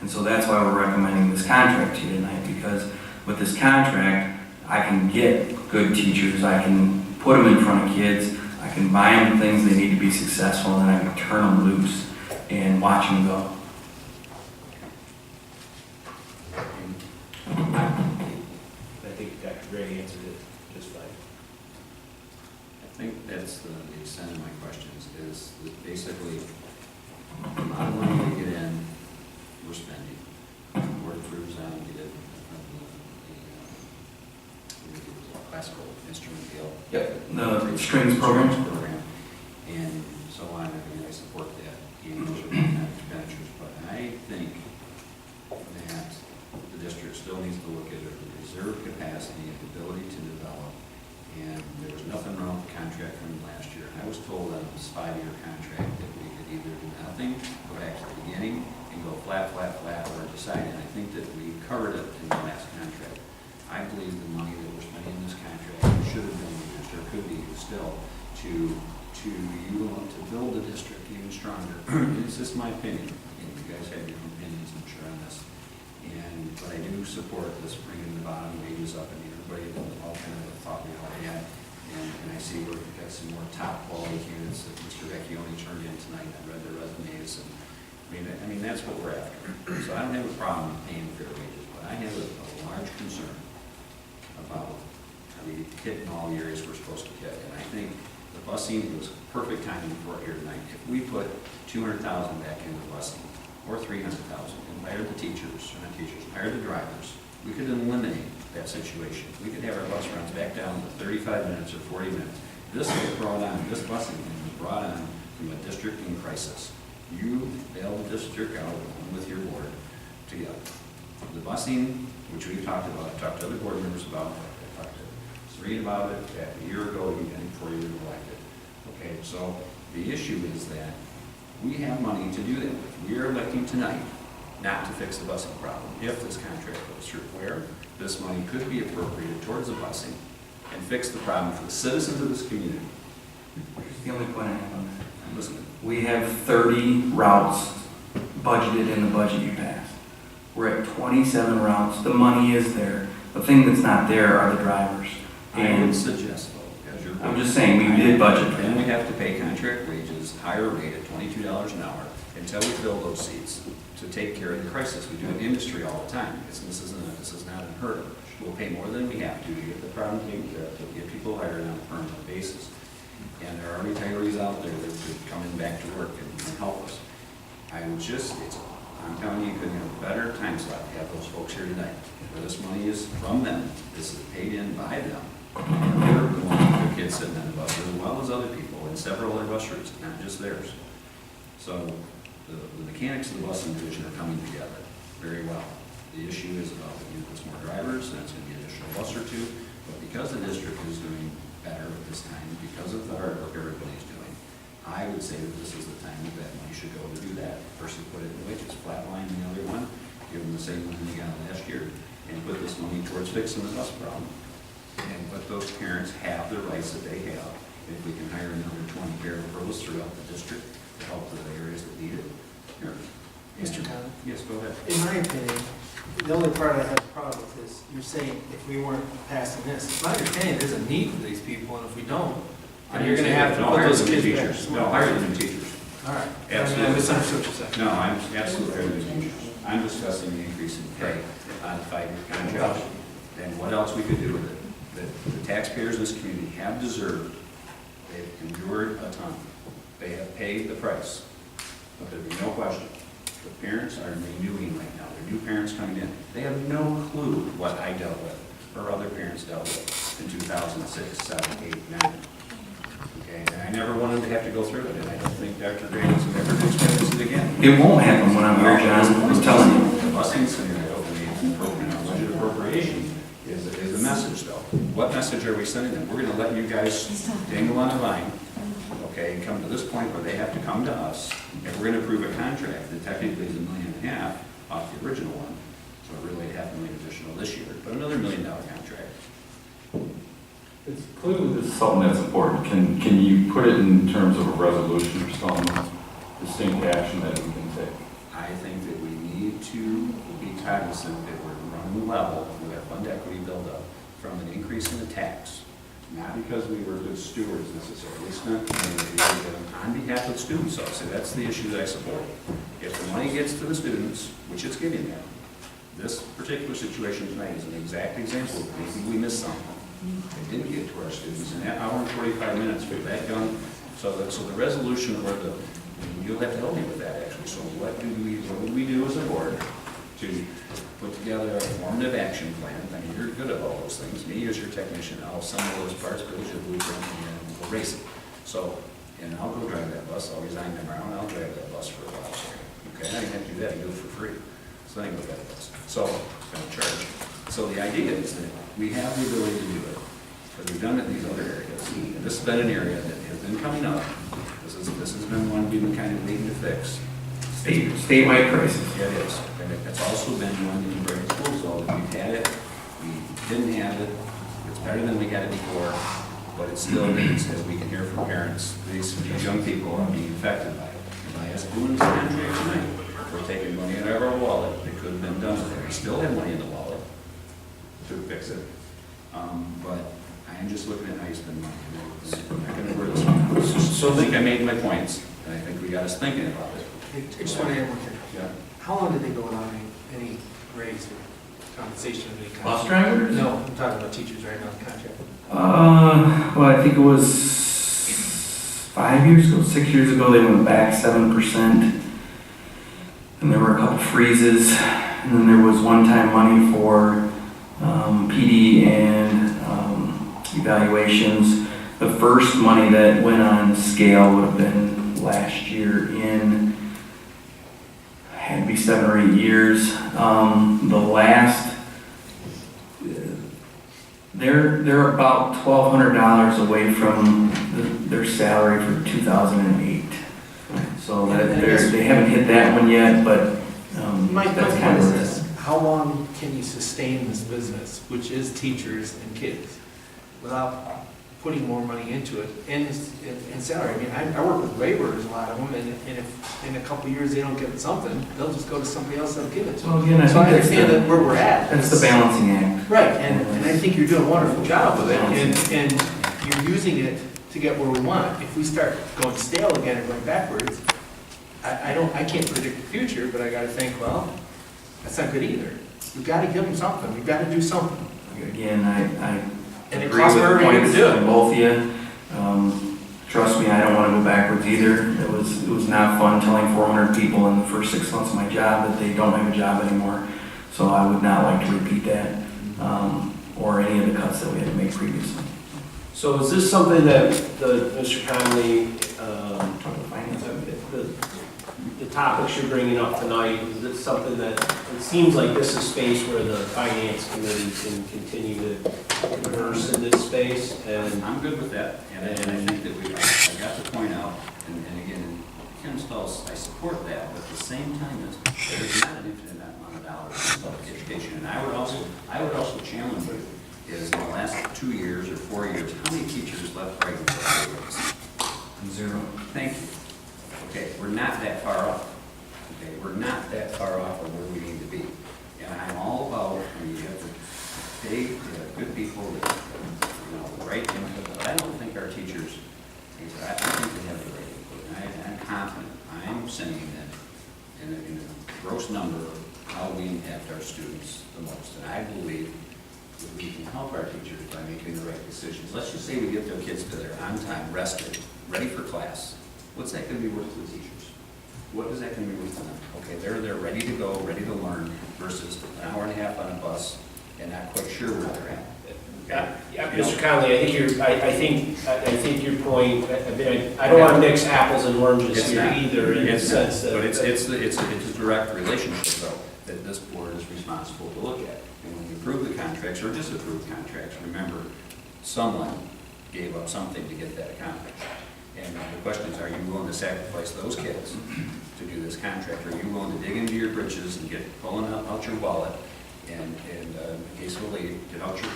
Speaker 15: And so that's why we're recommending this contract to you tonight, because with this contract, I can get good teachers, I can put them in front of kids, I can buy them things they need to be successful, and then I can turn them loose and watch them go.
Speaker 1: I think Dr. Gray answered it just fine.
Speaker 4: I think that's the extent of my questions, is that basically, the amount of money we get in, we're spending. Board approves on, we did the classical instrument deal.
Speaker 15: Yep, the strings program.
Speaker 4: And so on. I mean, I support that, expenditures, but I think that the district still needs to look at a reserve capacity and ability to develop. And there was nothing wrong with the contract from last year. I was told that it was a 5-year contract that we could either do nothing, go back to the beginning, and go flat, or decide. And I think that we covered it in the last contract. I believe the money that we're spending in this contract should have been used, or could be used still, to build the district even stronger. It's just my opinion. Again, you guys have your own opinions, I'm sure, on this. But I do support this bringing the bottom wages up. I mean, everybody, all kind of thought we all had. And I see we've got some more top quality candidates that Mr. Vecchione turned in tonight. I read their resumes, and I mean that's what we're after. So I don't have a problem paying fair wages, but I have a large concern about the hitting all the areas we're supposed to hit. And I think the busing was perfect timing for it here tonight. If we put $200,000 back into busing, or $300,000, and hired the teachers, or not teachers, hired the drivers, we could eliminate that situation. We could have our bus runs back down to 35 minutes or 40 minutes. This busing was brought on from a district in crisis. You bailed the district out along with your board together. The busing, which we've talked about, I've talked to other board members about, I talked to Serene about it a year ago, even before you were elected. Okay, so the issue is that we have money to do that with. We are electing tonight not to fix the busing problem if this contract goes through, where this money could be appropriated towards the busing and fix the problem for the citizens of this community.
Speaker 15: Here's the only point I have on that.
Speaker 4: I'm listening.
Speaker 15: We have 30 routes budgeted in the budget you passed. We're at 27 routes. The money is there. The thing that's not there are the drivers.
Speaker 4: I would suggest, though, as you're...
Speaker 15: I'm just saying, we did budget for
Speaker 4: Then
Speaker 15: that.
Speaker 4: we have to pay contract wages, higher rate at $22 an hour, until we fill those seats to take care of the crisis. We do it in industry all the time. This is not unheard of. We'll pay more than we have to get the problem taken care of, to get people hired on a permanent basis. And there are retirees out there that could come in back to work and help us. I'm telling you, you couldn't have a better time slot to have those folks here tonight. Where this money is from them, this is paid in by them. And they're the ones with their kids sitting on the bus, as well as other people, and several other bus routes, not just theirs. So the mechanics of the busing division are coming together very well. The issue is about when you put some more drivers, and it's going to be an additional bus or two, but because the district is doing better at this time, because of the hard work everybody's doing, I would say that this is the time that money should go to do that, versus put it in wages, flatline the other one, give them the same money they got last year, and put this money towards fixing the bus problem. And let those parents have the rights that they have. If we can hire another 20 paralegals throughout the district to help the areas that need it. Here.
Speaker 3: Mr. Conlon?
Speaker 4: Yes, go ahead.
Speaker 3: In my opinion, the only part I have a problem with is you're saying if we weren't passing this, it's my understanding there's a need for these people, and if we don't, then you're gonna have to put those kids back.
Speaker 4: No, hire them teachers.
Speaker 3: All right.
Speaker 4: Absolutely.
Speaker 3: I misunderstood what you said.
Speaker 4: No, I'm absolutely hiring them teachers. I'm discussing the increase in pay on a 5-year contract, and what else we could do with it. The taxpayers in this community have deserved, they've endured a ton. They have paid the price, but there'd be no question. The parents are renewing right now. They're new parents coming in. They have no clue what I dealt with or other parents dealt with in 2006, 7, 8, 9. Okay, and I never wanted to have to go through it, and I don't think Dr. Gray is ever going to experience it again.
Speaker 15: It won't happen when I'm here, John, I'm telling you.
Speaker 4: The busing scenario, the budget appropriation is a message, though. What message are we sending them? We're going to let you guys dangle on a vine, okay, and come to this point where they have to come to us, and we're going to approve a contract that technically is $1.5 million off the original one, so really $500,000 additional this year, but another $1 million contract.
Speaker 12: It's clearly this is something that's important. Can you put it in terms of a resolution or some distinct action that we can take?
Speaker 4: I think that we need to be cognizant that we're running level with our fund equity buildup from an increase in the tax, not because we were good stewards necessarily, spent money that we did on behalf of the students. So that's the issue that I support. If the money gets to the students, which it's getting them, this particular situation tonight is an exact example of maybe we missed something. It didn't get to our students in that hour and 45 minutes for that young. So the resolution, or you'll have to help me with that actually. So what would we do as a board to put together a formative action plan? I mean, you're good at all those things. Me as your technician, I'll assemble those parts, build your blueprint, and we'll race it. So, and I'll go drive that bus. I'll resign tomorrow, and I'll drive that bus for a while. Okay, I didn't have to do that. I do it for free. So I can go drive that bus. So, it's going to charge. So the idea is that we have the ability to do it, but we've done it in these other areas. And this has been an area that has been coming up. This has been one we've been kind of waiting to fix.
Speaker 15: Statewide crisis.
Speaker 4: Yeah, it is. And it's also been one in Brighton schools, though, that we've had it, we didn't have it, it's better than we had it before, but it still needs, as we can hear from parents, these young people are being affected by it. And by us doing this contract tonight, we're taking money out of our wallet that could have been done with it. We still have money in the wallet to fix it, but I am just looking at how you spend money. I'm not going to word this one. So I think I made my points, and I think we got us thinking about it.
Speaker 3: I just want to add one thing.
Speaker 4: Yeah.
Speaker 3: How long did they go without any raise or compensation of any kind?
Speaker 15: Bus drivers?
Speaker 3: No, I'm talking about teachers right now, the contract.
Speaker 15: Well, I think it was 5 years ago, 6 years ago, they went back 7%. And there were a couple freezes. And then there was one-time money for PD and evaluations. The first money that went on scale would have been last year had to be 7 or 8 years. The last, they're about $1,200 away from their salary for 2008. So they haven't hit that one yet, but
Speaker 3: My
Speaker 15: that's
Speaker 3: point
Speaker 15: kind
Speaker 3: is
Speaker 15: of
Speaker 3: this: how long can you sustain this business, which is teachers and kids, without putting more money into it and salary? I mean, I work with laborers, a lot of them, and if in a couple of years they don't get something, they'll just go to somebody else that'll give it to them.
Speaker 15: Well, again,
Speaker 3: So I understand that where we're at.
Speaker 15: That's the balancing act.
Speaker 3: Right, and I think you're doing a wonderful job with it, and you're using it to get where we want. If we start going stale again and going backwards, I can't predict the future, but I gotta think, well, that's not good either. We've gotta give them something, we've gotta do something.
Speaker 15: Again, I
Speaker 3: And it
Speaker 15: agree
Speaker 3: costs
Speaker 15: with the
Speaker 3: everybody to
Speaker 15: points
Speaker 3: do it.
Speaker 15: from both of you. Trust me, I don't want to go backwards either. It was not fun telling 400 people in the first 6 months of my job that they don't have a job anymore. So I would not like to repeat that, or any of the cuts that we had to make previously.
Speaker 1: So is this something that Mr. Conley, the topics you're bringing up tonight, is it something that, it seems like this is space where the finance committee can continue to converse in this space, and
Speaker 4: I'm good with that, and I think that I got to point out, and again, Kim Stolz, I support that, but at the same time, there's not an infinite amount of dollars in public education, and I would also challenge you, is in the last 2 years or 4 years, how many teachers left Brighton for raise? 0. Thank you. Okay, we're not that far off. Okay, we're not that far off of where we need to be. And I'm all about, you have to pay good people that, the right input, but I don't think our teachers, I think they have the right input. And I'm confident, I'm saying that in a gross number of how we impact our students the most. And I believe that we can help our teachers by making the right decisions. Let's just say we get their kids to there on time, rested, ready for class. What's that going to be worth to the teachers? What is that going to be worth to them? Okay, they're ready to go, ready to learn, versus an hour and a half on a bus and not quite sure where they're at.
Speaker 1: Yeah, Mr. Conley, I think your point, I don't want to mix apples and oranges
Speaker 4: It's
Speaker 1: here
Speaker 4: not.
Speaker 1: either, in the sense that.
Speaker 4: But it's a direct relationship, though, that this board is responsible to look at. And when you approve the contracts or disapprove contracts, remember, someone gave up something to get that accomplished. And the question is, are you willing to sacrifice those kids to do this contract? Are you willing to dig into your britches and pulling out your wallet and in case of a lead, get out your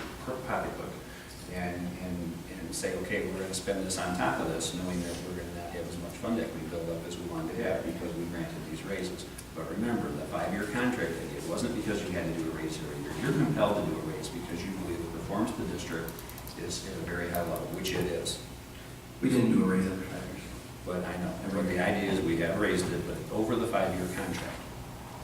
Speaker 4: pocketbook and say, okay, we're going to spend this on top of this, knowing that we're going to not have as much fund equity build up as we wanted to have because we granted these raises. But remember, the 5-year contract that it wasn't because you had to do a raise every year. You're compelled to do a raise because you believe the performance of the district is at a very high level, which it is.
Speaker 15: We didn't do a raise every 5 years.
Speaker 4: But I know, but the idea is we have raised it, but over the 5-year contract.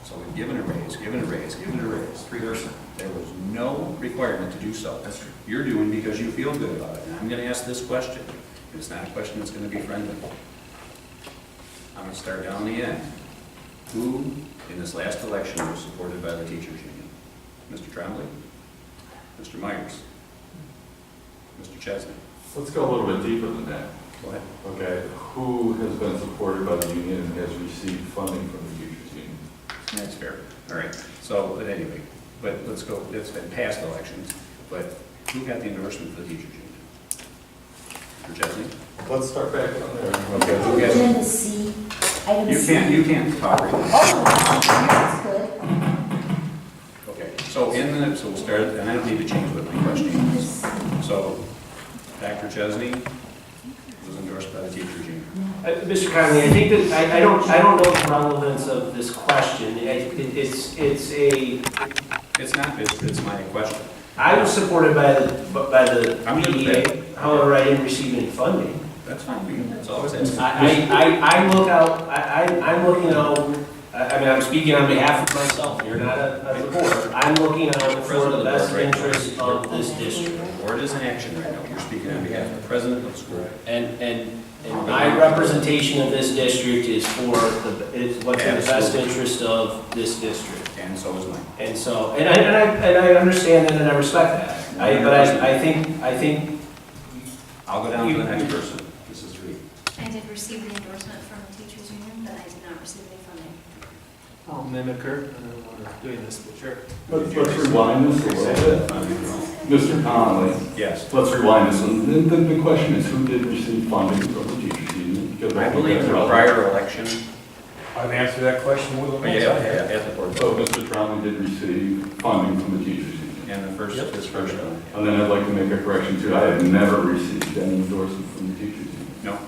Speaker 4: So we've given a raise, 3%. There was no requirement to do so.
Speaker 15: That's true.
Speaker 4: You're doing because you feel good about it. And I'm going to ask this question. It's not a question that's going to be friendly. I'm going to start down the end. Who in this last election was supported by the teachers union? Mr. Tremblay? Mr. Myers? Mr. Chesney?
Speaker 12: Let's go a little bit deeper than that.
Speaker 4: Go ahead.
Speaker 12: Okay, who has been supported by the union and has received funding from the teachers union?
Speaker 4: That's fair. All right. So, but anyway, let's go, it's been past elections, but who got the endorsement for the teachers union? Mr. Chesney?
Speaker 12: Let's start back on there.
Speaker 4: Okay.
Speaker 2: Agenda C, item
Speaker 4: You
Speaker 2: C.
Speaker 4: can't talk right now.
Speaker 2: Oh, that's good.
Speaker 4: Okay, so so we'll start, and I don't need to change what my question is. So, Dr. Chesney was endorsed by the teachers union.
Speaker 1: Mr. Conley, I think that, I don't know the relevance of this question.
Speaker 4: It's my question.
Speaker 1: I was supported by the
Speaker 4: I'm good with
Speaker 1: PEA, however, I didn't receive any funding.
Speaker 4: That's fine, that's always asking.
Speaker 1: I'm looking out, I mean, I'm speaking on behalf of myself, you're not a board. I'm looking out for the best interest of this district.
Speaker 4: The board is in action right now. You're speaking on behalf of the president of the school.
Speaker 1: And my representation of this district is what's in the best interest of this district.
Speaker 4: And so is mine.
Speaker 1: And so, and I understand that and I respect that. But I think.
Speaker 4: I'll go down to the next person. This is Reed.
Speaker 8: I did receive the endorsement from the teachers union, but I did not receive any funding.
Speaker 3: I'll mimic her, I know we're doing this, but sure.
Speaker 12: Let's rewind this a little bit. Mr. Conley.
Speaker 4: Yes.
Speaker 12: Let's rewind this. And the question is, who did receive funding from the teachers union? Because
Speaker 4: I believe the prior election.
Speaker 14: I've answered that question with a
Speaker 4: Yeah, at the board.
Speaker 12: So Mr. Conley did receive funding from the teachers union.
Speaker 4: And his first one.
Speaker 12: And then I'd like to make a correction too. I have never received any endorsement from the teachers union.
Speaker 4: No,